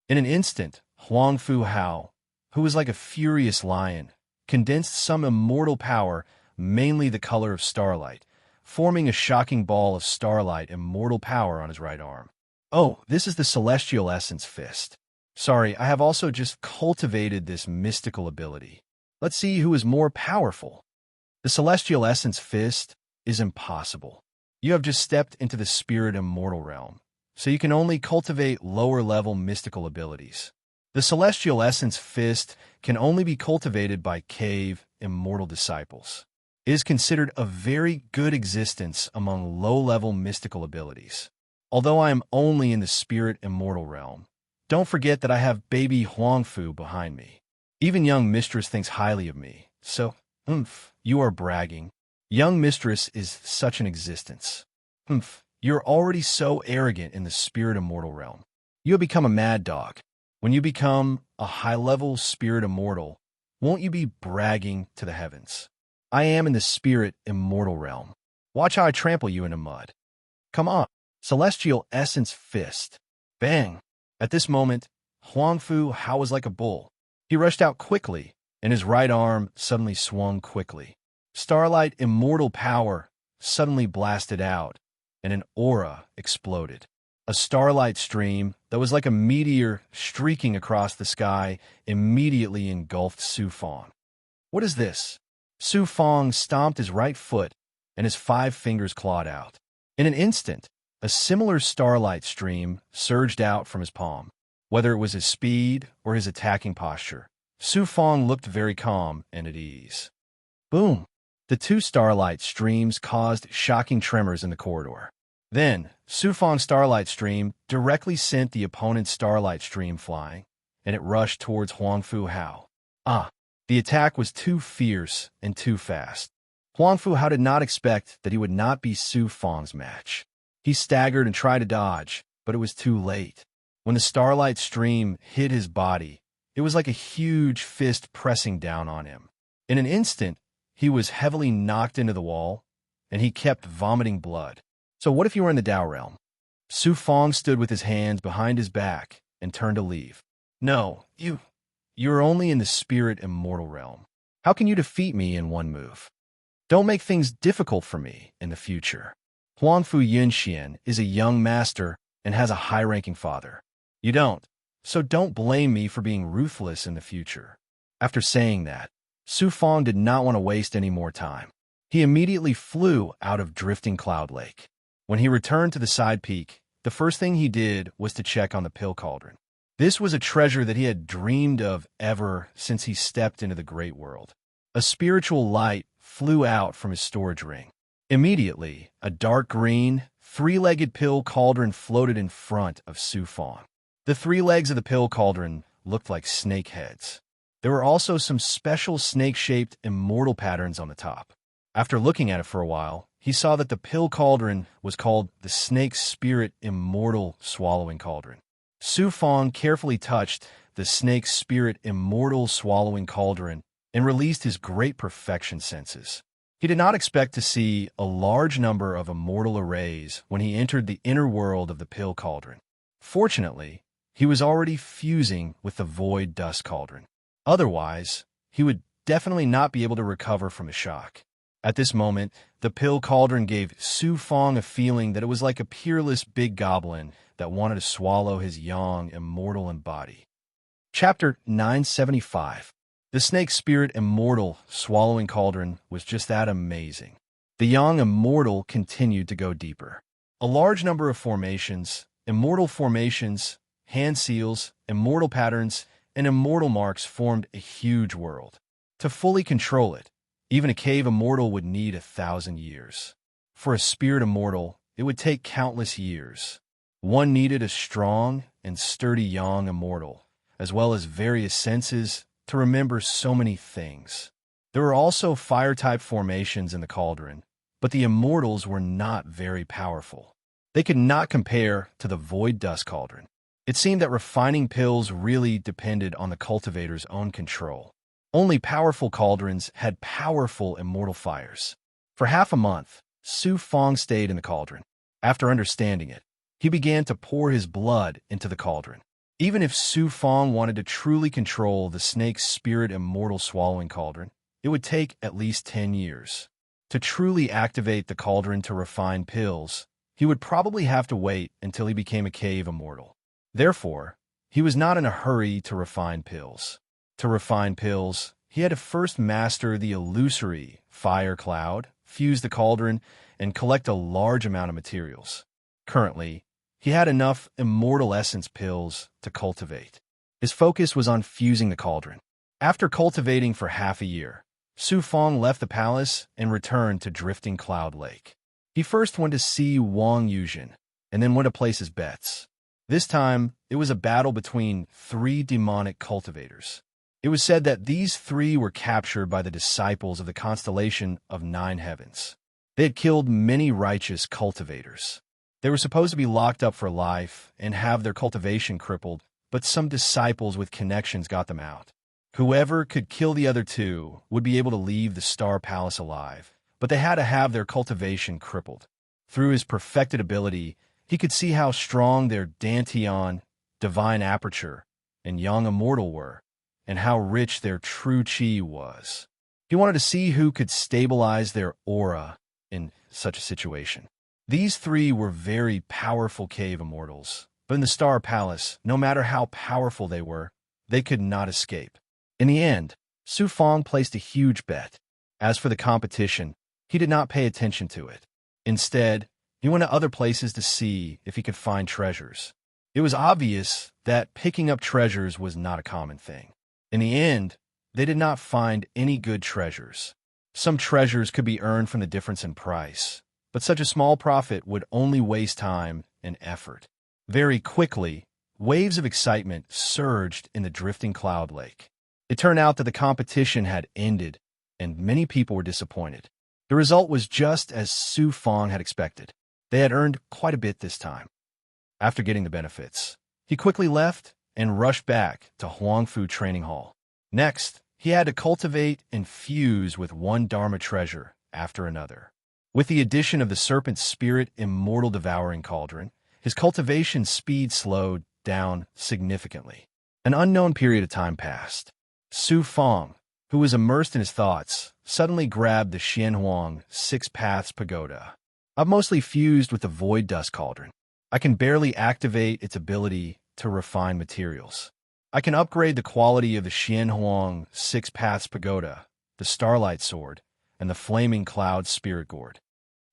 In an instant, Huang Fu Hao, who was like a furious lion, condensed some immortal power, mainly the color of starlight, forming a shocking ball of starlight immortal power on his right arm. Oh, this is the Celestial Essence Fist. Sorry, I have also just cultivated this mystical ability. Let's see who is more powerful. The Celestial Essence Fist is impossible. You have just stepped into the Spirit Immortal realm, so you can only cultivate lower-level mystical abilities. The Celestial Essence Fist can only be cultivated by cave immortal disciples. It is considered a very good existence among low-level mystical abilities. Although I am only in the Spirit Immortal realm, don't forget that I have baby Huang Fu behind me. Even young mistress thinks highly of me, so, you are bragging. Young mistress is such an existence. You're already so arrogant in the Spirit Immortal realm. You have become a mad dog. When you become a high-level Spirit Immortal, won't you be bragging to the heavens? I am in the Spirit Immortal realm. Watch how I trample you into mud. Come on. Celestial Essence Fist. Bang! At this moment, Huang Fu Hao was like a bull. He rushed out quickly, and his right arm suddenly swung quickly. Starlight Immortal Power suddenly blasted out, and an aura exploded. A starlight stream that was like a meteor streaking across the sky immediately engulfed Su Fong. What is this? Su Fong stomped his right foot, and his 5 fingers clawed out. In an instant, a similar starlight stream surged out from his palm. Whether it was his speed or his attacking posture, Su Fong looked very calm and at ease. Boom! The 2 starlight streams caused shocking tremors in the corridor. Then, Su Fong's starlight stream directly sent the opponent's starlight stream flying, and it rushed towards Huang Fu Hao. The attack was too fierce and too fast. Huang Fu Hao did not expect that he would not be Su Fong's match. He staggered and tried to dodge, but it was too late. When the starlight stream hit his body, it was like a huge fist pressing down on him. In an instant, he was heavily knocked into the wall, and he kept vomiting blood. So what if you were in the Tao realm? Su Fong stood with his hands behind his back and turned to leave. No, you're only in the Spirit Immortal realm. How can you defeat me in one move? Don't make things difficult for me in the future. Huangfu Yunxian is a young master and has a high-ranking father. You don't, so don't blame me for being ruthless in the future. After saying that, Su Fong did not want to waste any more time. He immediately flew out of Drifting Cloud Lake. When he returned to the side peak, the first thing he did was to check on the pill cauldron. This was a treasure that he had dreamed of ever since he stepped into the great world. A spiritual light flew out from his storage ring. Immediately, a dark green, three-legged pill cauldron floated in front of Su Fong. The three legs of the pill cauldron looked like snake heads. There were also some special snake-shaped immortal patterns on the top. After looking at it for a while, he saw that the pill cauldron was called the Snake Spirit Immortal Swallowing Cauldron. Su Fong carefully touched the Snake Spirit Immortal Swallowing Cauldron and released his great perfection senses. He did not expect to see a large number of immortal arrays when he entered the inner world of the pill cauldron. Fortunately, he was already fusing with the void dust cauldron. Otherwise, he would definitely not be able to recover from the shock. At this moment, the pill cauldron gave Su Fong a feeling that it was like a peerless big goblin that wanted to swallow his young, immortal body. Chapter 975. The Snake Spirit Immortal Swallowing Cauldron was just that amazing. The young immortal continued to go deeper. A large number of formations, immortal formations, hand seals, immortal patterns, and immortal marks formed a huge world. To fully control it, even a cave immortal would need 1,000 years. For a spirit immortal, it would take countless years. One needed a strong and sturdy young immortal, as well as various senses, to remember so many things. There were also fire-type formations in the cauldron, but the immortals were not very powerful. They could not compare to the void dust cauldron. It seemed that refining pills really depended on the cultivator's own control. Only powerful cauldrons had powerful immortal fires. For half a month, Su Fong stayed in the cauldron. After understanding it, he began to pour his blood into the cauldron. Even if Su Fong wanted to truly control the Snake Spirit Immortal Swallowing Cauldron, it would take at least 10 years. To truly activate the cauldron to refine pills, he would probably have to wait until he became a cave immortal. Therefore, he was not in a hurry to refine pills. To refine pills, he had to first master the illusory fire cloud, fuse the cauldron, and collect a large amount of materials. Currently, he had enough immortal essence pills to cultivate. His focus was on fusing the cauldron. After cultivating for half a year, Su Fong left the palace and returned to Drifting Cloud Lake. He first went to see Wang Yuzhen, and then went to place his bets. This time, it was a battle between 3 demonic cultivators. It was said that these 3 were captured by the disciples of the constellation of 9 heavens. They had killed many righteous cultivators. They were supposed to be locked up for life and have their cultivation crippled, but some disciples with connections got them out. Whoever could kill the other 2 would be able to leave the Star Palace alive, but they had to have their cultivation crippled. Through his perfected ability, he could see how strong their Dantian, divine aperture, and young immortal were, and how rich their true chi was. He wanted to see who could stabilize their aura in such a situation. These 3 were very powerful cave immortals, but in the Star Palace, no matter how powerful they were, they could not escape. In the end, Su Fong placed a huge bet. As for the competition, he did not pay attention to it. Instead, he went to other places to see if he could find treasures. It was obvious that picking up treasures was not a common thing. In the end, they did not find any good treasures. Some treasures could be earned from the difference in price, but such a small profit would only waste time and effort. Very quickly, waves of excitement surged in the Drifting Cloud Lake. It turned out that the competition had ended, and many people were disappointed. The result was just as Su Fong had expected. They had earned quite a bit this time. After getting the benefits, he quickly left and rushed back to Huangfu Training Hall. Next, he had to cultivate and fuse with one Dharma treasure after another. With the addition of the Serpent Spirit Immortal Devouring Cauldron, his cultivation speed slowed down significantly. An unknown period of time passed. Su Fong, who was immersed in his thoughts, suddenly grabbed the Xianhuang Six Paths Pagoda. I've mostly fused with the Void Dust Cauldron. I can barely activate its ability to refine materials. I can upgrade the quality of the Xianhuang Six Paths Pagoda, the Starlight Sword, and the Flaming Cloud Spirit Gourd.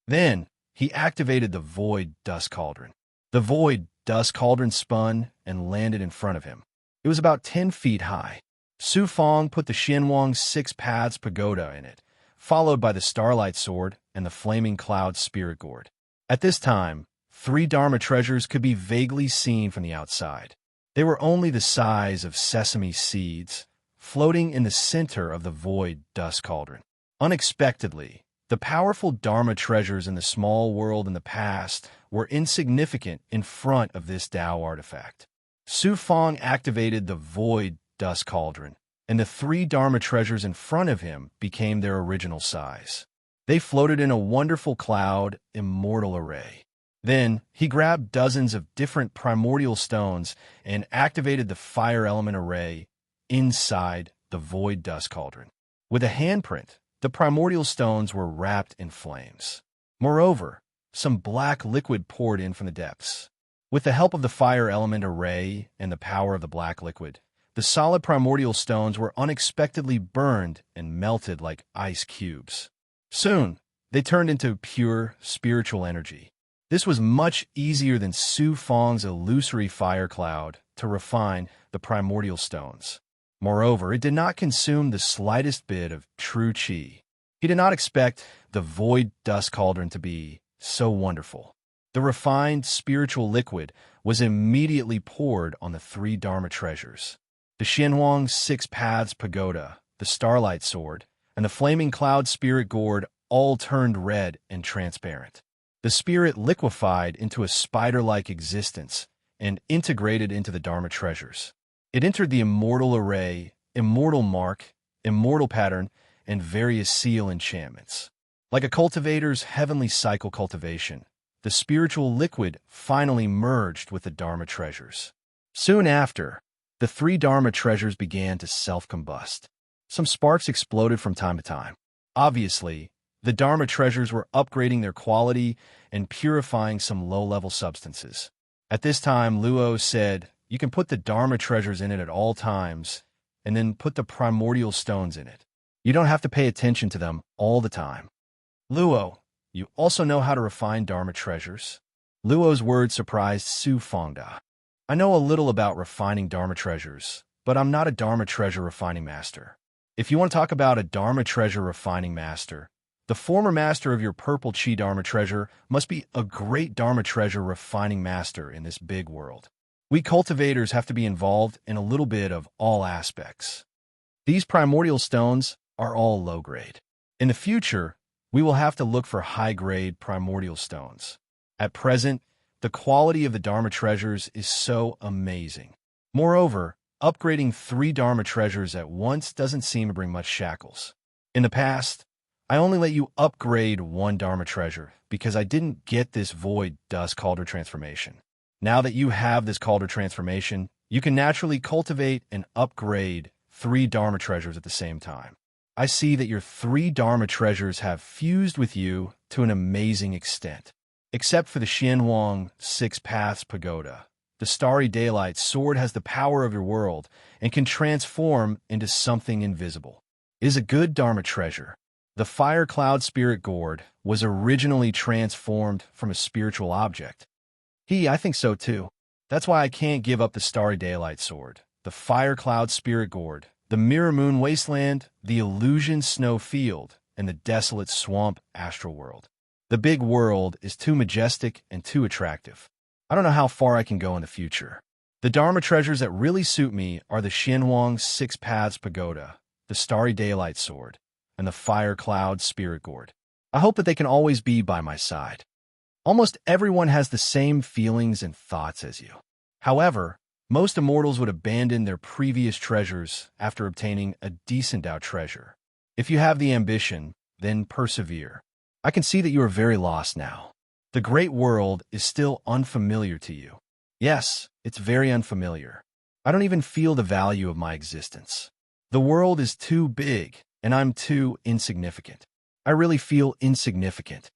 Then, he activated the Void Dust Cauldron. The Void Dust Cauldron spun and landed in front of him. It was about 10 feet high. Su Fong put the Xianhuang Six Paths Pagoda in it, followed by the Starlight Sword and the Flaming Cloud Spirit Gourd. At this time, 3 Dharma treasures could be vaguely seen from the outside. They were only the size of sesame seeds, floating in the center of the Void Dust Cauldron. Unexpectedly, the powerful Dharma treasures in the small world in the past were insignificant in front of this Tao artifact. Su Fong activated the Void Dust Cauldron, and the 3 Dharma treasures in front of him became their original size. They floated in a wonderful cloud, immortal array. Then, he grabbed dozens of different primordial stones and activated the fire element array inside the Void Dust Cauldron. With a handprint, the primordial stones were wrapped in flames. Moreover, some black liquid poured in from the depths. With the help of the fire element array and the power of the black liquid, the solid primordial stones were unexpectedly burned and melted like ice cubes. Soon, they turned into pure spiritual energy. This was much easier than Su Fong's illusory fire cloud to refine the primordial stones. Moreover, it did not consume the slightest bit of true qi. He did not expect the Void Dust Cauldron to be so wonderful. The refined spiritual liquid was immediately poured on the 3 Dharma treasures. The Xianhuang Six Paths Pagoda, the Starlight Sword, and the Flaming Cloud Spirit Gourd all turned red and transparent. The spirit liquefied into a spider-like existence and integrated into the Dharma treasures. It entered the immortal array, immortal mark, immortal pattern, and various seal enchantments. Like a cultivator's heavenly cycle cultivation, the spiritual liquid finally merged with the Dharma treasures. Soon after, the 3 Dharma treasures began to self-combust. Some sparks exploded from time to time. Obviously, the Dharma treasures were upgrading their quality and purifying some low-level substances. At this time, Luo said, "You can put the Dharma treasures in it at all times, and then put the primordial stones in it. You don't have to pay attention to them all the time." "Luo, you also know how to refine Dharma treasures?" Luo's words surprised Su Fongda. "I know a little about refining Dharma treasures, but I'm not a Dharma treasure refining master. If you want to talk about a Dharma treasure refining master, the former master of your purple Chi Dharma treasure must be a great Dharma treasure refining master in this big world. We cultivators have to be involved in a little bit of all aspects. These primordial stones are all low-grade. In the future, we will have to look for high-grade primordial stones. At present, the quality of the Dharma treasures is so amazing. Moreover, upgrading 3 Dharma treasures at once doesn't seem to bring much shackles. In the past, I only let you upgrade 1 Dharma treasure because I didn't get this Void Dust Cauldron transformation. Now that you have this Cauldron transformation, you can naturally cultivate and upgrade 3 Dharma treasures at the same time. I see that your 3 Dharma treasures have fused with you to an amazing extent. Except for the Xianhuang Six Paths Pagoda, the Starry Daylight Sword has the power of your world and can transform into something invisible. It is a good Dharma treasure. The Fire Cloud Spirit Gourd was originally transformed from a spiritual object. I think so too. That's why I can't give up the Starry Daylight Sword, the Fire Cloud Spirit Gourd, the Mirror Moon Wasteland, the Illusion Snow Field, and the Desolate Swamp Astral World. The big world is too majestic and too attractive. I don't know how far I can go in the future. The Dharma treasures that really suit me are the Xianhuang Six Paths Pagoda, the Starry Daylight Sword, and the Fire Cloud Spirit Gourd. I hope that they can always be by my side. Almost everyone has the same feelings and thoughts as you. However, most immortals would abandon their previous treasures after obtaining a decent out treasure. If you have the ambition, then persevere. I can see that you are very lost now. The great world is still unfamiliar to you. Yes, it's very unfamiliar. I don't even feel the value of my existence. The world is too big, and I'm too insignificant. I really feel insignificant.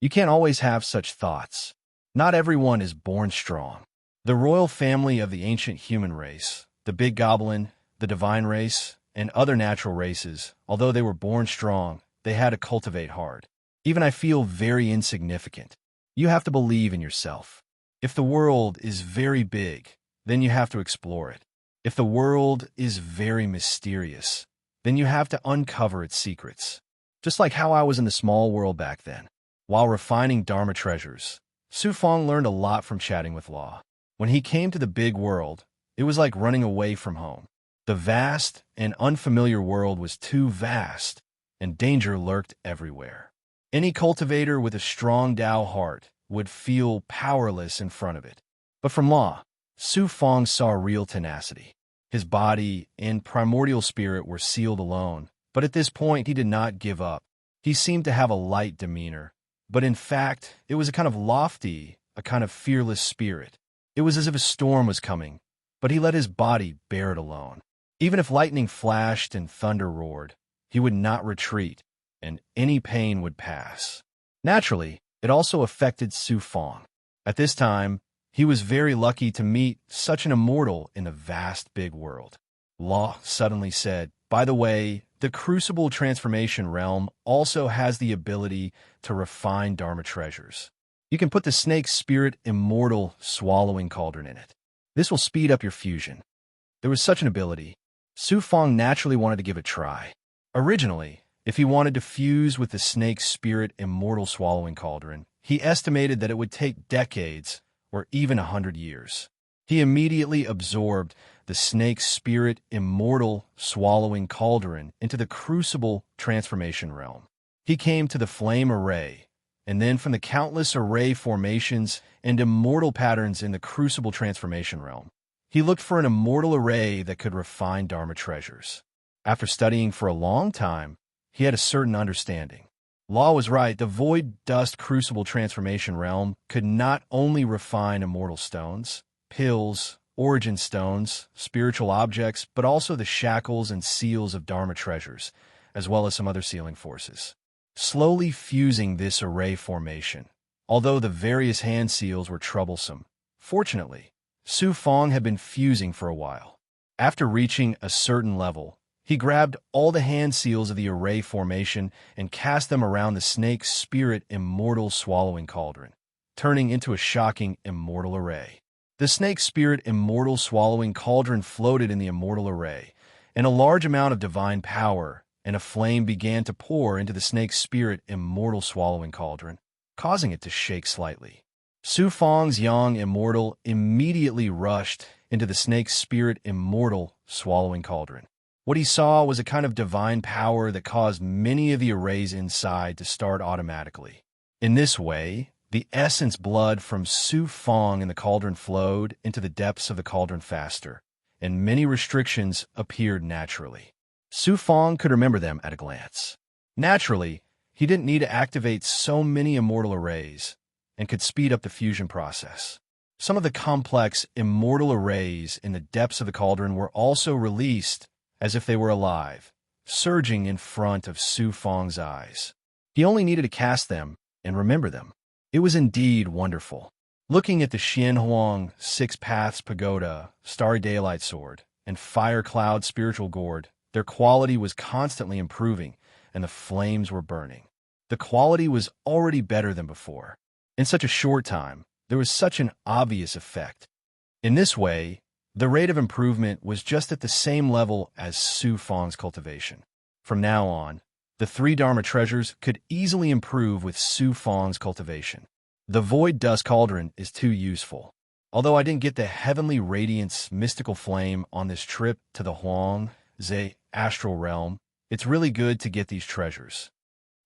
You can't always have such thoughts. Not everyone is born strong. The royal family of the ancient human race, the big goblin, the divine race, and other natural races, although they were born strong, they had to cultivate hard. Even I feel very insignificant. You have to believe in yourself. If the world is very big, then you have to explore it. If the world is very mysterious, then you have to uncover its secrets. Just like how I was in the small world back then. While refining Dharma treasures, Su Fong learned a lot from chatting with Law. When he came to the big world, it was like running away from home. The vast and unfamiliar world was too vast, and danger lurked everywhere. Any cultivator with a strong Tao heart would feel powerless in front of it. But from Law, Su Fong saw real tenacity. His body and primordial spirit were sealed alone, but at this point he did not give up. He seemed to have a light demeanor, but in fact, it was a kind of lofty, a kind of fearless spirit. It was as if a storm was coming, but he let his body bear it alone. Even if lightning flashed and thunder roared, he would not retreat, and any pain would pass. Naturally, it also affected Su Fong. At this time, he was very lucky to meet such an immortal in the vast big world. Law suddenly said, "By the way, the crucible transformation realm also has the ability to refine Dharma treasures. You can put the snake spirit immortal swallowing cauldron in it. This will speed up your fusion." There was such an ability. Su Fong naturally wanted to give it a try. Originally, if he wanted to fuse with the snake spirit immortal swallowing cauldron, he estimated that it would take decades or even 100 years. He immediately absorbed the snake spirit immortal swallowing cauldron into the crucible transformation realm. He came to the flame array, and then from the countless array formations and immortal patterns in the crucible transformation realm, he looked for an immortal array that could refine Dharma treasures. After studying for a long time, he had a certain understanding. Law was right. The void dust crucible transformation realm could not only refine immortal stones, pills, origin stones, spiritual objects, but also the shackles and seals of Dharma treasures, as well as some other sealing forces. Slowly fusing this array formation, although the various hand seals were troublesome, fortunately, Su Fong had been fusing for a while. After reaching a certain level, he grabbed all the hand seals of the array formation and cast them around the snake spirit immortal swallowing cauldron, turning into a shocking immortal array. The snake spirit immortal swallowing cauldron floated in the immortal array, and a large amount of divine power and a flame began to pour into the snake spirit immortal swallowing cauldron, causing it to shake slightly. Su Fong's young immortal immediately rushed into the snake spirit immortal swallowing cauldron. What he saw was a kind of divine power that caused many of the arrays inside to start automatically. In this way, the essence blood from Su Fong in the cauldron flowed into the depths of the cauldron faster, and many restrictions appeared naturally. Su Fong could remember them at a glance. Naturally, he didn't need to activate so many immortal arrays, and could speed up the fusion process. Some of the complex immortal arrays in the depths of the cauldron were also released as if they were alive, surging in front of Su Fong's eyes. He only needed to cast them and remember them. It was indeed wonderful. Looking at the Xianhuang Six Paths Pagoda, Starry Daylight Sword, and Fire Cloud Spiritual Gourd, their quality was constantly improving, and the flames were burning. The quality was already better than before. In such a short time, there was such an obvious effect. In this way, the rate of improvement was just at the same level as Su Fong's cultivation. From now on, the 3 Dharma treasures could easily improve with Su Fong's cultivation. The void dust cauldron is too useful. Although I didn't get the heavenly radiance mystical flame on this trip to the Huang Ze astral realm, it's really good to get these treasures.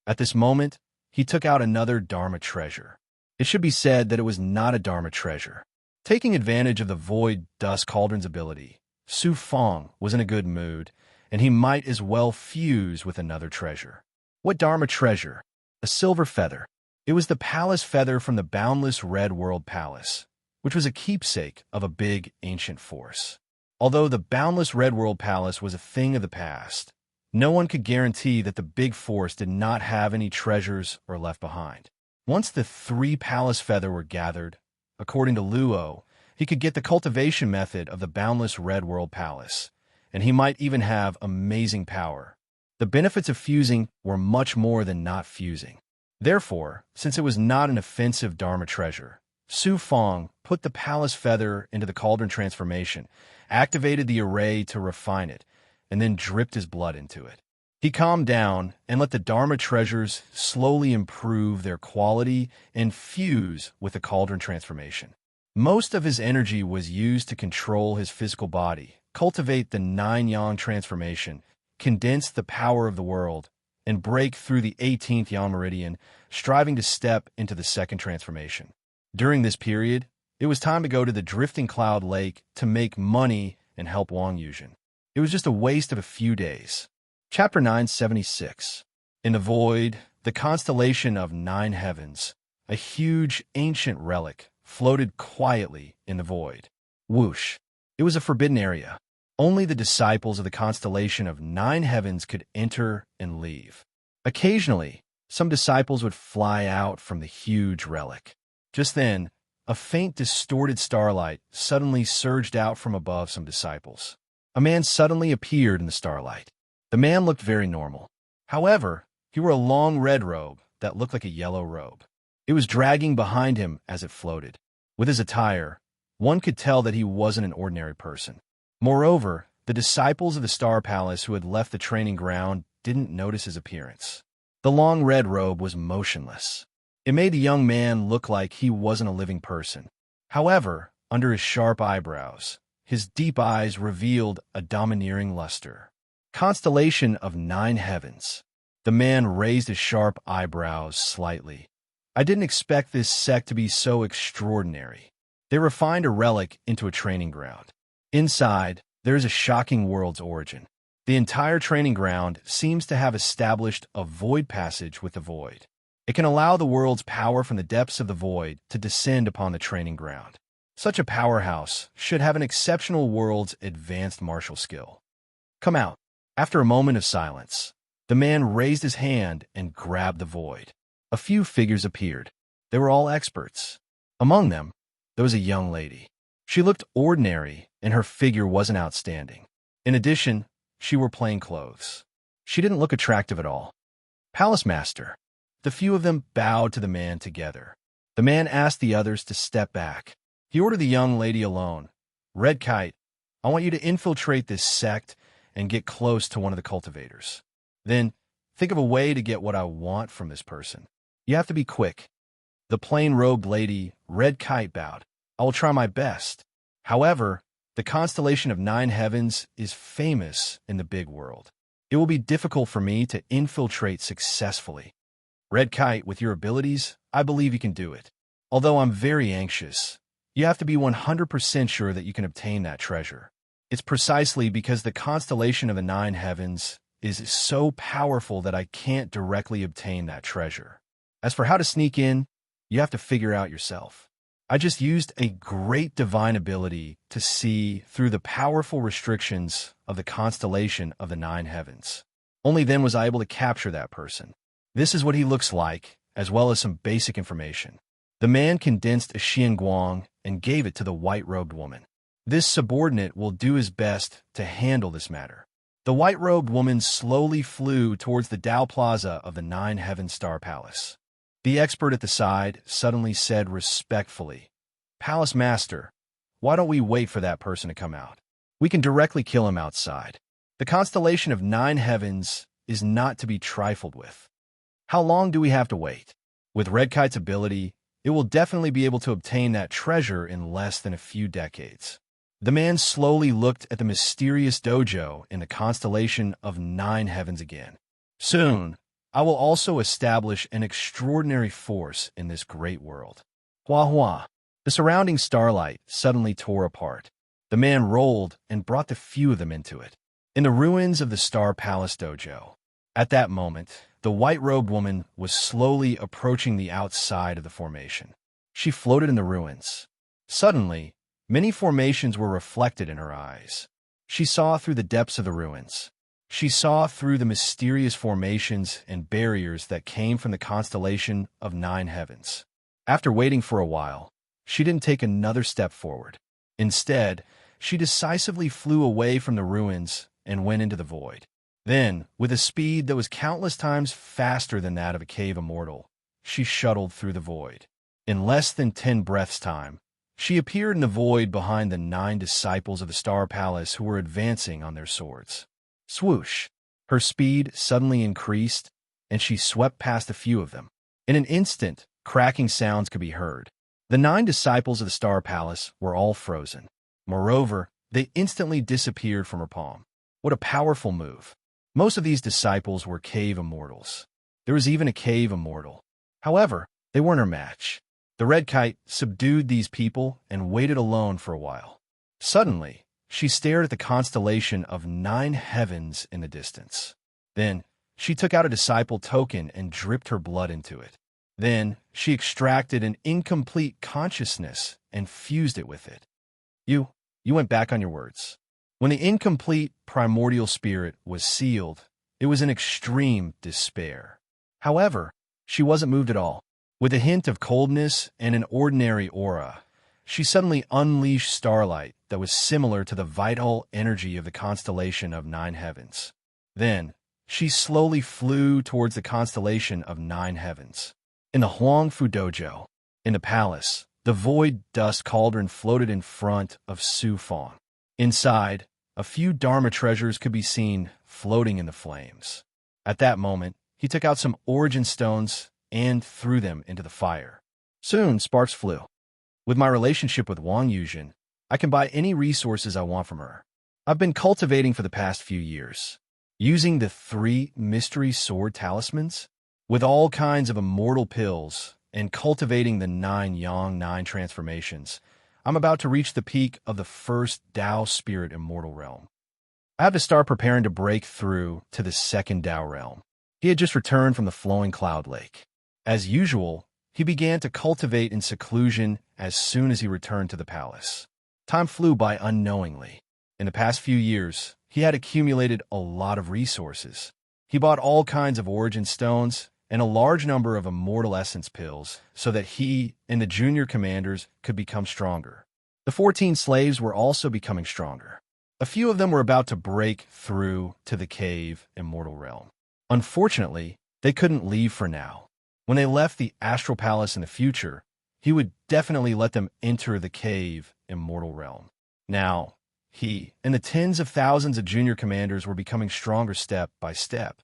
At this moment, he took out another Dharma treasure. It should be said that it was not a Dharma treasure. Taking advantage of the void dust cauldron's ability, Su Fong was in a good mood, and he might as well fuse with another treasure. What Dharma treasure? A silver feather. It was the palace feather from the boundless Red World Palace, which was a keepsake of a big ancient force. Although the boundless Red World Palace was a thing of the past, no one could guarantee that the big forest did not have any treasures or left behind. Once the 3 palace feather were gathered, according to Luo, he could get the cultivation method of the boundless Red World Palace, and he might even have amazing power. The benefits of fusing were much more than not fusing. Therefore, since it was not an offensive Dharma treasure, Su Fong put the palace feather into the cauldron transformation, activated the array to refine it, and then dripped his blood into it. He calmed down and let the Dharma treasures slowly improve their quality and fuse with the cauldron transformation. Most of his energy was used to control his physical body, cultivate the 9-yang transformation, condense the power of the world, and break through the 18th yang meridian, striving to step into the second transformation. During this period, it was time to go to the Drifting Cloud Lake to make money and help Wang Yuzhen. It was just a waste of a few days. Chapter 976. In the void, the constellation of 9 heavens, a huge ancient relic, floated quietly in the void. Whoosh! It was a forbidden area. Only the disciples of the constellation of 9 heavens could enter and leave. Occasionally, some disciples would fly out from the huge relic. Just then, a faint, distorted starlight suddenly surged out from above some disciples. A man suddenly appeared in the starlight. The man looked very normal. However, he wore a long red robe that looked like a yellow robe. It was dragging behind him as it floated. With his attire, one could tell that he wasn't an ordinary person. Moreover, the disciples of the Star Palace who had left the training ground didn't notice his appearance. The long red robe was motionless. It made the young man look like he wasn't a living person. However, under his sharp eyebrows, his deep eyes revealed a domineering luster. Constellation of 9 heavens. The man raised his sharp eyebrows slightly. I didn't expect this sect to be so extraordinary. They refined a relic into a training ground. Inside, there is a shocking world's origin. The entire training ground seems to have established a void passage with the void. It can allow the world's power from the depths of the void to descend upon the training ground. Such a powerhouse should have an exceptional world's advanced martial skill. Come out. After a moment of silence, the man raised his hand and grabbed the void. A few figures appeared. They were all experts. Among them, there was a young lady. She looked ordinary, and her figure wasn't outstanding. In addition, she wore plain clothes. She didn't look attractive at all. Palace Master. The few of them bowed to the man together. The man asked the others to step back. He ordered the young lady alone. Red Kite, I want you to infiltrate this sect and get close to one of the cultivators. Then, think of a way to get what I want from this person. You have to be quick. The plain-robed lady, Red Kite, bowed. I will try my best. However, the constellation of 9 heavens is famous in the big world. It will be difficult for me to infiltrate successfully. Red Kite, with your abilities, I believe you can do it. Although I'm very anxious, you have to be 100% sure that you can obtain that treasure. It's precisely because the constellation of the 9 heavens is so powerful that I can't directly obtain that treasure. As for how to sneak in, you have to figure out yourself. I just used a great divine ability to see through the powerful restrictions of the constellation of the 9 heavens. Only then was I able to capture that person. This is what he looks like, as well as some basic information. The man condensed a xianguang and gave it to the white-robed woman. This subordinate will do his best to handle this matter. The white-robed woman slowly flew towards the Dao Plaza of the 9 Heaven Star Palace. The expert at the side suddenly said respectfully, Palace Master, why don't we wait for that person to come out? We can directly kill him outside. The constellation of 9 heavens is not to be trifled with. How long do we have to wait? With Red Kite's ability, it will definitely be able to obtain that treasure in less than a few decades. The man slowly looked at the mysterious dojo in the constellation of 9 heavens again. Soon, I will also establish an extraordinary force in this great world. Hua hua. The surrounding starlight suddenly tore apart. The man rolled and brought the few of them into it. In the ruins of the Star Palace dojo. At that moment, the white-robed woman was slowly approaching the outside of the formation. She floated in the ruins. Suddenly, Many formations were reflected in her eyes. She saw through the depths of the ruins. She saw through the mysterious formations and barriers that came from the constellation of 9 heavens. After waiting for a while, she didn't take another step forward. Instead, she decisively flew away from the ruins and went into the void. Then, with a speed that was countless times faster than that of a cave immortal, she shuttled through the void. In less than 10 breaths' time, she appeared in the void behind the 9 disciples of the Star Palace who were advancing on their swords. Swoosh! Her speed suddenly increased, and she swept past a few of them. In an instant, cracking sounds could be heard. The 9 disciples of the Star Palace were all frozen. Moreover, they instantly disappeared from her palm. What a powerful move. Most of these disciples were cave immortals. There was even a cave immortal. However, they weren't her match. The red kite subdued these people and waited alone for a while. Suddenly, she stared at the constellation of 9 heavens in the distance. Then, she took out a disciple token and dripped her blood into it. Then, she extracted an incomplete consciousness and fused it with it. You went back on your words. When the incomplete primordial spirit was sealed, it was in extreme despair. However, she wasn't moved at all. With a hint of coldness and an ordinary aura, she suddenly unleashed starlight that was similar to the vital energy of the constellation of 9 heavens. Then, she slowly flew towards the constellation of 9 heavens. In the Huang Fu Dojo, in the palace, the void dust cauldron floated in front of Su Fong. Inside, a few Dharma treasures could be seen floating in the flames. At that moment, he took out some origin stones and threw them into the fire. Soon, sparks flew. With my relationship with Wang Yuzhen, I can buy any resources I want from her. I've been cultivating for the past few years, using the 3 mystery sword talismans, with all kinds of immortal pills, and cultivating the 9 Yang 9 transformations. I'm about to reach the peak of the first Dao Spirit Immortal Realm. I have to start preparing to break through to the second Dao Realm. He had just returned from the Flowing Cloud Lake. As usual, he began to cultivate in seclusion as soon as he returned to the palace. Time flew by unknowingly. In the past few years, he had accumulated a lot of resources. He bought all kinds of origin stones and a large number of immortal essence pills so that he and the junior commanders could become stronger. The 14 slaves were also becoming stronger. A few of them were about to break through to the cave immortal realm. Unfortunately, they couldn't leave for now. When they left the astral palace in the future, he would definitely let them enter the cave immortal realm. Now, he and the tens of thousands of junior commanders were becoming stronger step by step.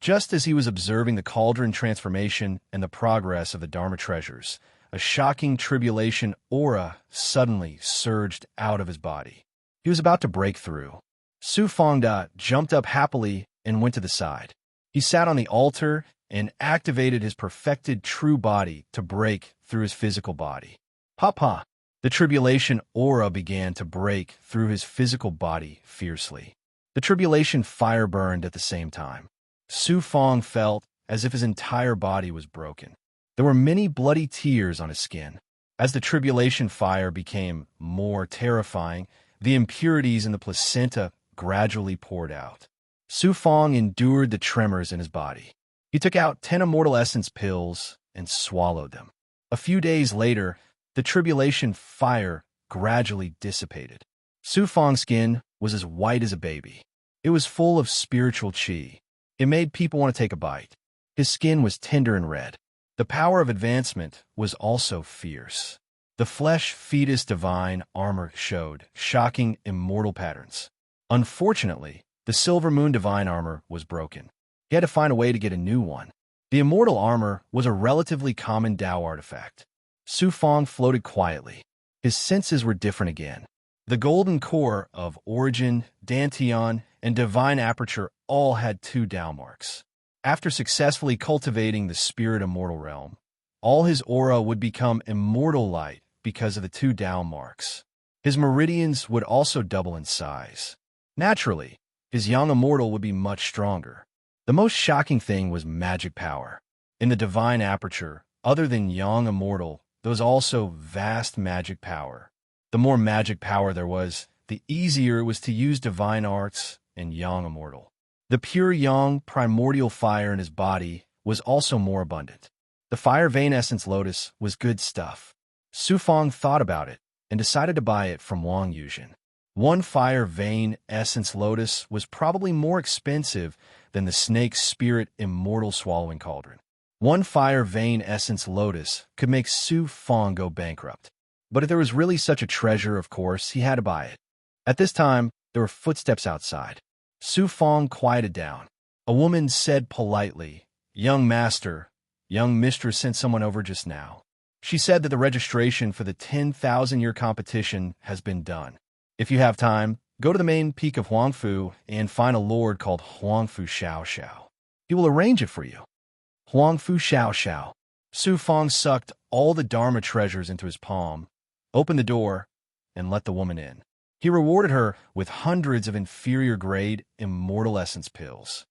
Just as he was observing the cauldron transformation and the progress of the Dharma treasures, a shocking tribulation aura suddenly surged out of his body. He was about to break through. Su Fongda jumped up happily and went to the side. He sat on the altar and activated his perfected true body to break through his physical body. Papa! The tribulation aura began to break through his physical body fiercely. The tribulation fire burned at the same time. Su Fong felt as if his entire body was broken. There were many bloody tears on his skin. As the tribulation fire became more terrifying, the impurities in the placenta gradually poured out. Su Fong endured the tremors in his body. He took out 10 immortal essence pills and swallowed them. A few days later, the tribulation fire gradually dissipated. Su Fong's skin was as white as a baby. It was full of spiritual qi. It made people want to take a bite. His skin was tender and red. The power of advancement was also fierce. The flesh fetus divine armor showed shocking immortal patterns. Unfortunately, the silver moon divine armor was broken. He had to find a way to get a new one. The immortal armor was a relatively common Dao artifact. Su Fong floated quietly. His senses were different again. The golden core of Origin, Dantian, and Divine Aperture all had 2 Dao marks. After successfully cultivating the spirit immortal realm, all his aura would become immortal light because of the 2 Dao marks. His meridians would also double in size. Naturally, his young immortal would be much stronger. The most shocking thing was magic power. In the Divine Aperture, other than young immortal, there was also vast magic power. The more magic power there was, the easier it was to use divine arts and yang immortal. The pure yang primordial fire in his body was also more abundant. The fire vein essence lotus was good stuff. Su Fong thought about it and decided to buy it from Wang Yuzhen. One fire vein essence lotus was probably more expensive than the snake spirit immortal swallowing cauldron. One fire vein essence lotus could make Su Fong go bankrupt. But if there was really such a treasure, of course, he had to buy it. At this time, there were footsteps outside. Su Fong quieted down. A woman said politely, "Young master, young mistress sent someone over just now. She said that the registration for the 10,000-year competition has been done. If you have time, go to the main peak of Huangfu and find a lord called Huangfu Xiao Xiao. He will arrange it for you." Huangfu Xiao Xiao. Su Fong sucked all the Dharma treasures into his palm, opened the door, and let the woman in. He rewarded her with hundreds of inferior-grade immortal essence pills.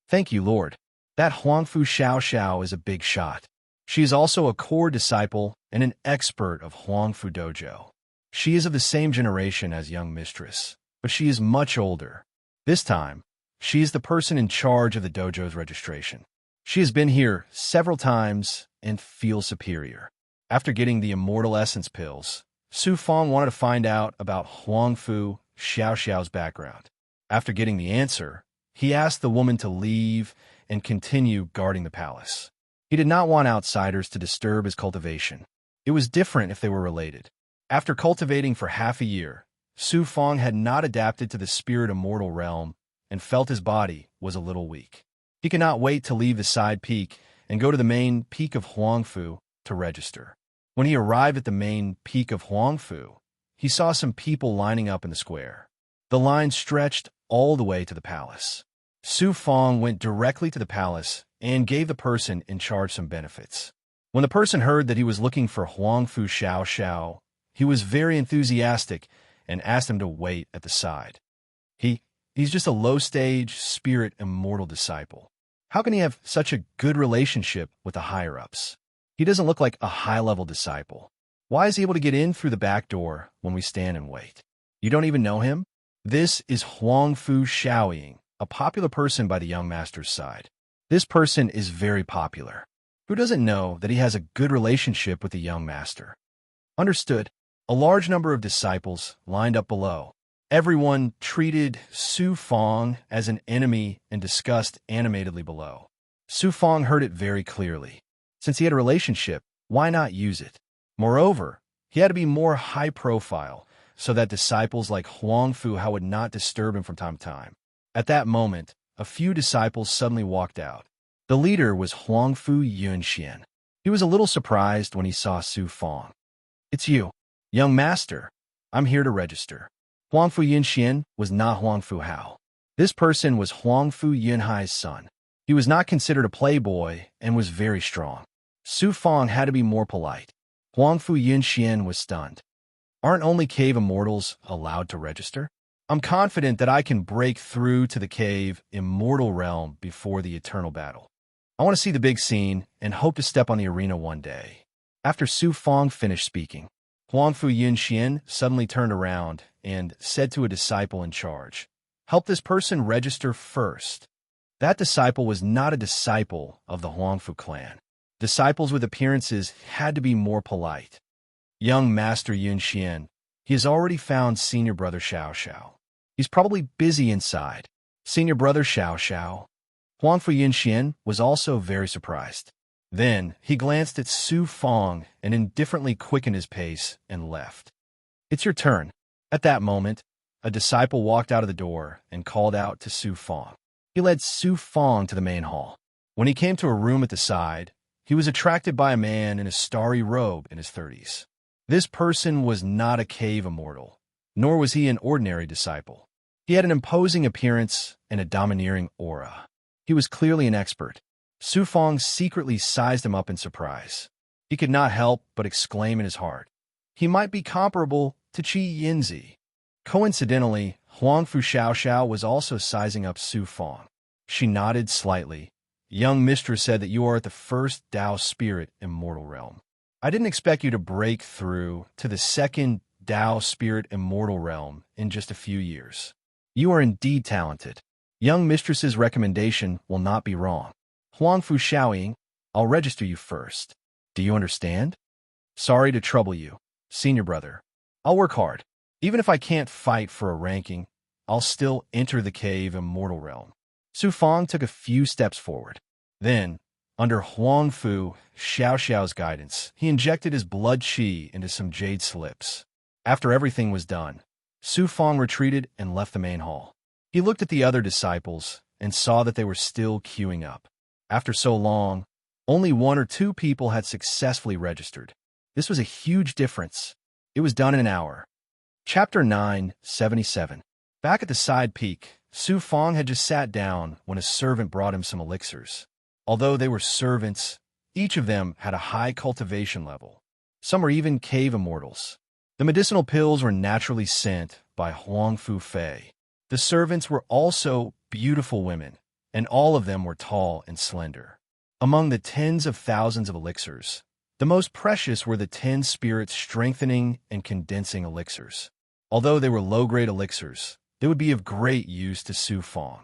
"Thank you, Lord. That Huangfu Xiao Xiao is a big shot. She is also a core disciple and an expert of Huangfu Dojo. She is of the same generation as young mistress, but she is much older. This time, she is the person in charge of the dojo's registration. She has been here several times and feels superior." After getting the immortal essence pills, Su Fong wanted to find out about Huangfu Xiao Xiao's background. After getting the answer, he asked the woman to leave and continue guarding the palace. He did not want outsiders to disturb his cultivation. It was different if they were related. After cultivating for half a year, Su Fong had not adapted to the spirit immortal realm and felt his body was a little weak. He could not wait to leave the side peak and go to the main peak of Huangfu to register. When he arrived at the main peak of Huangfu, he saw some people lining up in the square. The line stretched all the way to the palace. Su Fong went directly to the palace and gave the person in charge some benefits. When the person heard that he was looking for Huangfu Xiao Xiao, he was very enthusiastic and asked him to wait at the side. He's just a low-stage spirit immortal disciple. How can he have such a good relationship with the higher-ups? He doesn't look like a high-level disciple. Why is he able to get in through the back door when we stand and wait? You don't even know him? This is Huangfu Xiaoying, a popular person by the young master's side. This person is very popular. Who doesn't know that he has a good relationship with the young master? Understood. A large number of disciples lined up below. Everyone treated Su Fong as an enemy and discussed animatedly below. Su Fong heard it very clearly. Since he had a relationship, why not use it? Moreover, he had to be more high-profile so that disciples like Huangfu Hao would not disturb him from time to time. At that moment, a few disciples suddenly walked out. The leader was Huangfu Yunxian. He was a little surprised when he saw Su Fong. "It's you, young master. I'm here to register." Huangfu Yunxian was not Huangfu Hao. This person was Huangfu Yunhai's son. He was not considered a playboy and was very strong. Su Fong had to be more polite. Huangfu Yunxian was stunned. "Aren't only cave immortals allowed to register? I'm confident that I can break through to the cave immortal realm before the eternal battle. I want to see the big scene and hope to step on the arena one day." After Su Fong finished speaking, Huangfu Yunxian suddenly turned around and said to a disciple in charge, "Help this person register first." That disciple was not a disciple of the Huangfu clan. Disciples with appearances had to be more polite. "Young Master Yunxian, he has already found Senior Brother Xiao Xiao. He's probably busy inside." Senior Brother Xiao Xiao. Huangfu Yunxian was also very surprised. Then he glanced at Su Fong and indifferently quickened his pace and left. "It's your turn." At that moment, a disciple walked out of the door and called out to Su Fong. He led Su Fong to the main hall. When he came to a room at the side, he was attracted by a man in a starry robe in his 30s. This person was not a cave immortal, nor was he an ordinary disciple. He had an imposing appearance and a domineering aura. He was clearly an expert. Su Fong secretly sized him up in surprise. He could not help but exclaim in his heart, "He might be comparable to Qi Yinzi." Coincidentally, Huangfu Xiao Xiao was also sizing up Su Fong. She nodded slightly. "Young mistress said that you are at the first Tao spirit immortal realm. I didn't expect you to break through to the second Tao Spirit Immortal realm in just a few years. You are indeed talented. Young mistress's recommendation will not be wrong. Huangfu Shaoying, I'll register you first. Do you understand? Sorry to trouble you, senior brother. I'll work hard. Even if I can't fight for a ranking, I'll still enter the cave immortal realm. Su Fang took a few steps forward. Then, under Huangfu Xiao's guidance, he injected his blood qi into some jade slips. After everything was done, Su Fang retreated and left the main hall. He looked at the other disciples and saw that they were still queuing up. After so long, only 1 or 2 people had successfully registered. This was a huge difference. It was done in an hour. Chapter 977. Back at the side peak, Su Fang had just sat down when a servant brought him some elixirs. Although they were servants, each of them had a high cultivation level. Some were even cave immortals. The medicinal pills were naturally sent by Huangfu Fei. The servants were also beautiful women, and all of them were tall and slender. Among the tens of thousands of elixirs, the most precious were the 10 spirit strengthening and condensing elixirs. Although they were low-grade elixirs, they would be of great use to Su Fang.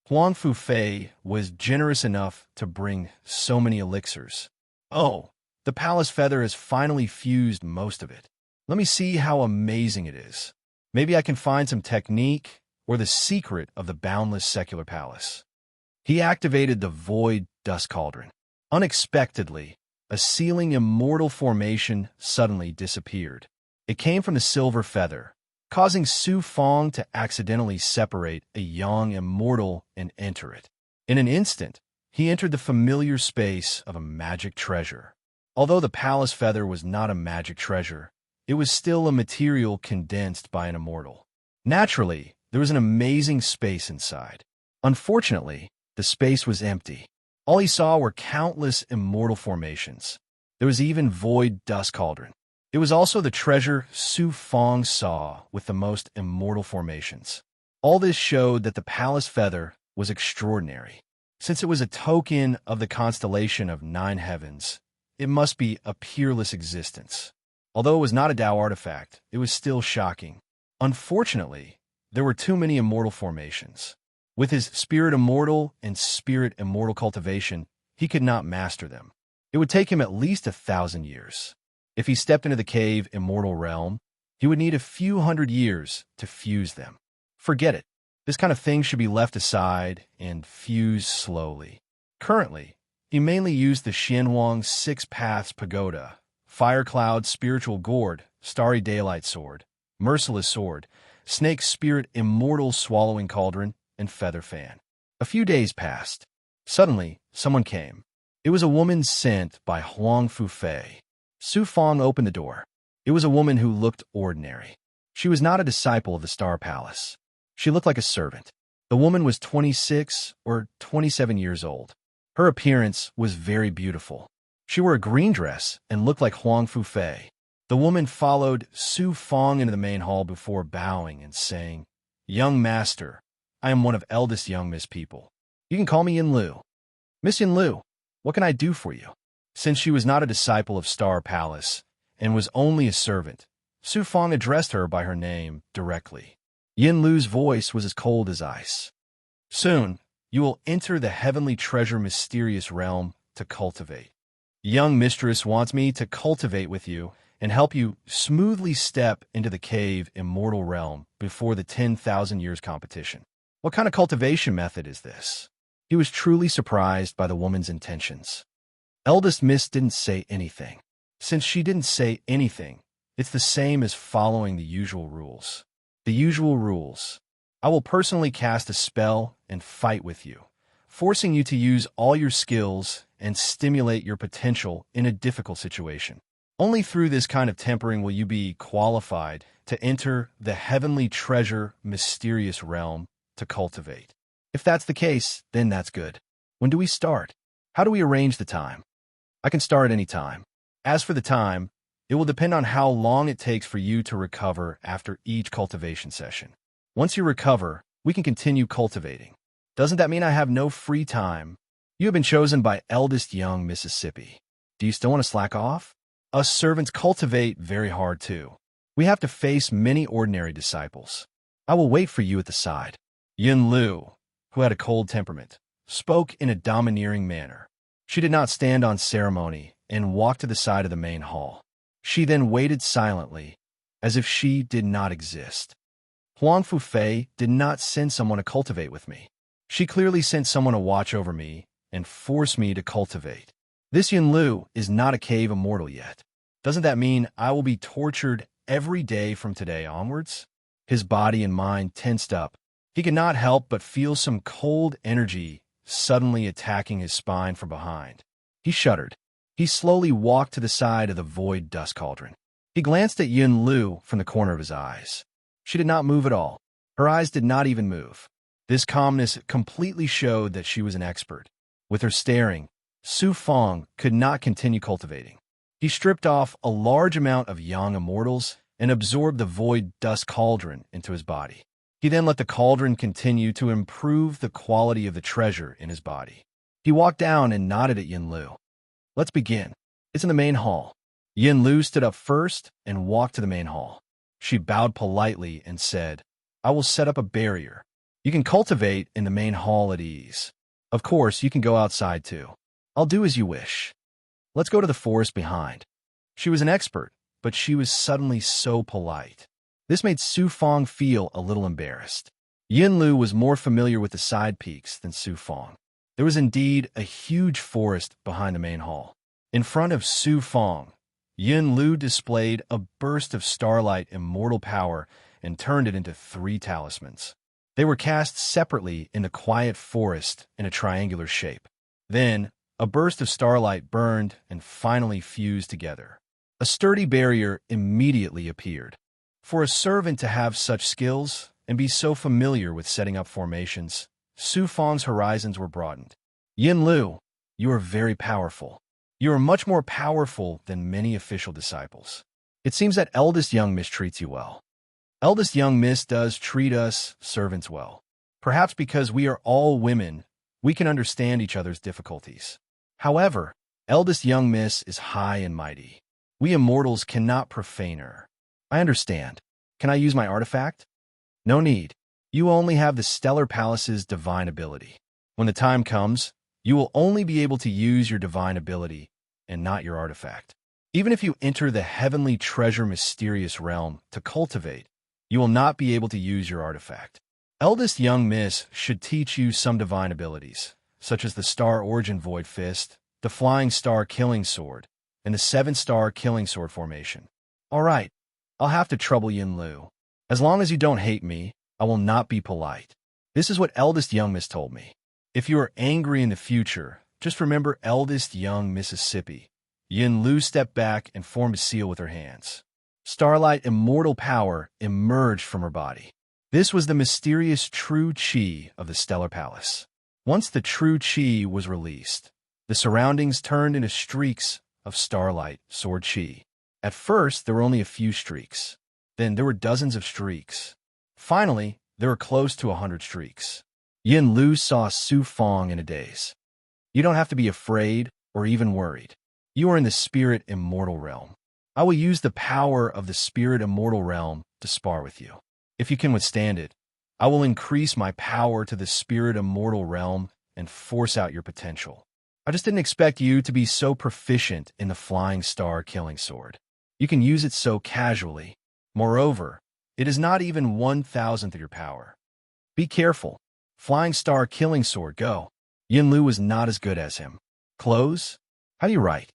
Huangfu Fei was generous enough to bring so many elixirs. Oh, the palace feather has finally fused most of it. Let me see how amazing it is. Maybe I can find some technique or the secret of the boundless secular palace. He activated the void dust cauldron. Unexpectedly, a sealing immortal formation suddenly disappeared. It came from the silver feather, causing Su Fang to accidentally separate a young immortal and enter it. In an instant, he entered the familiar space of a magic treasure. Although the palace feather was not a magic treasure, it was still a material condensed by an immortal. Naturally, there was an amazing space inside. Unfortunately, the space was empty. All he saw were countless immortal formations. There was even void dust cauldron. It was also the treasure Su Fang saw with the most immortal formations. All this showed that the palace feather was extraordinary. Since it was a token of the constellation of 9 heavens, it must be a peerless existence. Although it was not a Tao artifact, it was still shocking. Unfortunately, there were too many immortal formations. With his spirit immortal and spirit immortal cultivation, he could not master them. It would take him at least 1,000 years. If he stepped into the cave immortal realm, he would need a few hundred years to fuse them. Forget it. This kind of thing should be left aside and fuse slowly. Currently, he mainly used the Xianhuang 6 Paths Pagoda, Fire Cloud Spiritual Gourd, Starry Daylight Sword, Merciless Sword, Snake Spirit Immortal Swallowing Cauldron, and Feather Fan. A few days passed. Suddenly, someone came. It was a woman sent by Huangfu Fei. Su Fang opened the door. It was a woman who looked ordinary. She was not a disciple of the Star Palace. She looked like a servant. The woman was 26 or 27 years old. Her appearance was very beautiful. She wore a green dress and looked like Huangfu Fei. The woman followed Su Fang into the main hall before bowing and saying, "Young master, I am one of eldest young Miss people. You can call me Yin Lu." "Miss Yin Lu, what can I do for you?" Since she was not a disciple of Star Palace and was only a servant, Su Fang addressed her by her name directly. Yin Lu's voice was as cold as ice. "Soon, you will enter the heavenly treasure mysterious realm to cultivate. Young mistress wants me to cultivate with you and help you smoothly step into the cave immortal realm before the 10,000 years competition." What kind of cultivation method is this? He was truly surprised by the woman's intentions. Eldest Miss didn't say anything. Since she didn't say anything, it's the same as following the usual rules. The usual rules. I will personally cast a spell and fight with you, forcing you to use all your skills and stimulate your potential in a difficult situation. Only through this kind of tempering will you be qualified to enter the heavenly treasure mysterious realm to cultivate. If that's the case, then that's good. When do we start? How do we arrange the time? I can start any time. As for the time, it will depend on how long it takes for you to recover after each cultivation session. Once you recover, we can continue cultivating. Doesn't that mean I have no free time? You have been chosen by eldest young Mississippi. Do you still want to slack off? Us servants cultivate very hard too. We have to face many ordinary disciples. I will wait for you at the side." Yin Lu, who had a cold temperament, spoke in a domineering manner. She did not stand on ceremony and walked to the side of the main hall. She then waited silently, as if she did not exist. Huang Fufei did not send someone to cultivate with me. She clearly sent someone to watch over me and force me to cultivate. This Yin Lu is not a cave immortal yet. Doesn't that mean I will be tortured every day from today onwards? His body and mind tensed up. He could not help but feel some cold energy suddenly attacking his spine from behind. He shuddered. He slowly walked to the side of the void dust cauldron. He glanced at Yin Lu from the corner of his eyes. She did not move at all. Her eyes did not even move. This calmness completely showed that she was an expert. With her staring, Su Fong could not continue cultivating. He stripped off a large amount of young immortals and absorbed the void dust cauldron into his body. He then let the cauldron continue to improve the quality of the treasure in his body. He walked down and nodded at Yin Lu. "Let's begin. It's in the main hall." Yin Lu stood up first and walked to the main hall. She bowed politely and said, "I will set up a barrier. You can cultivate in the main hall at ease. Of course, you can go outside too. I'll do as you wish. Let's go to the forest behind." She was an expert, but she was suddenly so polite. This made Su Fong feel a little embarrassed. Yin Lu was more familiar with the side peaks than Su Fong. There was indeed a huge forest behind the main hall. In front of Su Fong, Yin Lu displayed a burst of starlight immortal power and turned it into 3 talismans. They were cast separately in the quiet forest in a triangular shape. Then, a burst of starlight burned and finally fused together. A sturdy barrier immediately appeared. For a servant to have such skills and be so familiar with setting up formations, Su Fong's horizons were broadened. "Yin Lu, you are very powerful. You are much more powerful than many official disciples. It seems that eldest young miss treats you well. Eldest young miss does treat us servants well. Perhaps because we are all women, we can understand each other's difficulties. However, eldest young miss is high and mighty. We immortals cannot profane her. I understand. Can I use my artifact?" "No need. You only have the Stellar Palace's divine ability. When the time comes, you will only be able to use your divine ability and not your artifact. Even if you enter the heavenly treasure mysterious realm to cultivate, you will not be able to use your artifact. Eldest young miss should teach you some divine abilities, such as the Star Origin Void Fist, the Flying Star Killing Sword, and the 7-star Killing Sword formation. All right, I'll have to trouble Yin Lu. As long as you don't hate me, I will not be polite. This is what eldest young miss told me. If you are angry in the future, just remember eldest young Mississippi." Yin Lu stepped back and formed a seal with her hands. Starlight immortal power emerged from her body. This was the mysterious true chi of the Stellar Palace. Once the true chi was released, the surroundings turned into streaks of starlight sword chi. At first, there were only a few streaks. Then there were dozens of streaks. Finally, there were close to 100 streaks. Yin Lu saw Su Fong in a daze. "You don't have to be afraid or even worried. You are in the spirit immortal realm. I will use the power of the spirit immortal realm to spar with you. If you can withstand it, I will increase my power to the spirit immortal realm and force out your potential. I just didn't expect you to be so proficient in the Flying Star Killing Sword. You can use it so casually. Moreover, it is not even 1,000th of your power. Be careful. Flying Star Killing Sword, go." Yin Lu was not as good as him. "Close? How do you write?"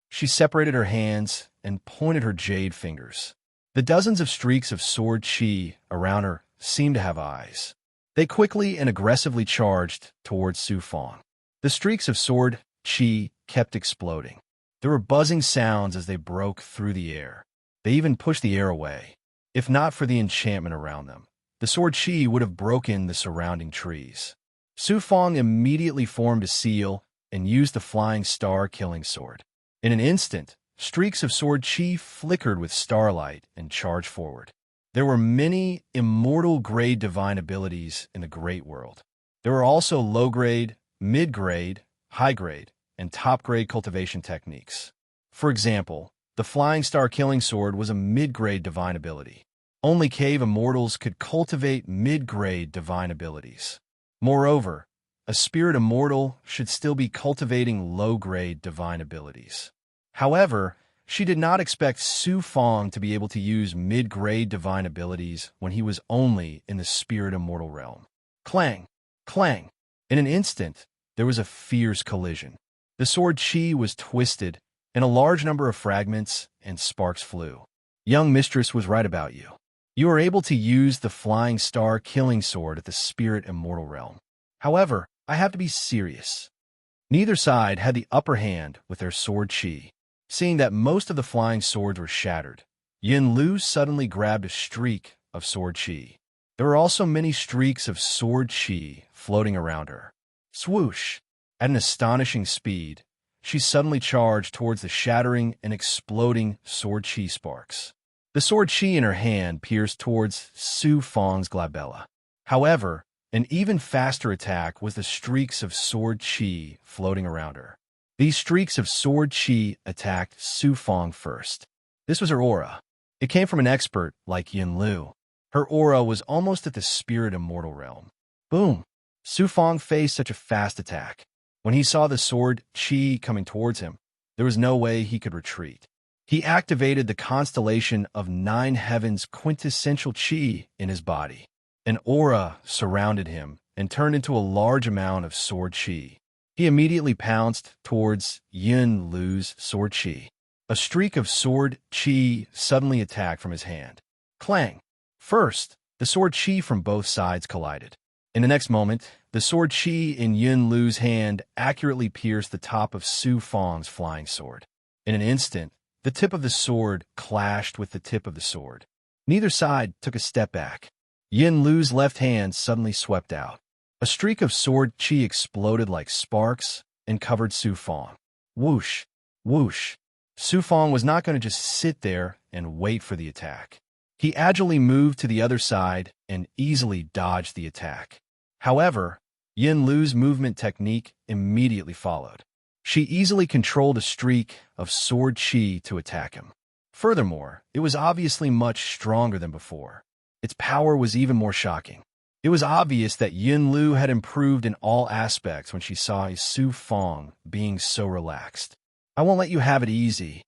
She separated her hands and pointed her jade fingers. The dozens of streaks of sword chi around her seemed to have eyes. They quickly and aggressively charged towards Su Fong. The streaks of sword chi kept exploding. There were buzzing sounds as they broke through the air. They even pushed the air away. If not for the enchantment around them, the sword chi would have broken the surrounding trees. Su Fong immediately formed a seal and used the Flying Star Killing Sword. In an instant, streaks of sword chi flickered with starlight and charged forward. There were many immortal-grade divine abilities in the Great World. There were also low-grade, mid-grade, high-grade, and top-grade cultivation techniques. For example, The Flying Star Killing Sword was a mid-grade divine ability. Only cave immortals could cultivate mid-grade divine abilities. Moreover, a spirit immortal should still be cultivating low-grade divine abilities. However, she did not expect Su Fong to be able to use mid-grade divine abilities when he was only in the spirit immortal realm. Clang! Clang! In an instant, there was a fierce collision. The sword chi was twisted, and a large number of fragments and sparks flew. Young mistress was right about you. You are able to use the Flying Star Killing Sword at the spirit immortal realm. However, I have to be serious. Neither side had the upper hand with their sword chi. Seeing that most of the flying swords were shattered, Yin Lu suddenly grabbed a streak of sword chi. There were also many streaks of sword chi floating around her. Swoosh! At an astonishing speed, she suddenly charged towards the shattering and exploding sword chi sparks. The sword chi in her hand pierced towards Su Fong's glabella. However, an even faster attack was the streaks of sword chi floating around her. These streaks of sword chi attacked Su Fong first. This was her aura. It came from an expert like Yin Lu. Her aura was almost at the spirit immortal realm. Boom! Su Fong faced such a fast attack. When he saw the sword chi coming towards him, there was no way he could retreat. He activated the constellation of 9 heavens quintessential chi in his body. An aura surrounded him and turned into a large amount of sword chi. He immediately pounced towards Yin Lu's sword chi. A streak of sword chi suddenly attacked from his hand. Clang! First, the sword chi from both sides collided. In the next moment, the sword chi in Yin Lu's hand accurately pierced the top of Su Fong's flying sword. In an instant, the tip of the sword clashed with the tip of the sword. Neither side took a step back. Yin Lu's left hand suddenly swept out. A streak of sword chi exploded like sparks and covered Su Fong. Whoosh! Whoosh! Su Fong was not going to just sit there and wait for the attack. He agilely moved to the other side and easily dodged the attack. However, Yin Lu's movement technique immediately followed. She easily controlled a streak of sword chi to attack him. Furthermore, it was obviously much stronger than before. Its power was even more shocking. It was obvious that Yin Lu had improved in all aspects when she saw Su Fong being so relaxed. I won't let you have it easy.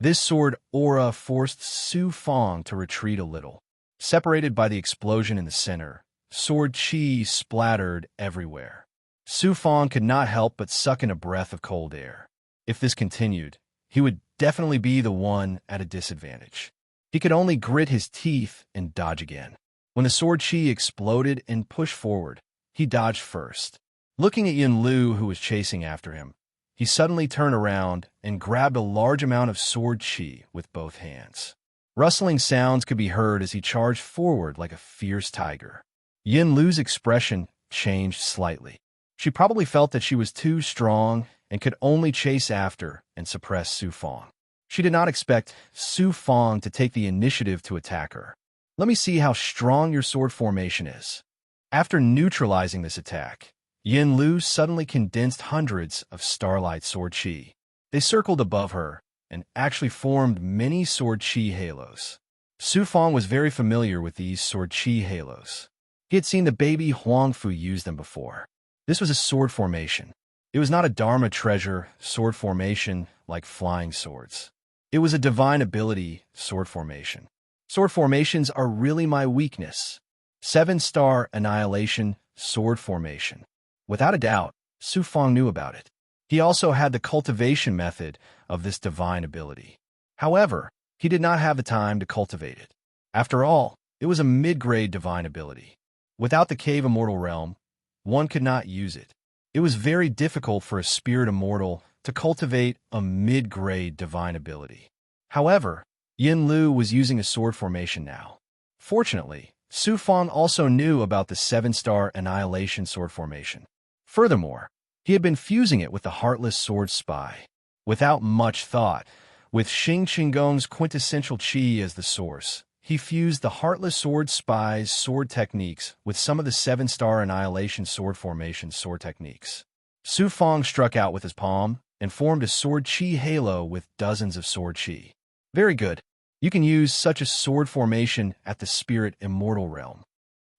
This sword aura forced Su Fong to retreat a little. Separated by the explosion in the center, sword chi splattered everywhere. Su Fong could not help but suck in a breath of cold air. If this continued, he would definitely be the one at a disadvantage. He could only grit his teeth and dodge again. When the sword chi exploded and pushed forward, he dodged first. Looking at Yin Lu, who was chasing after him, he suddenly turned around and grabbed a large amount of sword chi with both hands. Rustling sounds could be heard as he charged forward like a fierce tiger. Yin Lu's expression changed slightly. She probably felt that she was too strong and could only chase after and suppress Su Fong. She did not expect Su Fong to take the initiative to attack her. Let me see how strong your sword formation is. After neutralizing this attack, Yin Lu suddenly condensed hundreds of starlight sword chi. They circled above her and actually formed many sword chi halos. Su Fong was very familiar with these sword chi halos. He had seen the baby Huangfu use them before. This was a sword formation. It was not a Dharma treasure sword formation like flying swords. It was a divine ability sword formation. Sword formations are really my weakness. 7-star annihilation sword formation. Without a doubt, Su Fong knew about it. He also had the cultivation method of this divine ability. However, he did not have the time to cultivate it. After all, it was a mid-grade divine ability. Without the cave immortal realm, one could not use it. It was very difficult for a spirit immortal to cultivate a mid-grade divine ability. However, Yin Lu was using a sword formation now. Fortunately, Su Fong also knew about the 7-star annihilation sword formation. Furthermore, he had been fusing it with the Heartless Sword Spy. Without much thought, with Xing Qinggong's quintessential chi as the source, he fused the Heartless Sword Spy's sword techniques with some of the 7-star annihilation sword formation sword techniques. Su Fong struck out with his palm and formed a sword chi halo with dozens of sword chi. Very good. You can use such a sword formation at the spirit immortal realm.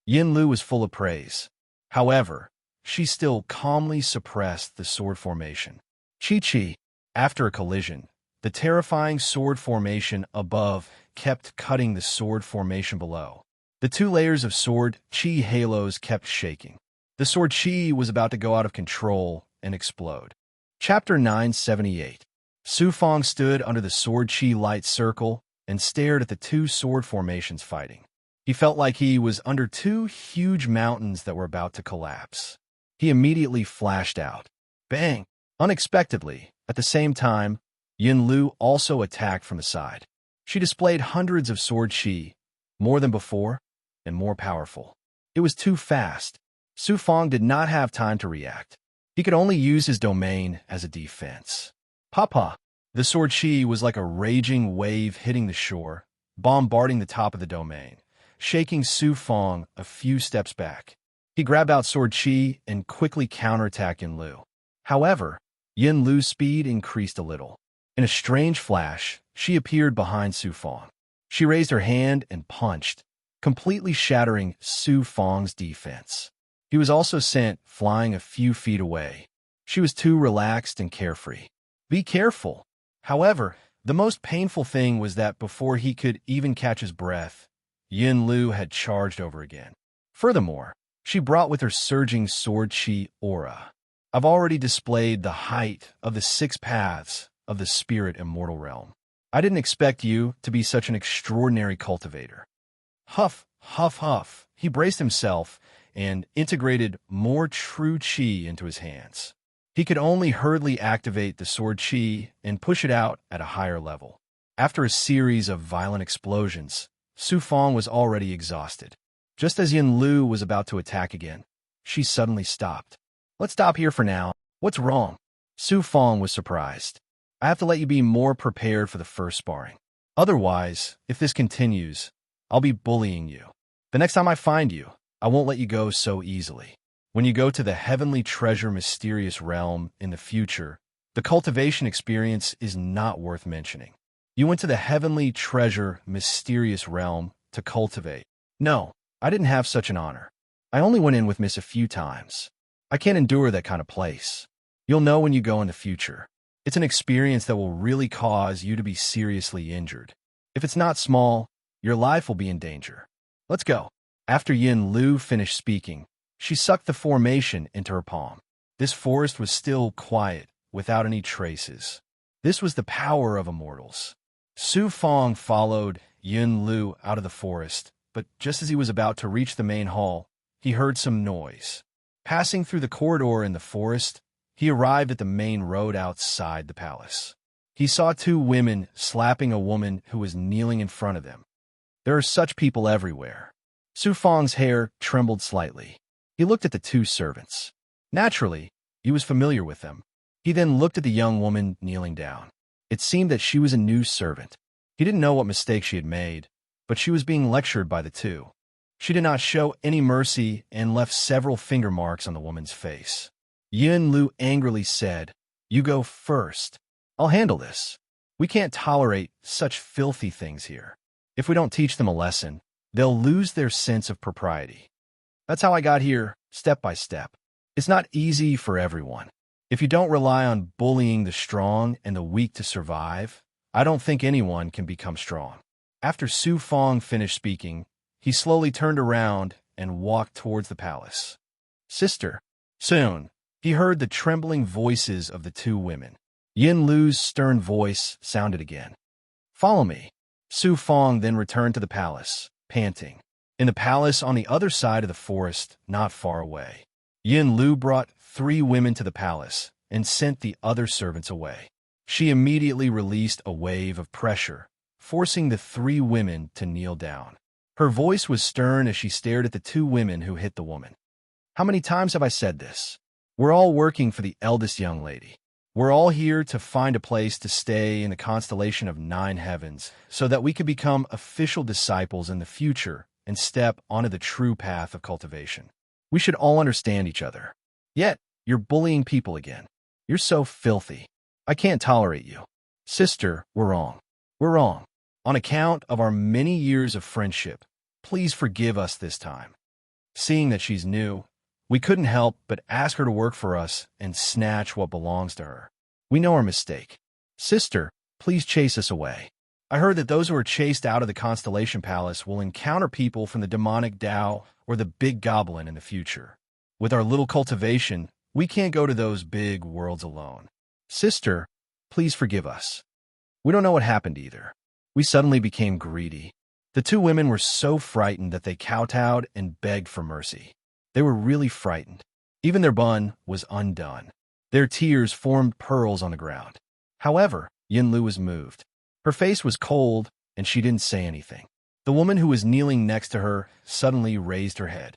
Yin Lu was full of praise. However, she still calmly suppressed the sword formation. Chi-Chi, after a collision, the terrifying sword formation above kept cutting the sword formation below. The two layers of sword chi halos kept shaking. The sword chi was about to go out of control and explode. Chapter 978. Su Fong stood under the sword chi light circle and stared at the two sword formations fighting. He felt like he was under two huge mountains that were about to collapse. He immediately flashed out. Bang! Unexpectedly, at the same time, Yin Lu also attacked from the side. She displayed hundreds of sword chi, more than before, and more powerful. It was too fast. Su Fong did not have time to react. He could only use his domain as a defense. Papa! The sword chi was like a raging wave hitting the shore, bombarding the top of the domain, shaking Su Fong a few steps back. He grabbed out sword chi and quickly counterattacked Yin Lu. However, Yin Lu's speed increased a little. In a strange flash, she appeared behind Su Fong. She raised her hand and punched, completely shattering Su Fong's defense. He was also sent flying a few feet away. She was too relaxed and carefree. Be careful. However, the most painful thing was that before he could even catch his breath, Yin Lu had charged over again. Furthermore, she brought with her surging sword chi aura. I've already displayed the height of the 6 paths of the spirit immortal realm. I didn't expect you to be such an extraordinary cultivator. Huff, huff, huff. He braced himself and integrated more true chi into his hands. He could only hurriedly activate the sword chi and push it out at a higher level. After a series of violent explosions, Su Fong was already exhausted. Just as Yin Lu was about to attack again, she suddenly stopped. Let's stop here for now. What's wrong? Su Fong was surprised. I have to let you be more prepared for the first sparring. Otherwise, if this continues, I'll be bullying you. The next time I find you, I won't let you go so easily. When you go to the heavenly treasure mysterious realm in the future, the cultivation experience is not worth mentioning. You went to the heavenly treasure mysterious realm to cultivate. No, I didn't have such an honor. I only went in with Miss a few times. I can't endure that kind of place. You'll know when you go in the future. It's an experience that will really cause you to be seriously injured. If it's not small, your life will be in danger. Let's go. After Yin Lu finished speaking, she sucked the formation into her palm. This forest was still quiet, without any traces. This was the power of immortals. Su Fong followed Yin Lu out of the forest, but just as he was about to reach the main hall, he heard some noise. Passing through the corridor in the forest, he arrived at the main road outside the palace. He saw 2 women slapping a woman who was kneeling in front of them. There are such people everywhere. Su Fong's hair trembled slightly. He looked at the 2 servants. Naturally, he was familiar with them. He then looked at the young woman kneeling down. It seemed that she was a new servant. He didn't know what mistake she had made, but she was being lectured by the 2. She did not show any mercy and left several finger marks on the woman's face. Yin Lu angrily said, "You go first. I'll handle this. We can't tolerate such filthy things here. If we don't teach them a lesson, they'll lose their sense of propriety. That's how I got here, step by step. It's not easy for everyone. If you don't rely on bullying the strong and the weak to survive, I don't think anyone can become strong." After Su Fong finished speaking, he slowly turned around and walked towards the palace. "Sister." Soon, he heard the trembling voices of the 2 women. Yin Lu's stern voice sounded again. "Follow me." Su Fong then returned to the palace, panting. In the palace on the other side of the forest, not far away, Yin Lu brought 3 women to the palace and sent the other servants away. She immediately released a wave of pressure, forcing the 3 women to kneel down. Her voice was stern as she stared at the 2 women who hit the woman. "How many times have I said this? We're all working for the eldest young lady. We're all here to find a place to stay in the constellation of 9 heavens so that we can become official disciples in the future and step onto the true path of cultivation. We should all understand each other. Yet, you're bullying people again. You're so filthy. I can't tolerate you. Sister, we're wrong. We're wrong. On account of our many years of friendship, please forgive us this time. Seeing that she's new, we couldn't help but ask her to work for us and snatch what belongs to her. We know our mistake. Sister, please chase us away. I heard that those who are chased out of the Constellation Palace will encounter people from the demonic Tao or the big goblin in the future. With our little cultivation, we can't go to those big worlds alone. Sister, please forgive us. We don't know what happened either. We suddenly became greedy. The two women were so frightened that they kowtowed and begged for mercy. They were really frightened. Even their bun was undone. Their tears formed pearls on the ground. However, Yin Lu was moved. Her face was cold, and she didn't say anything. The woman who was kneeling next to her suddenly raised her head.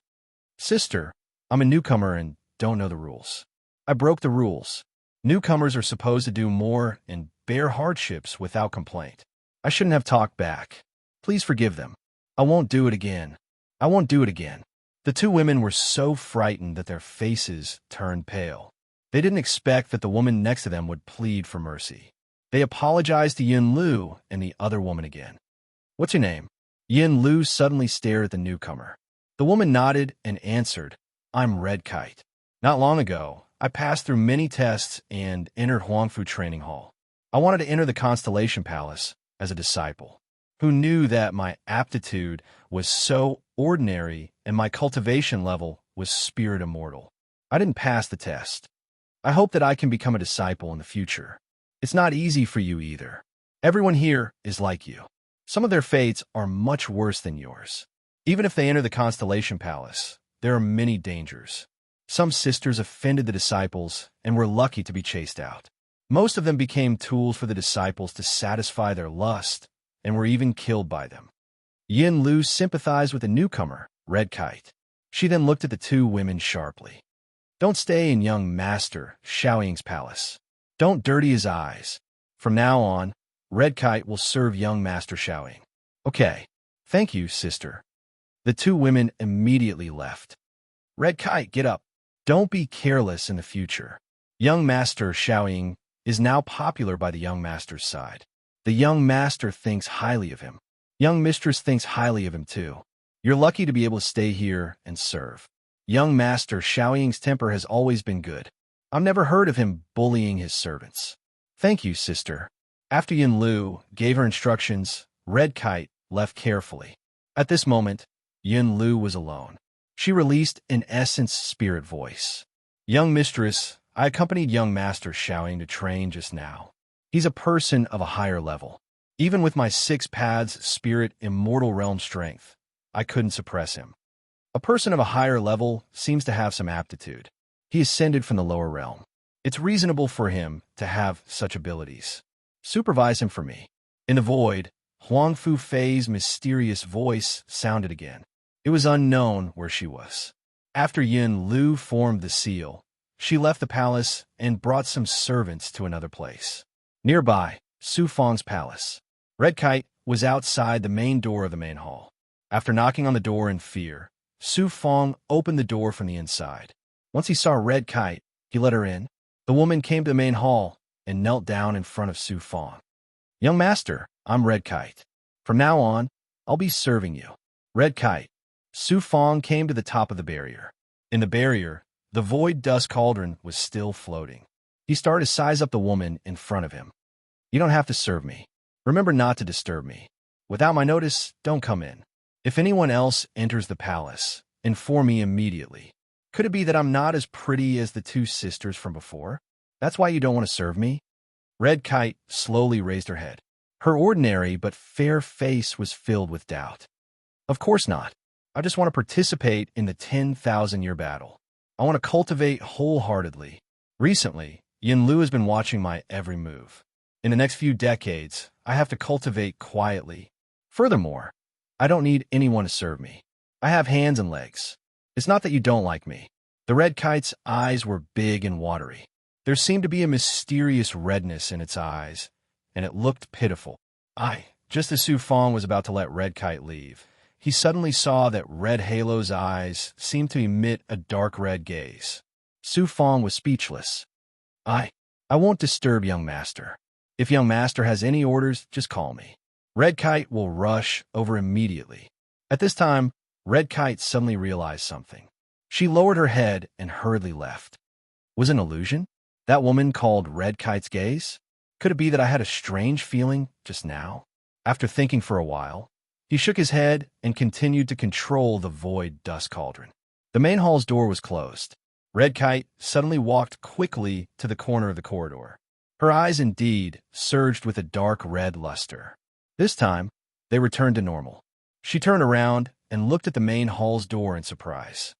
Sister, I'm a newcomer and don't know the rules. I broke the rules. Newcomers are supposed to do more and bear hardships without complaint. I shouldn't have talked back. Please forgive them. I won't do it again. I won't do it again. The two women were so frightened that their faces turned pale. They didn't expect that the woman next to them would plead for mercy. They apologized to Yin Lu and the other woman again. What's your name? Yin Lu suddenly stared at the newcomer. The woman nodded and answered, I'm Red Kite. Not long ago, I passed through many tests and entered Huangfu Training Hall. I wanted to enter the Constellation Palace as a disciple. Who knew that my aptitude was so ordinary and my cultivation level was spirit immortal? I didn't pass the test. I hope that I can become a disciple in the future. It's not easy for you either. Everyone here is like you. Some of their fates are much worse than yours. Even if they enter the Constellation Palace, there are many dangers. Some sisters offended the disciples and were lucky to be chased out. Most of them became tools for the disciples to satisfy their lust and were even killed by them. Yin Lu sympathized with the newcomer, Red Kite. She then looked at the two women sharply. Don't stay in young Master Xiaoying's palace. Don't dirty his eyes. From now on, Red Kite will serve young Master Xiaoying. Okay. Thank you, sister. The two women immediately left. Red Kite, get up. Don't be careless in the future. Young Master Xiaoying is now popular by the young master's side. The young master thinks highly of him. Young mistress thinks highly of him too. You're lucky to be able to stay here and serve. Young Master Xiaoying's temper has always been good. I've never heard of him bullying his servants. Thank you, sister. After Yin Lu gave her instructions, Red Kite left carefully. At this moment, Yin Lu was alone. She released an essence spirit voice. Young mistress, I accompanied young Master Xiaoying to train just now. He's a person of a higher level. Even with my 6 paths spirit immortal realm strength, I couldn't suppress him. A person of a higher level seems to have some aptitude. He ascended from the lower realm. It's reasonable for him to have such abilities. Supervise him for me. In the void, Huangfu Fei's mysterious voice sounded again. It was unknown where she was. After Yin Lu formed the seal, she left the palace and brought some servants to another place. Nearby, Su Fang's palace. Red Kite was outside the main door of the main hall. After knocking on the door in fear, Su Fang opened the door from the inside. Once he saw Red Kite, he let her in. The woman came to the main hall and knelt down in front of Su Fang. Young master, I'm Red Kite. From now on, I'll be serving you. Red Kite. Su Fang came to the top of the barrier. In the barrier, the void dust cauldron was still floating. He started to size up the woman in front of him. You don't have to serve me. Remember not to disturb me. Without my notice, don't come in. If anyone else enters the palace, inform me immediately. Could it be that I'm not as pretty as the 2 sisters from before? That's why you don't want to serve me? Red Kite slowly raised her head. Her ordinary but fair face was filled with doubt. Of course not. I just want to participate in the 10,000-year battle. I want to cultivate wholeheartedly. Recently, Yin Lu has been watching my every move. In the next few decades, I have to cultivate quietly. Furthermore, I don't need anyone to serve me. I have hands and legs. It's not that you don't like me. The Red Kite's eyes were big and watery. There seemed to be a mysterious redness in its eyes, and it looked pitiful. Just as Su Fang was about to let Red Kite leave, he suddenly saw that Red Halo's eyes seemed to emit a dark red gaze. Su Fang was speechless. I won't disturb young master. If young master has any orders, just call me. Red Kite will rush over immediately. At this time, Red Kite suddenly realized something. She lowered her head and hurriedly left. Was it an illusion? That woman called Red Kite's gaze? Could it be that I had a strange feeling just now? After thinking for a while, he shook his head and continued to control the void dust cauldron. The main hall's door was closed. Red Kite suddenly walked quickly to the corner of the corridor. Her eyes indeed surged with a dark red luster. This time, they returned to normal. She turned around and looked at the main hall's door in surprise.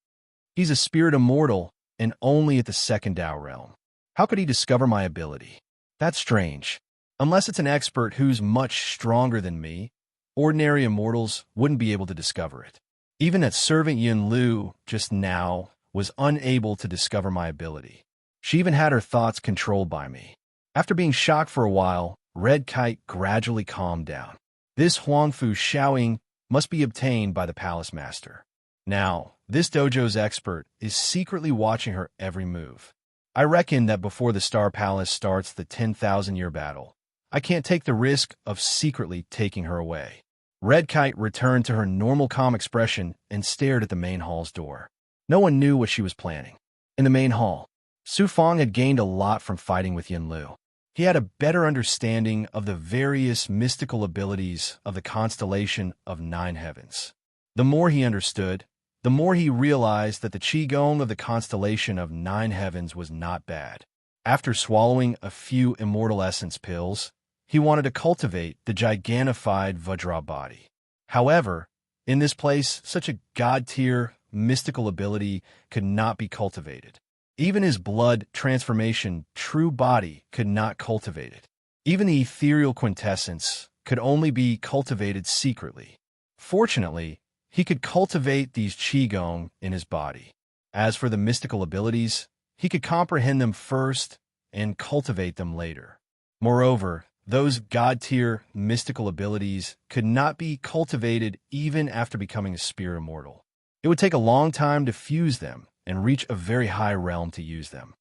He's a spirit immortal and only at the second Tao realm. How could he discover my ability? That's strange. Unless it's an expert who's much stronger than me, ordinary immortals wouldn't be able to discover it. Even that servant Yin Lu just now was unable to discover my ability. She even had her thoughts controlled by me. After being shocked for a while, Red Kite gradually calmed down. This Huangfu Shaoying must be obtained by the palace master. Now, this dojo's expert is secretly watching her every move. I reckon that before the Star Palace starts the 10,000-year battle, I can't take the risk of secretly taking her away. Red Kite returned to her normal calm expression and stared at the main hall's door. No one knew what she was planning. In the main hall, Su Fong had gained a lot from fighting with Yin Lu. He had a better understanding of the various mystical abilities of the constellation of Nine Heavens. The more he understood, the more he realized that the Qigong of the constellation of Nine Heavens was not bad. After swallowing a few immortal essence pills, he wanted to cultivate the gigantified Vajra body. However, in this place, such a god-tier mystical ability could not be cultivated. Even his blood transformation true body could not cultivate it. Even the ethereal quintessence could only be cultivated secretly. Fortunately, he could cultivate these qigong in his body. As for the mystical abilities, he could comprehend them first and cultivate them later. Moreover, those god-tier mystical abilities could not be cultivated even after becoming a spirit immortal. It would take a long time to fuse them and reach a very high realm to use them.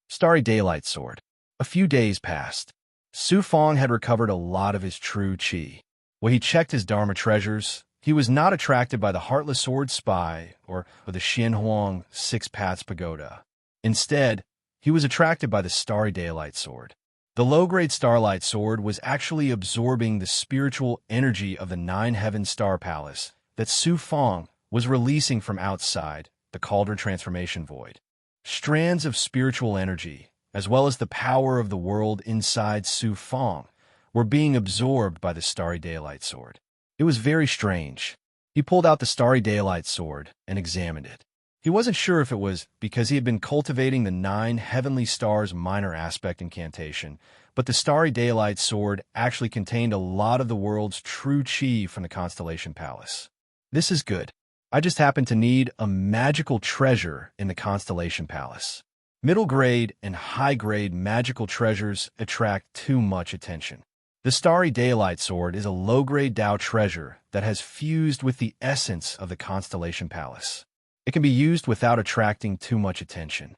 Starry Daylight Sword. A few days passed. Su Fong had recovered a lot of his true qi. When he checked his Dharma treasures, he was not attracted by the Heartless Sword Spy or the Xianhuang Six Paths Pagoda. Instead, he was attracted by the Starry Daylight Sword. The low-grade Starlight Sword was actually absorbing the spiritual energy of the Nine Heaven Star Palace that Su Fong was releasing from outside the Cauldron Transformation Void. Strands of spiritual energy, as well as the power of the world inside Su Fong, were being absorbed by the Starry Daylight Sword. It was very strange. He pulled out the Starry Daylight Sword and examined it. He wasn't sure if it was because he had been cultivating the 9 heavenly stars minor aspect incantation, but the Starry Daylight Sword actually contained a lot of the world's true qi from the Constellation Palace. This is good. I just happen to need a magical treasure in the Constellation Palace. Middle grade and high grade magical treasures attract too much attention. The Starry Daylight Sword is a low-grade Tao treasure that has fused with the essence of the Constellation Palace. It can be used without attracting too much attention.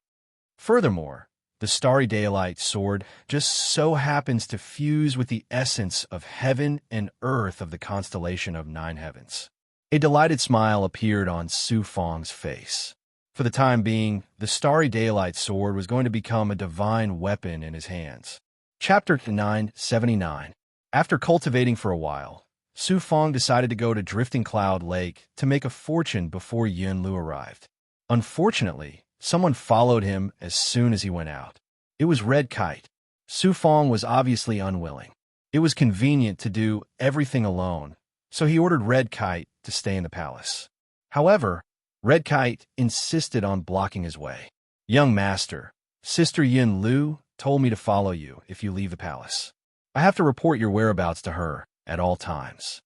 Furthermore, the Starry Daylight Sword just so happens to fuse with the essence of heaven and earth of the constellation of 9 heavens. A delighted smile appeared on Su Fong's face. For the time being, the Starry Daylight Sword was going to become a divine weapon in his hands. Chapter 979. After cultivating for a while, Su Fong decided to go to Drifting Cloud Lake to make a fortune before Yun Lu arrived. Unfortunately, someone followed him as soon as he went out. It was Red Kite. Su Fong was obviously unwilling. It was convenient to do everything alone, so he ordered Red Kite to stay in the palace. However, Red Kite insisted on blocking his way. "Young master, Sister Yin Lu told me to follow you if you leave the palace. I have to report your whereabouts to her at all times.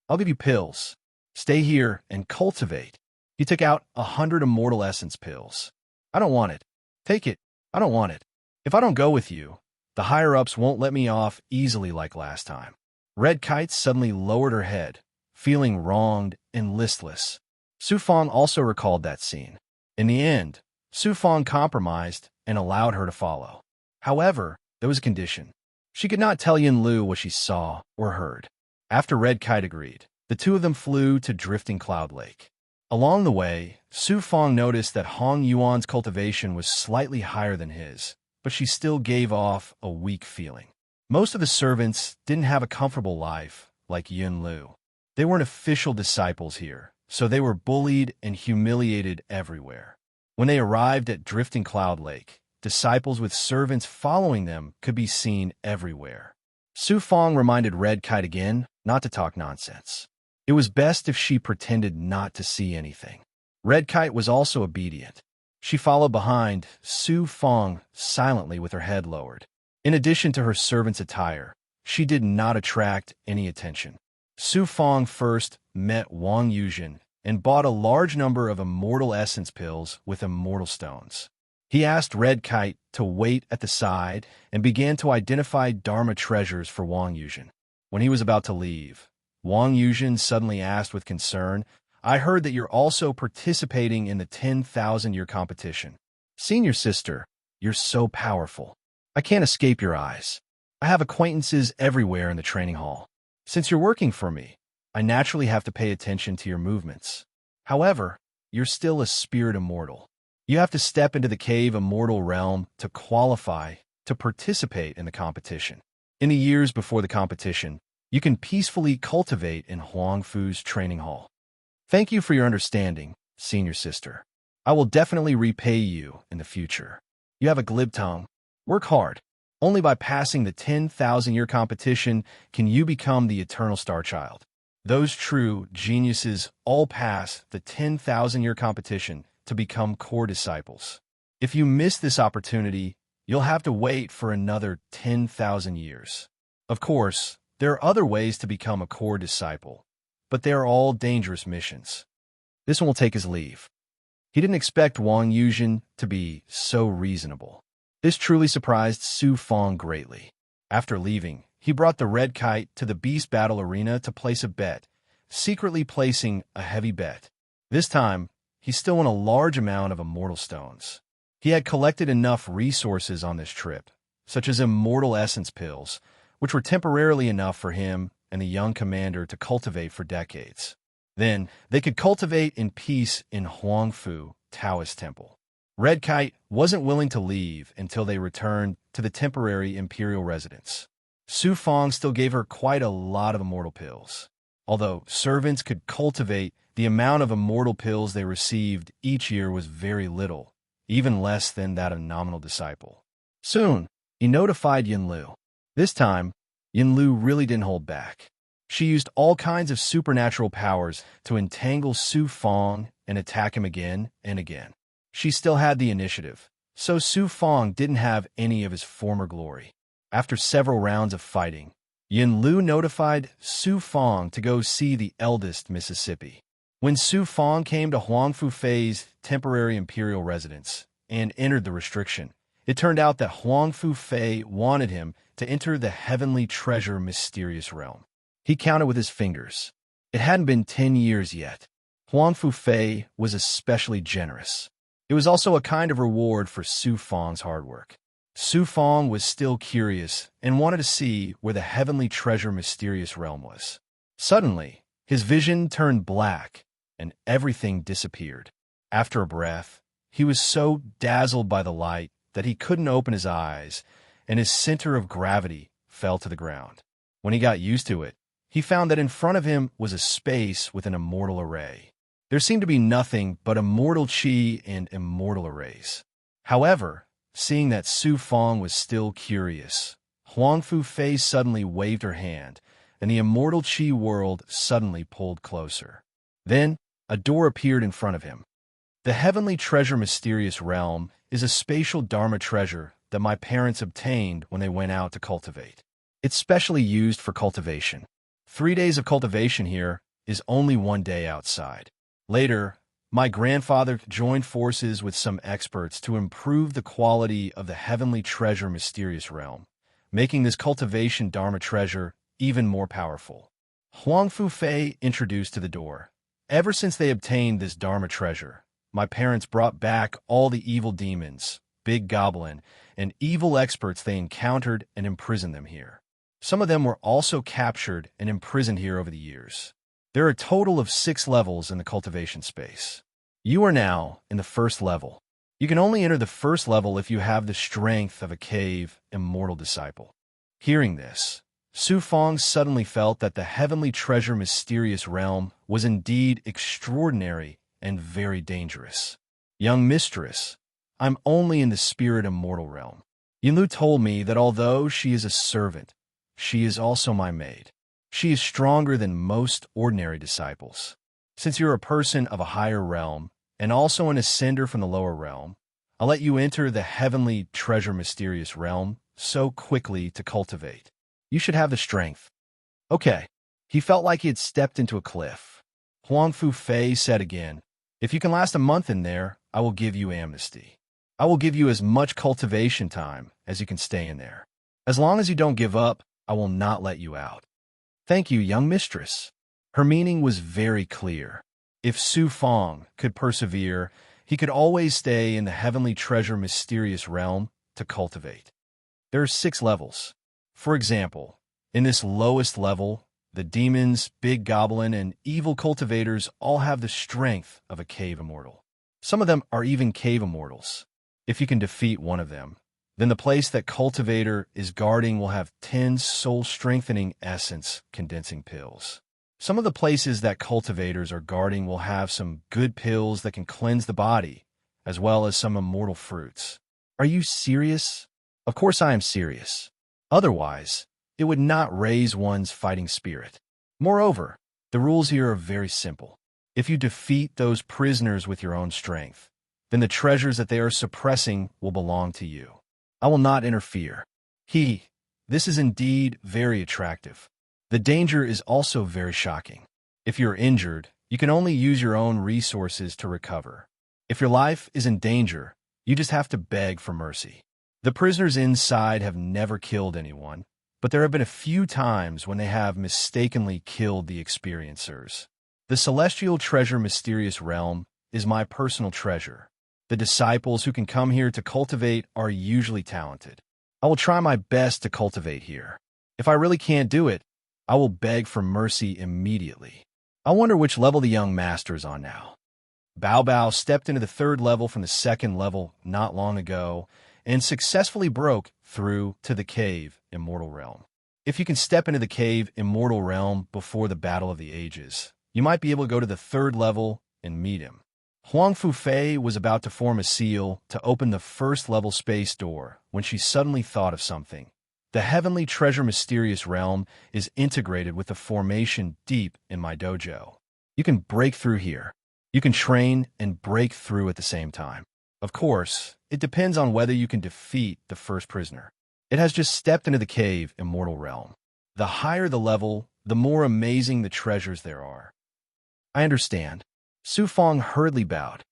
I'll give you pills. Stay here and cultivate." He took out 100 immortal essence pills. "I don't want it." "Take it." "I don't want it." "If I don't go with you, the higher-ups won't let me off easily like last time." Red Kite suddenly lowered her head, feeling wronged and listless. Su Fong also recalled that scene. In the end, Su Fong compromised and allowed her to follow. However, there was a condition. She could not tell Yin Lu what she saw or heard. After Red Kite agreed, the two of them flew to Drifting Cloud Lake. Along the way, Su Fong noticed that Hong Yuan's cultivation was slightly higher than his, but she still gave off a weak feeling. Most of the servants didn't have a comfortable life like Yin Lu. They weren't official disciples here, so they were bullied and humiliated everywhere. When they arrived at Drifting Cloud Lake, disciples with servants following them could be seen everywhere. Su Fong reminded Red Kite again not to talk nonsense. It was best if she pretended not to see anything. Red Kite was also obedient. She followed behind Su Fong silently with her head lowered. In addition to her servant's attire, she did not attract any attention. Su Fong first met Wang Yuzhen and bought a large number of immortal essence pills with immortal stones. He asked Red Kite to wait at the side and began to identify Dharma treasures for Wang Yuzhen. When he was about to leave, Wang Yuzhen suddenly asked with concern, "I heard that you're also participating in the 10,000-year competition. Senior sister, you're so powerful. I can't escape your eyes. I have acquaintances everywhere in the training hall. Since you're working for me, I naturally have to pay attention to your movements. However, you're still a spirit immortal. You have to step into the cave immortal realm to qualify to participate in the competition. In the years before the competition, you can peacefully cultivate in Huangfu's training hall. Thank you for your understanding, senior sister. I will definitely repay you in the future. You have a glib tongue. Work hard. Only by passing the 10,000-year competition can you become the eternal star child. Those true geniuses all pass the 10,000-year competition to become core disciples. If you miss this opportunity, you'll have to wait for another 10,000 years. Of course, there are other ways to become a core disciple, but they are all dangerous missions. This one will take his leave. He didn't expect Wang Yuzhen to be so reasonable. This truly surprised Su Fong greatly. After leaving, he brought the Red Kite to the Beast Battle Arena to place a bet, secretly placing a heavy bet. This time, he still won a large amount of immortal stones. He had collected enough resources on this trip, such as immortal essence pills, which were temporarily enough for him and the young commander to cultivate for decades. Then, they could cultivate in peace in Huangfu Taoist Temple. Red Kite wasn't willing to leave until they returned to the temporary imperial residence. Su Fong still gave her quite a lot of immortal pills. Although servants could cultivate, the amount of immortal pills they received each year was very little, even less than that of a nominal disciple. Soon, he notified Yin Lu. This time, Yin Lu really didn't hold back. She used all kinds of supernatural powers to entangle Su Fong and attack him again and again. She still had the initiative, so Su Fong didn't have any of his former glory. After several rounds of fighting, Yin Lu notified Su Fong to go see the eldest Mississippi. When Su Fong came to Huangfu Fei's temporary imperial residence and entered the restriction, it turned out that Huangfu Fei wanted him to enter the heavenly treasure mysterious realm. He counted with his fingers. It hadn't been 10 years yet. Huangfu Fei was especially generous. It was also a kind of reward for Su Fong's hard work. Su Fong was still curious and wanted to see where the heavenly treasure mysterious realm was. Suddenly, his vision turned black and everything disappeared. After a breath, he was so dazzled by the light that he couldn't open his eyes, and his center of gravity fell to the ground. When he got used to it, he found that in front of him was a space with an immortal array. There seemed to be nothing but immortal chi and immortal arrays. However, seeing that Su Fong was still curious, Huangfu Fei suddenly waved her hand, and the immortal chi world suddenly pulled closer. Then, a door appeared in front of him. The heavenly treasure mysterious realm is a spatial Dharma treasure that my parents obtained when they went out to cultivate. It's specially used for cultivation. 3 days of cultivation here is only 1 day outside. Later, my grandfather joined forces with some experts to improve the quality of the heavenly treasure mysterious realm, making this cultivation Dharma treasure even more powerful. Huangfu Fei introduced to the door. Ever since they obtained this Dharma treasure, my parents brought back all the evil demons, big goblin, and evil experts they encountered and imprisoned them here. Some of them were also captured and imprisoned here over the years. There are a total of 6 levels in the cultivation space. You are now in the first level. You can only enter the first level if you have the strength of a cave immortal disciple. Hearing this, Su Fong suddenly felt that the heavenly treasure mysterious realm was indeed extraordinary and very dangerous. Young mistress, I'm only in the spirit immortal realm. Yinlu told me that although she is a servant, she is also my maid. She is stronger than most ordinary disciples. Since you're a person of a higher realm, and also an ascender from the lower realm, I'll let you enter the heavenly treasure mysterious realm so quickly to cultivate. You should have the strength. Okay. He felt like he had stepped into a cliff. Huang Fu Fei said again, if you can last a month in there, I will give you amnesty. I will give you as much cultivation time as you can stay in there. As long as you don't give up, I will not let you out. Thank you, young mistress. Her meaning was very clear. If Su Fong could persevere, he could always stay in the heavenly treasure mysterious realm to cultivate. There are 6 levels. For example, in this lowest level, the demons, big goblin, and evil cultivators all have the strength of a cave immortal. Some of them are even cave immortals. If you can defeat one of them, then the place that cultivator is guarding will have 10 soul-strengthening essence condensing pills. Some of the places that cultivators are guarding will have some good pills that can cleanse the body, as well as some immortal fruits. Are you serious? Of course I am serious. Otherwise, it would not raise one's fighting spirit. Moreover, the rules here are very simple. If you defeat those prisoners with your own strength, then the treasures that they are suppressing will belong to you. I will not interfere. This is indeed very attractive. The danger is also very shocking. If you're injured, you can only use your own resources to recover. If your life is in danger, you just have to beg for mercy. The prisoners inside have never killed anyone, but there have been a few times when they have mistakenly killed the experiencers. The celestial treasure mysterious realm is my personal treasure. The disciples who can come here to cultivate are usually talented. I will try my best to cultivate here. If I really can't do it, I will beg for mercy immediately. I wonder which level the young master is on now. Bao Bao stepped into the 3rd level from the 2nd level not long ago and successfully broke through to the cave immortal realm. If you can step into the cave immortal realm before the battle of the ages, you might be able to go to the 3rd level and meet him. Huang Fu Fei was about to form a seal to open the 1st level space door when she suddenly thought of something. The heavenly treasure mysterious realm is integrated with the formation deep in my dojo. You can break through here. You can train and break through at the same time. Of course, it depends on whether you can defeat the first prisoner. It has just stepped into the cave immortal realm. The higher the level, the more amazing the treasures there are. I understand. Su Fong hurriedly bowed.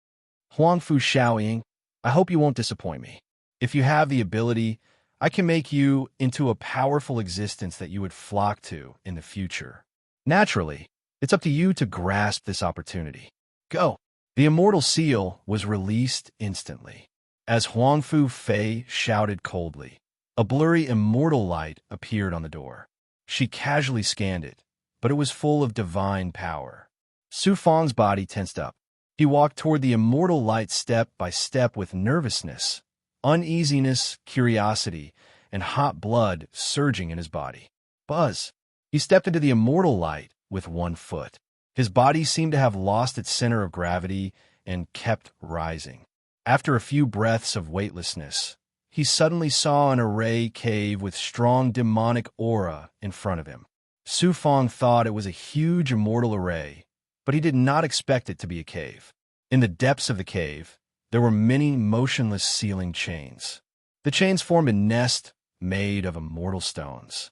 Huang Fu Shaoying, I hope you won't disappoint me. If you have the ability, I can make you into a powerful existence that you would flock to in the future. Naturally, it's up to you to grasp this opportunity. Go. The immortal seal was released instantly. As Huang Fu Fei shouted coldly, a blurry immortal light appeared on the door. She casually scanned it, but it was full of divine power. Su Fong's body tensed up. He walked toward the immortal light step by step with nervousness, uneasiness, curiosity, and hot blood surging in his body. Buzz! He stepped into the immortal light with 1 foot. His body seemed to have lost its center of gravity and kept rising. After a few breaths of weightlessness, he suddenly saw an array cave with strong demonic aura in front of him. Su Fong thought it was a huge immortal array, but he did not expect it to be a cave. In the depths of the cave, there were many motionless ceiling chains. The chains formed a nest made of immortal stones.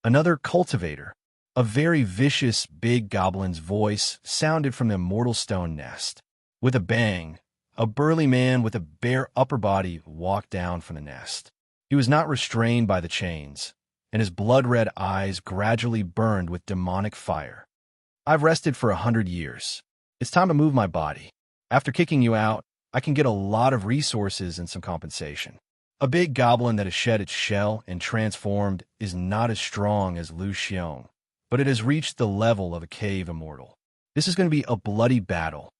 Another cultivator, a very vicious big goblin's voice sounded from the immortal stone nest. With a bang, a burly man with a bare upper body walked down from the nest. He was not restrained by the chains, and his blood-red eyes gradually burned with demonic fire. I've rested for 100 years. It's time to move my body. After kicking you out, I can get a lot of resources and some compensation. A big goblin that has shed its shell and transformed is not as strong as Lu Xiong, but it has reached the level of a cave immortal. This is going to be a bloody battle.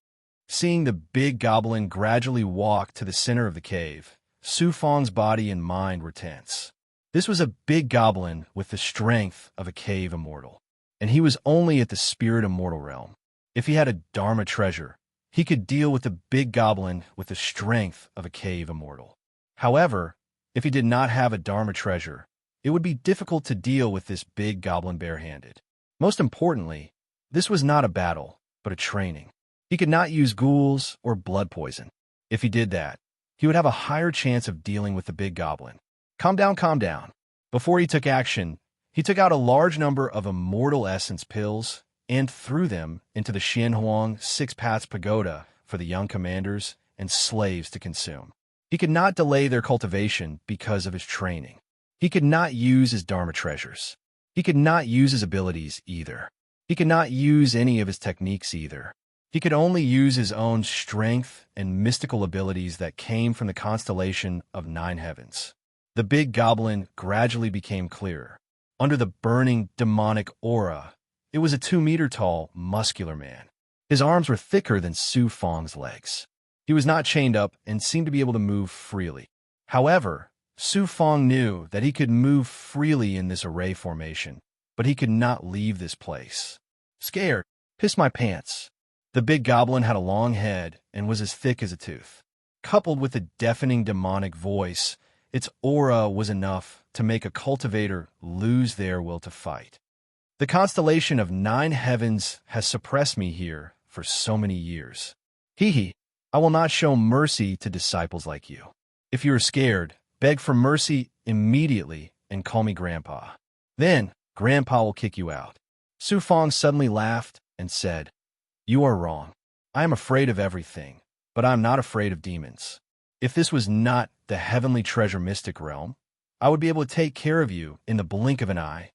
Seeing the big goblin gradually walk to the center of the cave, Su Fang's body and mind were tense. This was a big goblin with the strength of a cave immortal, and he was only at the spirit immortal realm. If he had a Dharma treasure, he could deal with the big goblin with the strength of a cave immortal. However, if he did not have a Dharma treasure, it would be difficult to deal with this big goblin barehanded. Most importantly, this was not a battle, but a training. He could not use ghouls or blood poison. If he did that, he would have a higher chance of dealing with the big goblin. Calm down, calm down. Before he took action, he took out a large number of immortal essence pills and threw them into the Xianhuang Six Paths Pagoda for the young commanders and slaves to consume. He could not delay their cultivation because of his training. He could not use his Dharma treasures. He could not use his abilities either. He could not use any of his techniques either. He could only use his own strength and mystical abilities that came from the constellation of 9 heavens. The big goblin gradually became clearer. Under the burning demonic aura, it was a 2-meter-tall, muscular man. His arms were thicker than Su Fang's legs. He was not chained up and seemed to be able to move freely. However, Su Fang knew that he could move freely in this array formation, but he could not leave this place. Scared, pissed my pants. The big goblin had a long head and was as thick as a tooth. Coupled with a deafening demonic voice, its aura was enough to make a cultivator lose their will to fight. The constellation of 9 heavens has suppressed me here for so many years. Hee, I will not show mercy to disciples like you. If you are scared, beg for mercy immediately and call me Grandpa. Then, Grandpa will kick you out. Su Fang suddenly laughed and said, "You are wrong. I am afraid of everything, but I am not afraid of demons. If this was not the heavenly treasure mystic realm, I would be able to take care of you in the blink of an eye.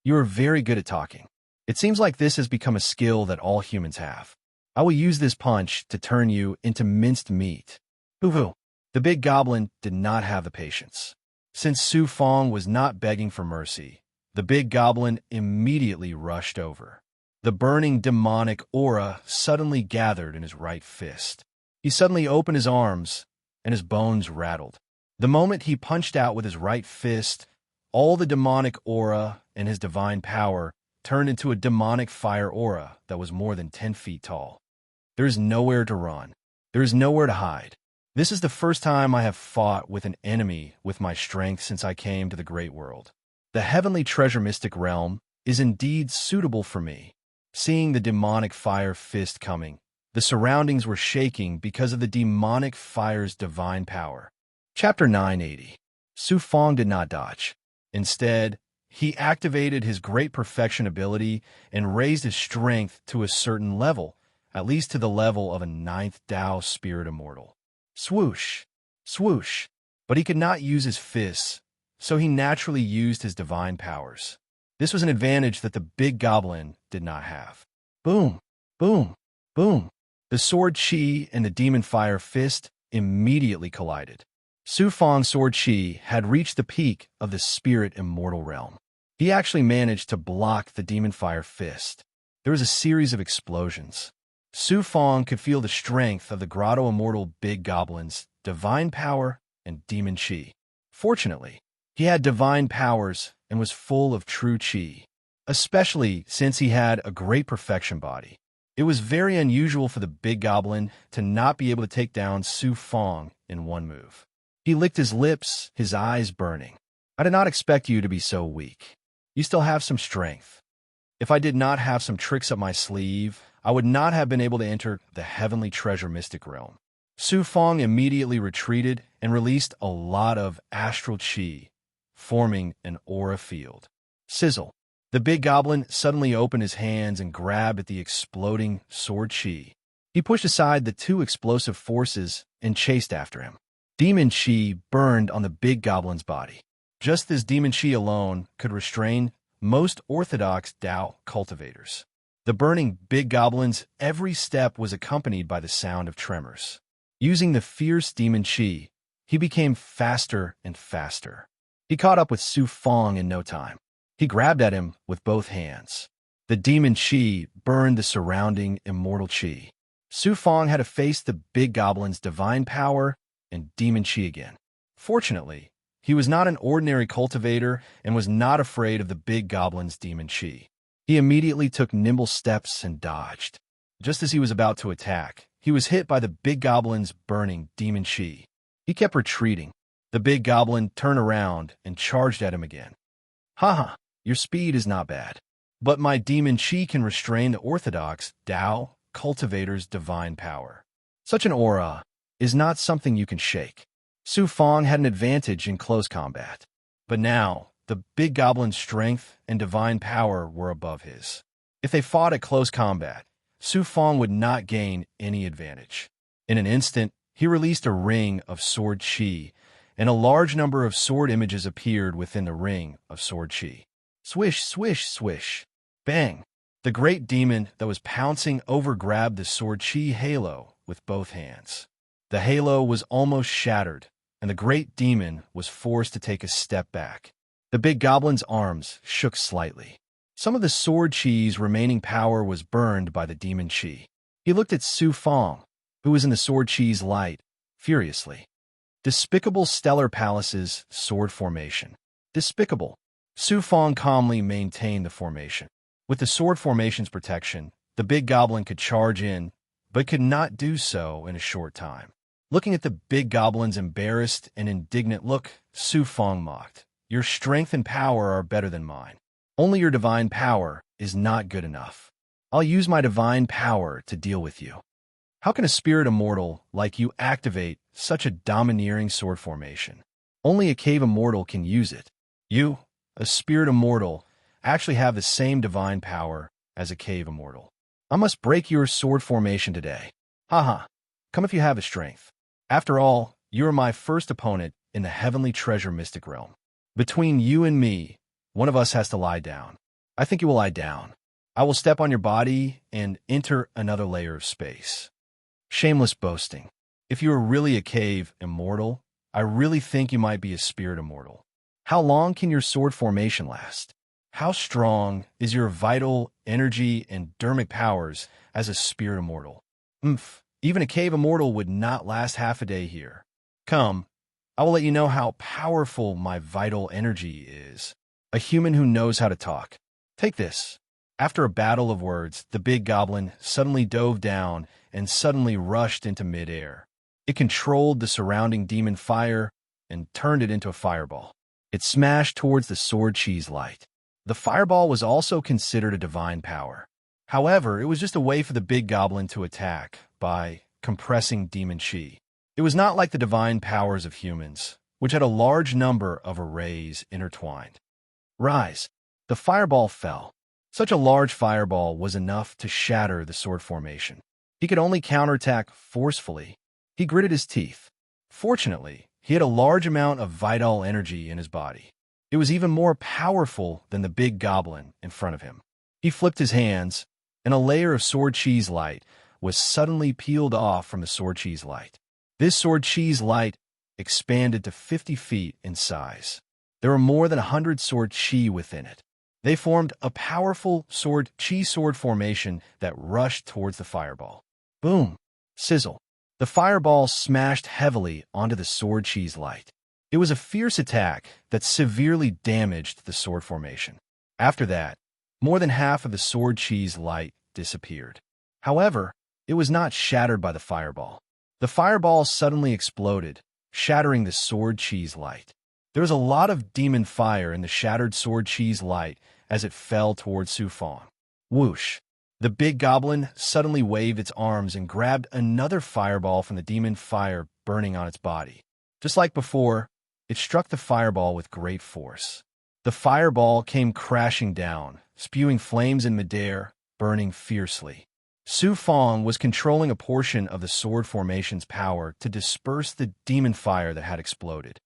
You are very good at talking. It seems like this has become a skill that all humans have. I will use this punch to turn you into minced meat." Hoo-hoo. The big goblin did not have the patience. Since Su Fang was not begging for mercy, the big goblin immediately rushed over. The burning demonic aura suddenly gathered in his right fist. He suddenly opened his arms, and his bones rattled. The moment he punched out with his right fist, all the demonic aura and his divine power turned into a demonic fire aura that was more than 10 feet tall. There is nowhere to run. There is nowhere to hide. This is the first time I have fought with an enemy with my strength since I came to the great world. The heavenly treasure mystic realm is indeed suitable for me. Seeing the demonic fire fist coming, the surroundings were shaking because of the demonic fire's divine power. Chapter 980. Su Fang did not dodge. Instead, he activated his great perfection ability and raised his strength to a certain level, at least to the level of a 9th Tao spirit immortal. Swoosh, swoosh. But he could not use his fists, so he naturally used his divine powers. This was an advantage that the big goblin did not have. Boom, boom, boom. The sword chi and the demon fire fist immediately collided. Su Fang's sword chi had reached the peak of the spirit immortal realm. He actually managed to block the demon fire fist. There was a series of explosions. Su Fang could feel the strength of the grotto immortal big goblin's divine power and demon chi. Fortunately, he had divine powers and was full of true chi, especially since he had a great perfection body. It was very unusual for the big goblin to not be able to take down Su Fang in one move. He licked his lips, his eyes burning. "I did not expect you to be so weak. You still have some strength. If I did not have some tricks up my sleeve, I would not have been able to enter the heavenly treasure mystic realm." Su Fang immediately retreated and released a lot of astral chi, forming an aura field. Sizzle. The big goblin suddenly opened his hands and grabbed at the exploding sword chi. He pushed aside the 2 explosive forces and chased after him. Demon chi burned on the big goblin's body. Just this demon chi alone could restrain most orthodox Tao cultivators. The burning big goblin's every step was accompanied by the sound of tremors. Using the fierce demon chi, he became faster and faster. He caught up with Su Fong in no time. He grabbed at him with both hands. The demon chi burned the surrounding immortal chi. Su Fong had to face the big goblin's divine power and demon chi again. Fortunately, he was not an ordinary cultivator and was not afraid of the big goblin's demon chi. He immediately took nimble steps and dodged. Just as he was about to attack, he was hit by the big goblin's burning demon chi. He kept retreating. The big goblin turned around and charged at him again. Haha, your speed is not bad. But my demon chi can restrain the orthodox Tao cultivator's divine power. Such an aura is not something you can shake. Su Fong had an advantage in close combat. But now, the big goblin's strength and divine power were above his. If they fought at close combat, Su Fong would not gain any advantage. In an instant, he released a ring of sword chi, and a large number of sword images appeared within the ring of sword chi. Swish, swish, swish. Bang! The great demon that was pouncing over-grabbed the sword chi halo with both hands. The halo was almost shattered, and the great demon was forced to take a step back. The big goblin's arms shook slightly. Some of the sword chi's remaining power was burned by the demon chi. He looked at Su Fong, who was in the sword chi's light, furiously. Despicable stellar palace's sword formation. Despicable. Su Fong calmly maintained the formation. With the sword formation's protection, the big goblin could charge in, but could not do so in a short time. Looking at the big goblin's embarrassed and indignant look, Su Fong mocked. Your strength and power are better than mine. Only your divine power is not good enough. I'll use my divine power to deal with you. How can a spirit immortal like you activate such a domineering sword formation? Only a cave immortal can use it. You, a spirit immortal, actually have the same divine power as a cave immortal. I must break your sword formation today. Haha, come if you have the strength. After all, you are my first opponent in the heavenly treasure mystic realm. Between you and me, one of us has to lie down. I think you will lie down. I will step on your body and enter another layer of space. Shameless boasting. If you are really a cave immortal, I really think you might be a spirit immortal. How long can your sword formation last? How strong is your vital energy and dermic powers as a spirit immortal? Even a cave immortal would not last half a day here. Come, I will let you know how powerful my vital energy is. A human who knows how to talk. Take this. After a battle of words, the big goblin suddenly dove down and suddenly rushed into midair. It controlled the surrounding demon fire and turned it into a fireball. It smashed towards the sword chi's light. The fireball was also considered a divine power. However, it was just a way for the big goblin to attack by compressing demon chi. It was not like the divine powers of humans, which had a large number of arrays intertwined. Rise. The fireball fell. Such a large fireball was enough to shatter the sword formation. He could only counterattack forcefully. He gritted his teeth. Fortunately, he had a large amount of vital energy in his body. It was even more powerful than the big goblin in front of him. He flipped his hands, and a layer of sword chi's light was suddenly peeled off from the sword chi's light. This sword chi's light expanded to 50 feet in size. There were more than 100 sword chi within it. They formed a powerful sword formation that rushed towards the fireball. Boom! Sizzle! The fireball smashed heavily onto the sword chi's light. It was a fierce attack that severely damaged the sword formation. After that, more than half of the sword chi's light disappeared. However, it was not shattered by the fireball. The fireball suddenly exploded, shattering the sword chi's light. There was a lot of demon fire in the shattered sword chi's light as it fell towards Su Fong. Whoosh! The big goblin suddenly waved its arms and grabbed another fireball from the demon fire burning on its body. Just like before, it struck the fireball with great force. The fireball came crashing down, spewing flames in midair, burning fiercely. Su Fong was controlling a portion of the sword formation's power to disperse the demon fire that had exploded.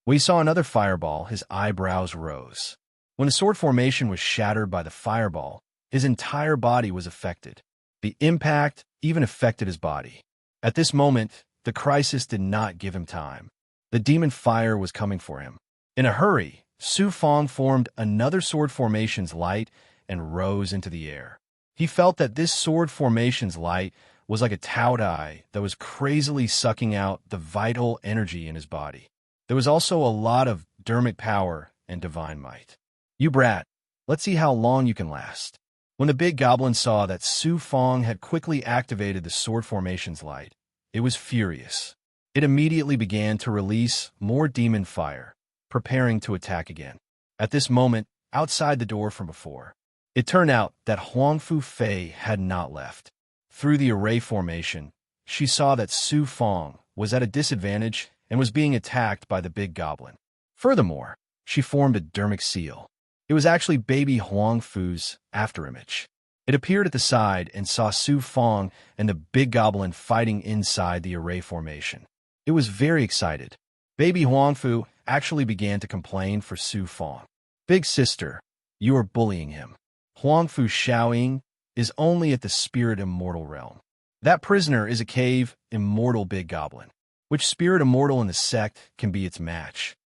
When he saw another fireball, his eyebrows rose. When the sword formation was shattered by the fireball, his entire body was affected. The impact even affected his body. At this moment, the crisis did not give him time. The demon fire was coming for him. In a hurry, Su Fong formed another sword formation's light and rose into the air. He felt that this sword formation's light was like a taodai that was crazily sucking out the vital energy in his body. There was also a lot of dermic power and divine might. You brat, let's see how long you can last. When the big goblin saw that Su Fong had quickly activated the sword formation's light, it was furious. It immediately began to release more demon fire, preparing to attack again. At this moment, outside the door from before, it turned out that Huang Fu Fei had not left. Through the array formation, she saw that Su Fong was at a disadvantage and was being attacked by the big goblin. Furthermore, she formed a dermic seal. It was actually baby Huang Fu's afterimage. It appeared at the side and saw Su Fong and the big goblin fighting inside the array formation. It was very excited. Baby Huang Fu actually began to complain for Su Fong. Big sister, you are bullying him. Huang Fu Xiaoying is only at the spirit immortal realm. That prisoner is a cave immortal big goblin. Which spirit immortal in the sect can be its match?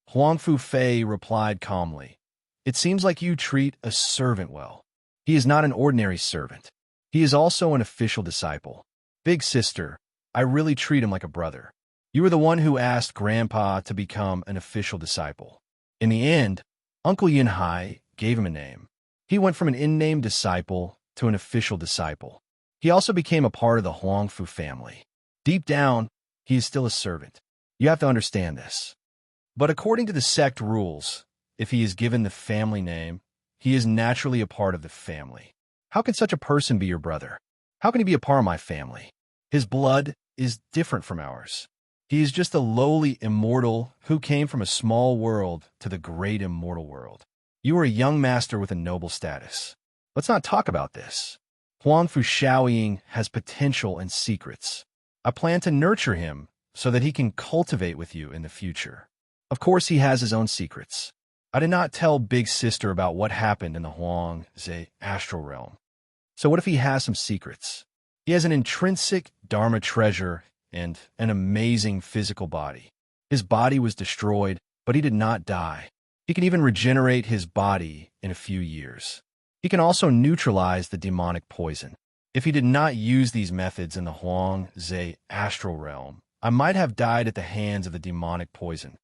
Huang Fu Fei replied calmly. It seems like you treat a servant well. He is not an ordinary servant. He is also an official disciple. Big sister, I really treat him like a brother. You were the one who asked Grandpa to become an official disciple. In the end, Uncle Yinhai gave him a name. He went from an in-name disciple to an official disciple. He also became a part of the Huang Fu family. Deep down, he is still a servant. You have to understand this. But according to the sect rules, if he is given the family name, he is naturally a part of the family. How can such a person be your brother? How can he be a part of my family? His blood is different from ours. He is just a lowly immortal who came from a small world to the great immortal world. You are a young master with a noble status. Let's not talk about this. Huang Fu Xiaoying has potential and secrets. I plan to nurture him so that he can cultivate with you in the future. Of course, he has his own secrets. I did not tell Big Sister about what happened in the Huang Zhe astral realm. So what if he has some secrets? He has an intrinsic Dharma treasure and an amazing physical body. His body was destroyed, but he did not die. He can even regenerate his body in a few years. He can also neutralize the demonic poison. If he did not use these methods in the Huang Zhe astral realm, I might have died at the hands of the demonic poison.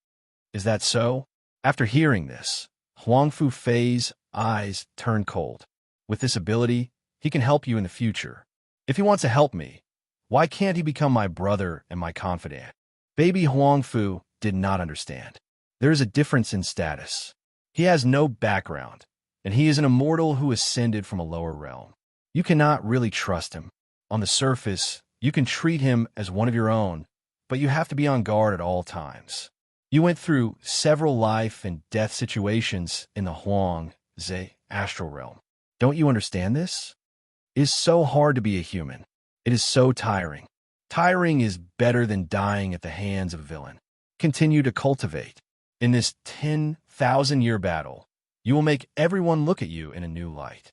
Is that so? After hearing this, Huang Fu Fei's eyes turned cold. With this ability, he can help you in the future. If he wants to help me, why can't he become my brother and my confidant? Baby Huang Fu did not understand. There is a difference in status. He has no background, and he is an immortal who ascended from a lower realm. You cannot really trust him. On the surface, you can treat him as one of your own, but you have to be on guard at all times. You went through several life and death situations in the Huang Zhe astral realm. Don't you understand this? It is so hard to be a human. It is so tiring. Tiring is better than dying at the hands of a villain. Continue to cultivate. In this 10,000-year battle, you will make everyone look at you in a new light.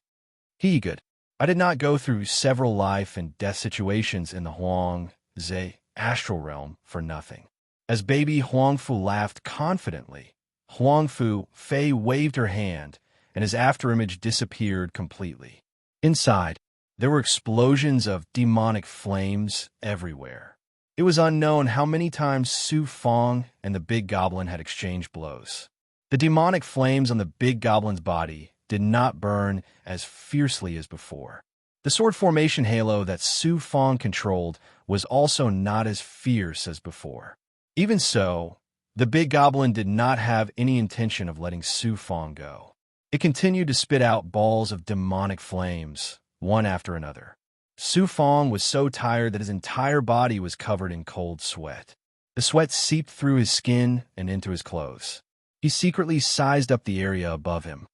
He good. I did not go through several life and death situations in the Huang Zhe astral realm for nothing. As baby Huang Fu laughed confidently, Huang Fu Fei waved her hand, and his afterimage disappeared completely. Inside, there were explosions of demonic flames everywhere. It was unknown how many times Su Fong and the big goblin had exchanged blows. The demonic flames on the big goblin's body did not burn as fiercely as before. The sword formation halo that Su Fong controlled was also not as fierce as before. Even so, the big goblin did not have any intention of letting Su Fong go. It continued to spit out balls of demonic flames, one after another. Su Fong was so tired that his entire body was covered in cold sweat. The sweat seeped through his skin and into his clothes. He secretly sized up the area above him.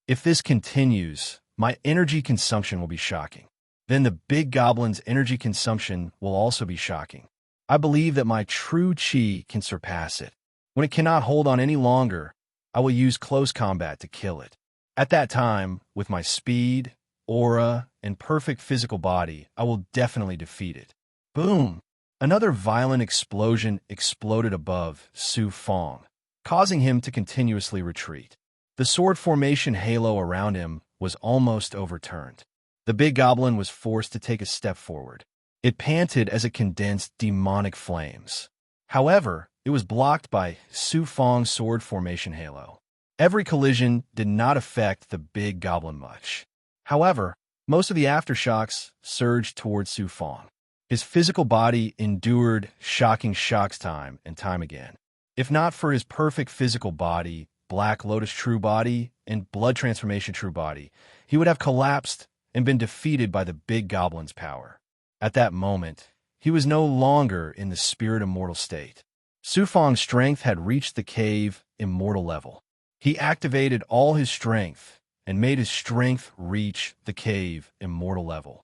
If this continues, my energy consumption will be shocking. Then the big goblin's energy consumption will also be shocking. I believe that my true chi can surpass it. When it cannot hold on any longer, I will use close combat to kill it. At that time, with my speed, aura, and perfect physical body, I will definitely defeat it. Boom! Another violent explosion exploded above Su Fong, causing him to continuously retreat. The sword formation halo around him was almost overturned. The big goblin was forced to take a step forward. It panted as it condensed demonic flames. However, it was blocked by Su Fong's sword formation halo. Every collision did not affect the big goblin much. However, most of the aftershocks surged towards Su Fong. His physical body endured shocking shocks time and time again. If not for his perfect physical body, Black Lotus True Body, and Blood Transformation True Body, he would have collapsed and been defeated by the big goblin's power. At that moment, he was no longer in the spirit immortal state. Su Fong's strength had reached the cave immortal level. He activated all his strength and made his strength reach the cave immortal level.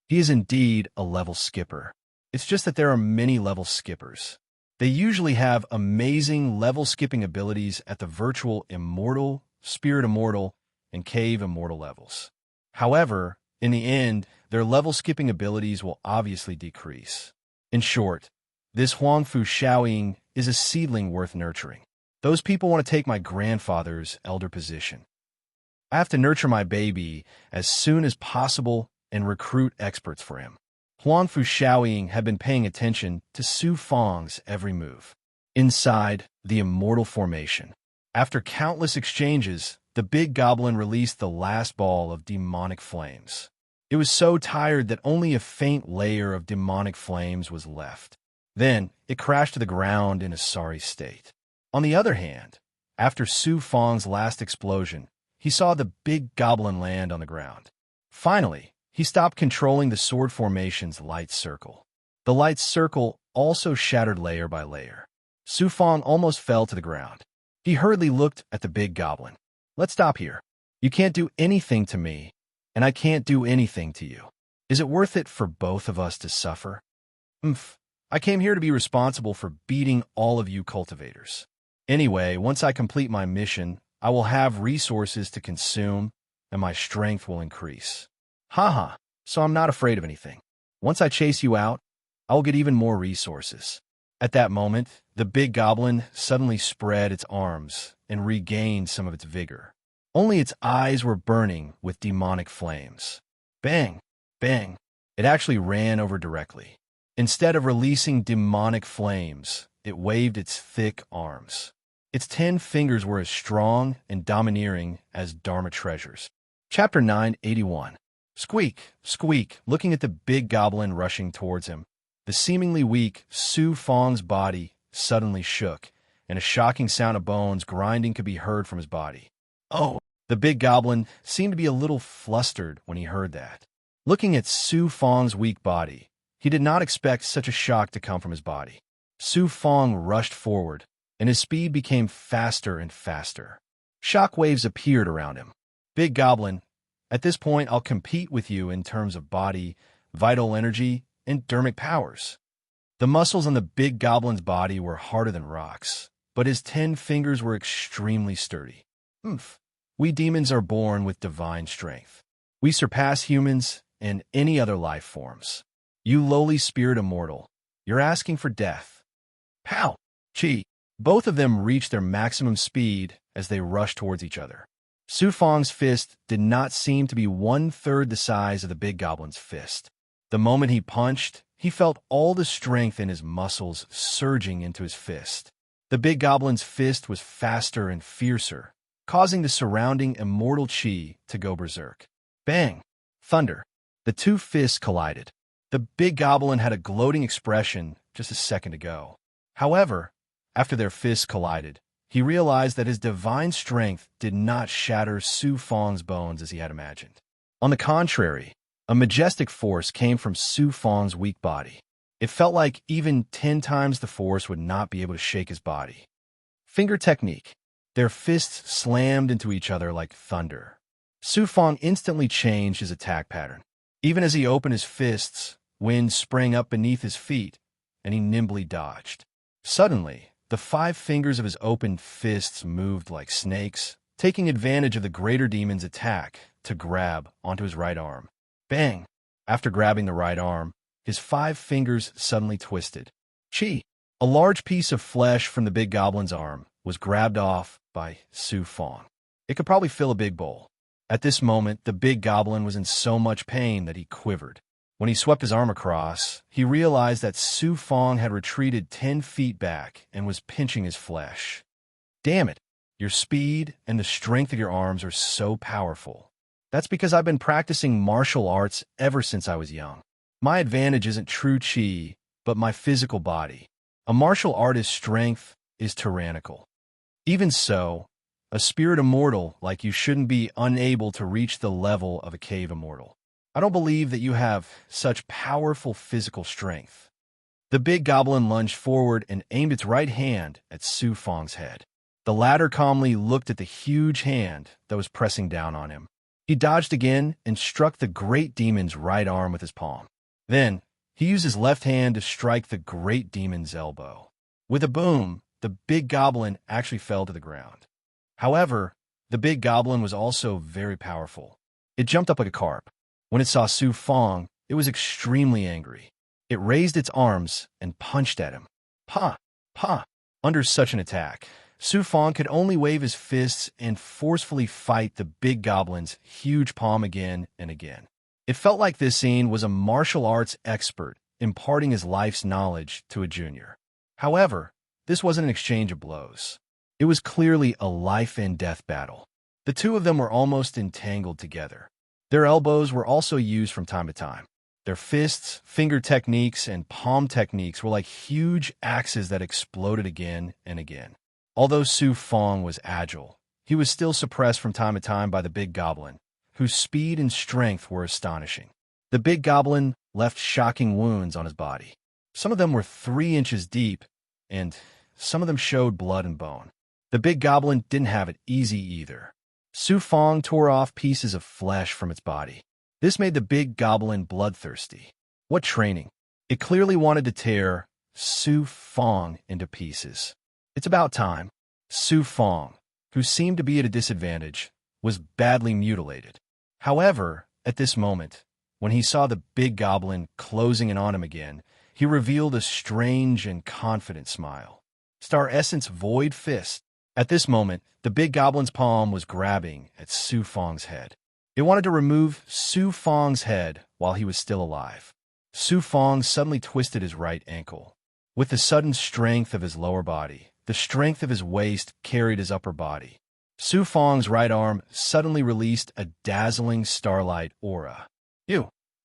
He is indeed a level skipper. It's just that there are many level skippers. They usually have amazing level skipping abilities at the virtual immortal, spirit immortal, and cave immortal levels. However, in the end, their level skipping abilities will obviously decrease. In short, this Huangfu Shaoying is a seedling worth nurturing. Those people want to take my grandfather's elder position. I have to nurture my baby as soon as possible and recruit experts for him. Huangfu Shaoying had been paying attention to Su Fong's every move. Inside the immortal formation, after countless exchanges, the big goblin released the last ball of demonic flames. It was so tired that only a faint layer of demonic flames was left. Then it crashed to the ground in a sorry state. On the other hand, after Su Fong's last explosion, he saw the big goblin land on the ground. Finally, he stopped controlling the sword formation's light circle. The light circle also shattered layer by layer. Su Fong almost fell to the ground. He hurriedly looked at the big goblin. Let's stop here. You can't do anything to me, and I can't do anything to you. Is it worth it for both of us to suffer? I came here to be responsible for beating all of you cultivators. Anyway, once I complete my mission, I will have resources to consume, and my strength will increase. Haha, so I'm not afraid of anything. Once I chase you out, I will get even more resources. At that moment, the big goblin suddenly spread its arms and regained some of its vigor. Only its eyes were burning with demonic flames. Bang! Bang! It actually ran over directly. Instead of releasing demonic flames, it waved its thick arms. Its 10 fingers were as strong and domineering as Dharma treasures. Chapter 981. Squeak, squeak, looking at the big goblin rushing towards him. The seemingly weak Su Fong's body suddenly shook, and a shocking sound of bones grinding could be heard from his body. Oh! The big goblin seemed to be a little flustered when he heard that. Looking at Su Fong's weak body, he did not expect such a shock to come from his body. Su Fong rushed forward, and his speed became faster and faster. Shock waves appeared around him. Big goblin, at this point I'll compete with you in terms of body, vital energy, and dermic powers. The muscles on the big goblin's body were harder than rocks, but his 10 fingers were extremely sturdy. We demons are born with divine strength. We surpass humans and any other life forms. You lowly spirit immortal, you're asking for death. Pow! Chi! Both of them reached their maximum speed as they rushed towards each other. Su Fong's fist did not seem to be 1/3 the size of the big goblin's fist. The moment he punched, he felt all the strength in his muscles surging into his fist. The big goblin's fist was faster and fiercer, causing the surrounding immortal chi to go berserk. Bang! Thunder! The two fists collided. The big goblin had a gloating expression just a second ago. However, after their fists collided, he realized that his divine strength did not shatter Su Fong's bones as he had imagined. On the contrary, a majestic force came from Su Fong's weak body. It felt like even 10 times the force would not be able to shake his body. Finger technique. Their fists slammed into each other like thunder. Su Fong instantly changed his attack pattern. Even as he opened his fists, wind sprang up beneath his feet, and he nimbly dodged. Suddenly, the 5 fingers of his opened fists moved like snakes, taking advantage of the greater demon's attack to grab onto his right arm. Bang! After grabbing the right arm, his 5 fingers suddenly twisted. Chi! A large piece of flesh from the big goblin's arm was grabbed off by Su Fong. It could probably fill a big bowl. At this moment, the big goblin was in so much pain that he quivered. When he swept his arm across, he realized that Su Fong had retreated 10 feet back and was pinching his flesh. Damn it! Your speed and the strength of your arms are so powerful. That's because I've been practicing martial arts ever since I was young. My advantage isn't true chi, but my physical body. A martial artist's strength is tyrannical. Even so, a spirit immortal like you shouldn't be unable to reach the level of a cave immortal. I don't believe that you have such powerful physical strength. The big goblin lunged forward and aimed its right hand at Su Fong's head. The latter calmly looked at the huge hand that was pressing down on him. He dodged again and struck the great demon's right arm with his palm. Then, he used his left hand to strike the great demon's elbow. With a boom, the big goblin actually fell to the ground. However, the big goblin was also very powerful. It jumped up like a carp. When it saw Su Fong, it was extremely angry. It raised its arms and punched at him. Pa! Pa! Under such an attack, Su Fong could only wave his fists and forcefully fight the big goblin's huge palm again and again. It felt like this scene was a martial arts expert imparting his life's knowledge to a junior. However, this wasn't an exchange of blows. It was clearly a life-and-death battle. The two of them were almost entangled together. Their elbows were also used from time to time. Their fists, finger techniques, and palm techniques were like huge axes that exploded again and again. Although Su Fong was agile, he was still suppressed from time to time by the big goblin, whose speed and strength were astonishing. The big goblin left shocking wounds on his body. Some of them were 3 inches deep, and some of them showed blood and bone. The big goblin didn't have it easy either. Su Fong tore off pieces of flesh from its body. This made the big goblin bloodthirsty. What training! It clearly wanted to tear Su Fong into pieces. It's about time. Su Fong, who seemed to be at a disadvantage, was badly mutilated. However, at this moment, when he saw the big goblin closing in on him again, he revealed a strange and confident smile. Star Essence Void Fist. At this moment, the big goblin's palm was grabbing at Su Fong's head. It wanted to remove Su Fong's head while he was still alive. Su Fong suddenly twisted his right ankle. With the sudden strength of his lower body, the strength of his waist carried his upper body. Su Fong's right arm suddenly released a dazzling starlight aura.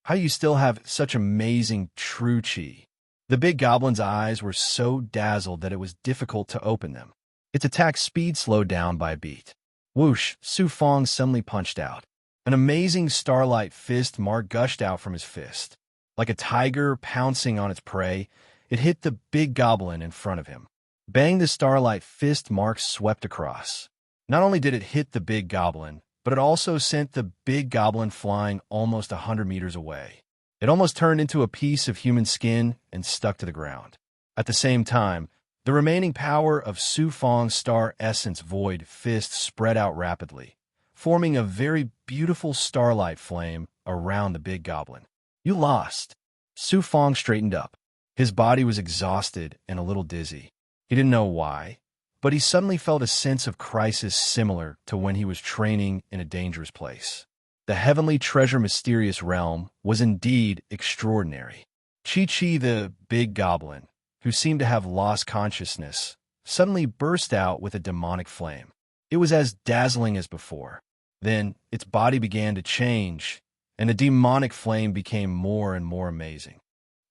How you still have such amazing true chi? The big goblin's eyes were so dazzled that it was difficult to open them. Its attack speed slowed down by a beat. Whoosh! Su Fong suddenly punched out. An amazing starlight fist mark gushed out from his fist. Like a tiger pouncing on its prey, it hit the big goblin in front of him. Bang! The starlight fist mark swept across. Not only did it hit the big goblin, but it also sent the big goblin flying almost 100 meters away. It almost turned into a piece of human skin and stuck to the ground. At the same time, the remaining power of Su Fong's Star Essence Void Fist spread out rapidly, forming a very beautiful starlight flame around the big goblin. You lost. Su Fong straightened up. His body was exhausted and a little dizzy. He didn't know why, but he suddenly felt a sense of crisis similar to when he was training in a dangerous place. The heavenly treasure mysterious realm was indeed extraordinary. Chi-Chi, the big goblin, who seemed to have lost consciousness, suddenly burst out with a demonic flame. It was as dazzling as before. Then its body began to change, and the demonic flame became more and more amazing.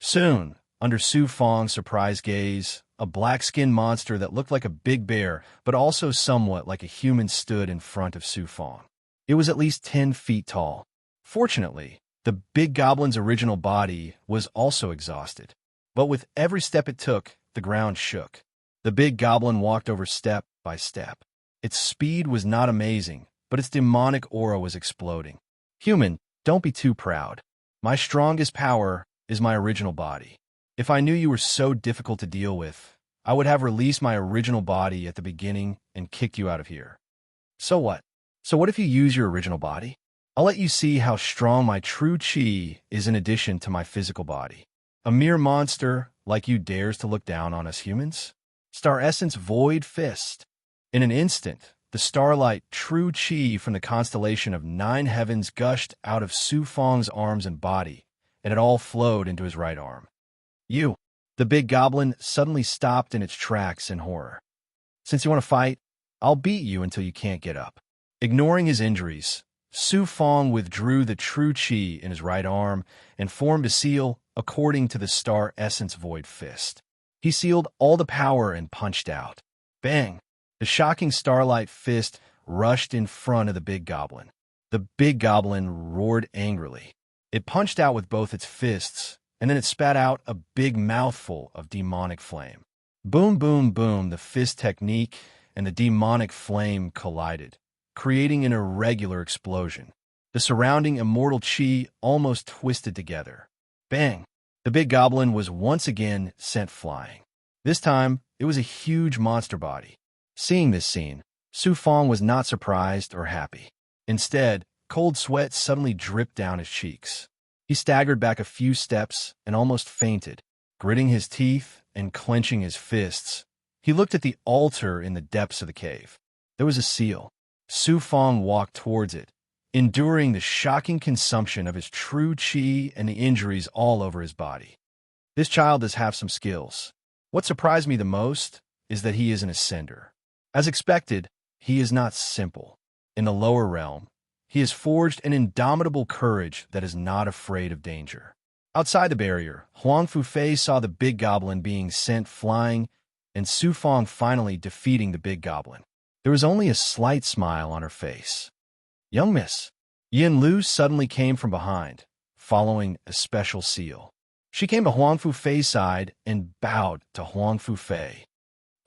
Soon, under Su Fong's surprised gaze, a black-skinned monster that looked like a big bear, but also somewhat like a human stood in front of Su Fong. It was at least 10 feet tall. Fortunately, the big goblin's original body was also exhausted. But with every step it took, the ground shook. The big goblin walked over step by step. Its speed was not amazing, but its demonic aura was exploding. Human, don't be too proud. My strongest power is my original body. If I knew you were so difficult to deal with, I would have released my original body at the beginning and kicked you out of here. So what? So what if you use your original body? I'll let you see how strong my true chi is in addition to my physical body. A mere monster like you dares to look down on us humans? Star Essence Void Fist. In an instant, the starlight true chi from the constellation of nine heavens gushed out of Su Fong's arms and body, and it all flowed into his right arm. You! The big goblin suddenly stopped in its tracks in horror. Since you want to fight, I'll beat you until you can't get up. Ignoring his injuries, Su Fong withdrew the true chi in his right arm and formed a seal according to the Star Essence Void Fist. He sealed all the power and punched out. Bang! The shocking starlight fist rushed in front of the big goblin. The big goblin roared angrily. It punched out with both its fists, and then it spat out a big mouthful of demonic flame. Boom, boom, boom, the fist technique and the demonic flame collided, creating an irregular explosion. The surrounding immortal chi almost twisted together. Bang! The big goblin was once again sent flying. This time, it was a huge monster body. Seeing this scene, Su Fong was not surprised or happy. Instead, cold sweat suddenly dripped down his cheeks. He staggered back a few steps and almost fainted. Gritting his teeth and clenching his fists, he looked at the altar in the depths of the cave. There was a seal. Su Fong walked towards it, enduring the shocking consumption of his true chi and the injuries all over his body. This child does have some skills. What surprised me the most is that he is an ascender. As expected, he is not simple. In the lower realm, he has forged an indomitable courage that is not afraid of danger. Outside the barrier, Huang Fufei saw the big goblin being sent flying and Su Fong finally defeating the big goblin. There was only a slight smile on her face. Young miss. Yin Lu suddenly came from behind, following a special seal. She came to Huang Fufei's side and bowed to Huang Fufei.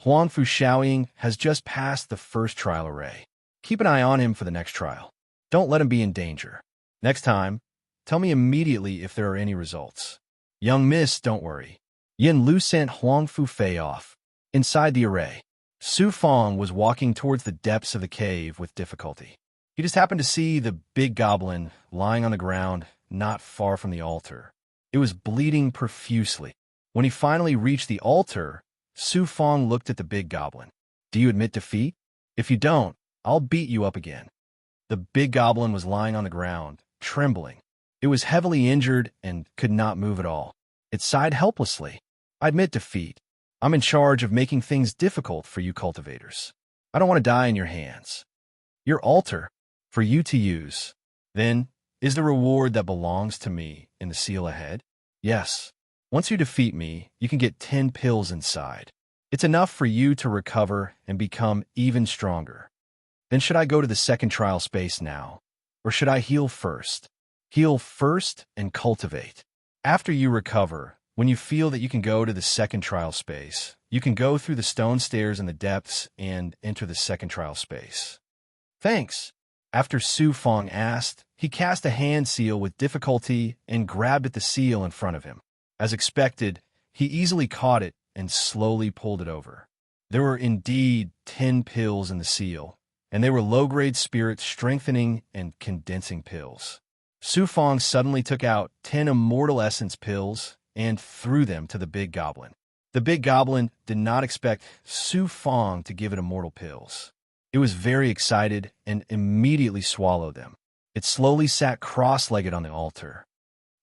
Huang Fushaoying has just passed the first trial array. Keep an eye on him for the next trial. Don't let him be in danger. Next time, tell me immediately if there are any results. Young miss, don't worry. Yin Lu sent Huang Fufei off. Inside the array, Su Fong was walking towards the depths of the cave with difficulty. He just happened to see the big goblin lying on the ground not far from the altar. It was bleeding profusely. When he finally reached the altar, Su Fong looked at the big goblin. Do you admit defeat? If you don't, I'll beat you up again. The big goblin was lying on the ground, trembling. It was heavily injured and could not move at all. It sighed helplessly. I admit defeat. I'm in charge of making things difficult for you cultivators. I don't want to die in your hands. Your altar, for you to use, then, is the reward that belongs to me in the seal ahead? Yes. Once you defeat me, you can get 10 pills inside. It's enough for you to recover and become even stronger. Then should I go to the second trial space now? Or should I heal first? Heal first and cultivate. After you recover, when you feel that you can go to the second trial space, you can go through the stone stairs in the depths and enter the second trial space. Thanks. After Su Fong asked, he cast a hand seal with difficulty and grabbed at the seal in front of him. As expected, he easily caught it and slowly pulled it over. There were indeed 10 pills in the seal, and they were low-grade spirit strengthening and condensing pills. Su Fong suddenly took out 10 immortal essence pills and threw them to the big goblin. The big goblin did not expect Su Fong to give it immortal pills. It was very excited and immediately swallowed them. It slowly sat cross-legged on the altar.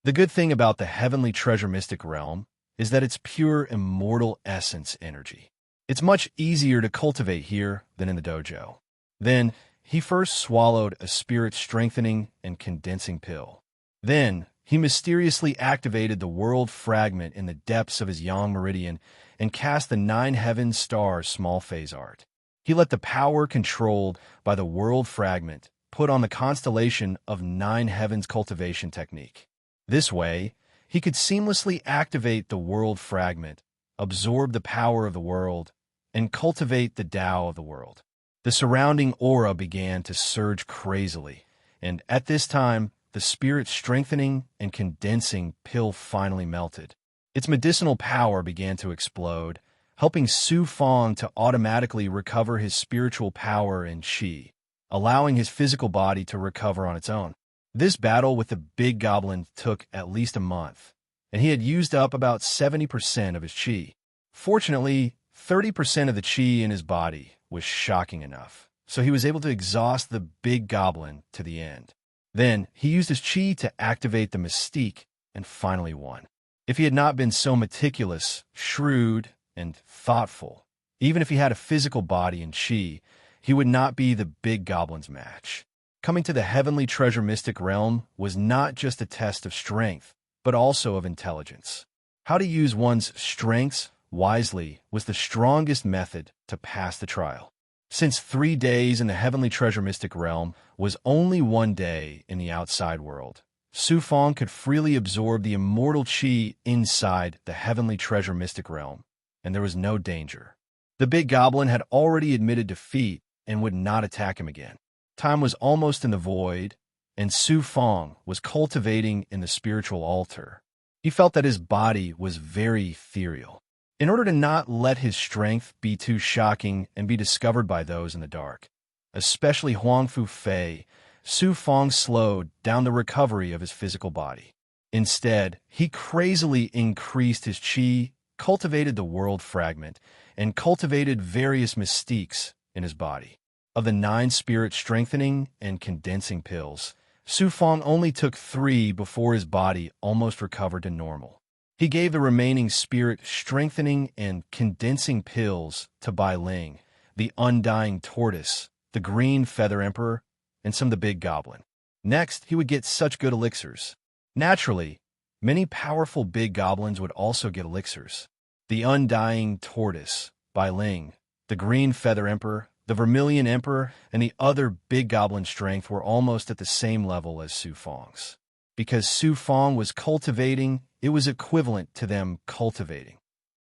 The good thing about the Heavenly Treasure Mystic Realm is that it's pure immortal essence energy. It's much easier to cultivate here than in the dojo. Then, he first swallowed a spirit strengthening and condensing pill. Then, he mysteriously activated the world fragment in the depths of his yang meridian and cast the 9 heaven stars small phase art. He let the power controlled by the world fragment put on the constellation of 9 heavens cultivation technique. This way, he could seamlessly activate the world fragment, absorb the power of the world, and cultivate the Tao of the world. The surrounding aura began to surge crazily, and at this time, the spirit strengthening and condensing pill finally melted. Its medicinal power began to explode, helping Su Fong to automatically recover his spiritual power and qi, allowing his physical body to recover on its own. This battle with the big goblin took at least a month, and he had used up about 70% of his chi. Fortunately, 30% of the chi in his body was shocking enough, so he was able to exhaust the big goblin to the end. Then, he used his chi to activate the mystique and finally won. If he had not been so meticulous, shrewd, and thoughtful, even if he had a physical body and chi, he would not be the big goblin's match. Coming to the heavenly treasure mystic realm was not just a test of strength, but also of intelligence. How to use one's strengths wisely was the strongest method to pass the trial. Since 3 days in the heavenly treasure mystic realm was only 1 day in the outside world, Su Fong could freely absorb the immortal chi inside the heavenly treasure mystic realm, and there was no danger. The big goblin had already admitted defeat and would not attack him again. Time was almost in the void, and Su Fong was cultivating in the spiritual altar. He felt that his body was very ethereal. In order to not let his strength be too shocking and be discovered by those in the dark, especially Huang Fu Fei, Su Fong slowed down the recovery of his physical body. Instead, he crazily increased his chi, cultivated the world fragment, and cultivated various mystiques in his body. Of the 9 spirit strengthening and condensing pills, Su Fong only took 3 before his body almost recovered to normal. He gave the remaining spirit strengthening and condensing pills to Bai Ling, the undying tortoise, the green feather emperor, and some of the big goblin. Next, he would get such good elixirs. Naturally, many powerful big goblins would also get elixirs. The undying tortoise, Bai Ling, the green feather emperor, the vermilion emperor, and the other big goblin strength were almost at the same level as Su Fong's. Because Su Fong was cultivating, it was equivalent to them cultivating.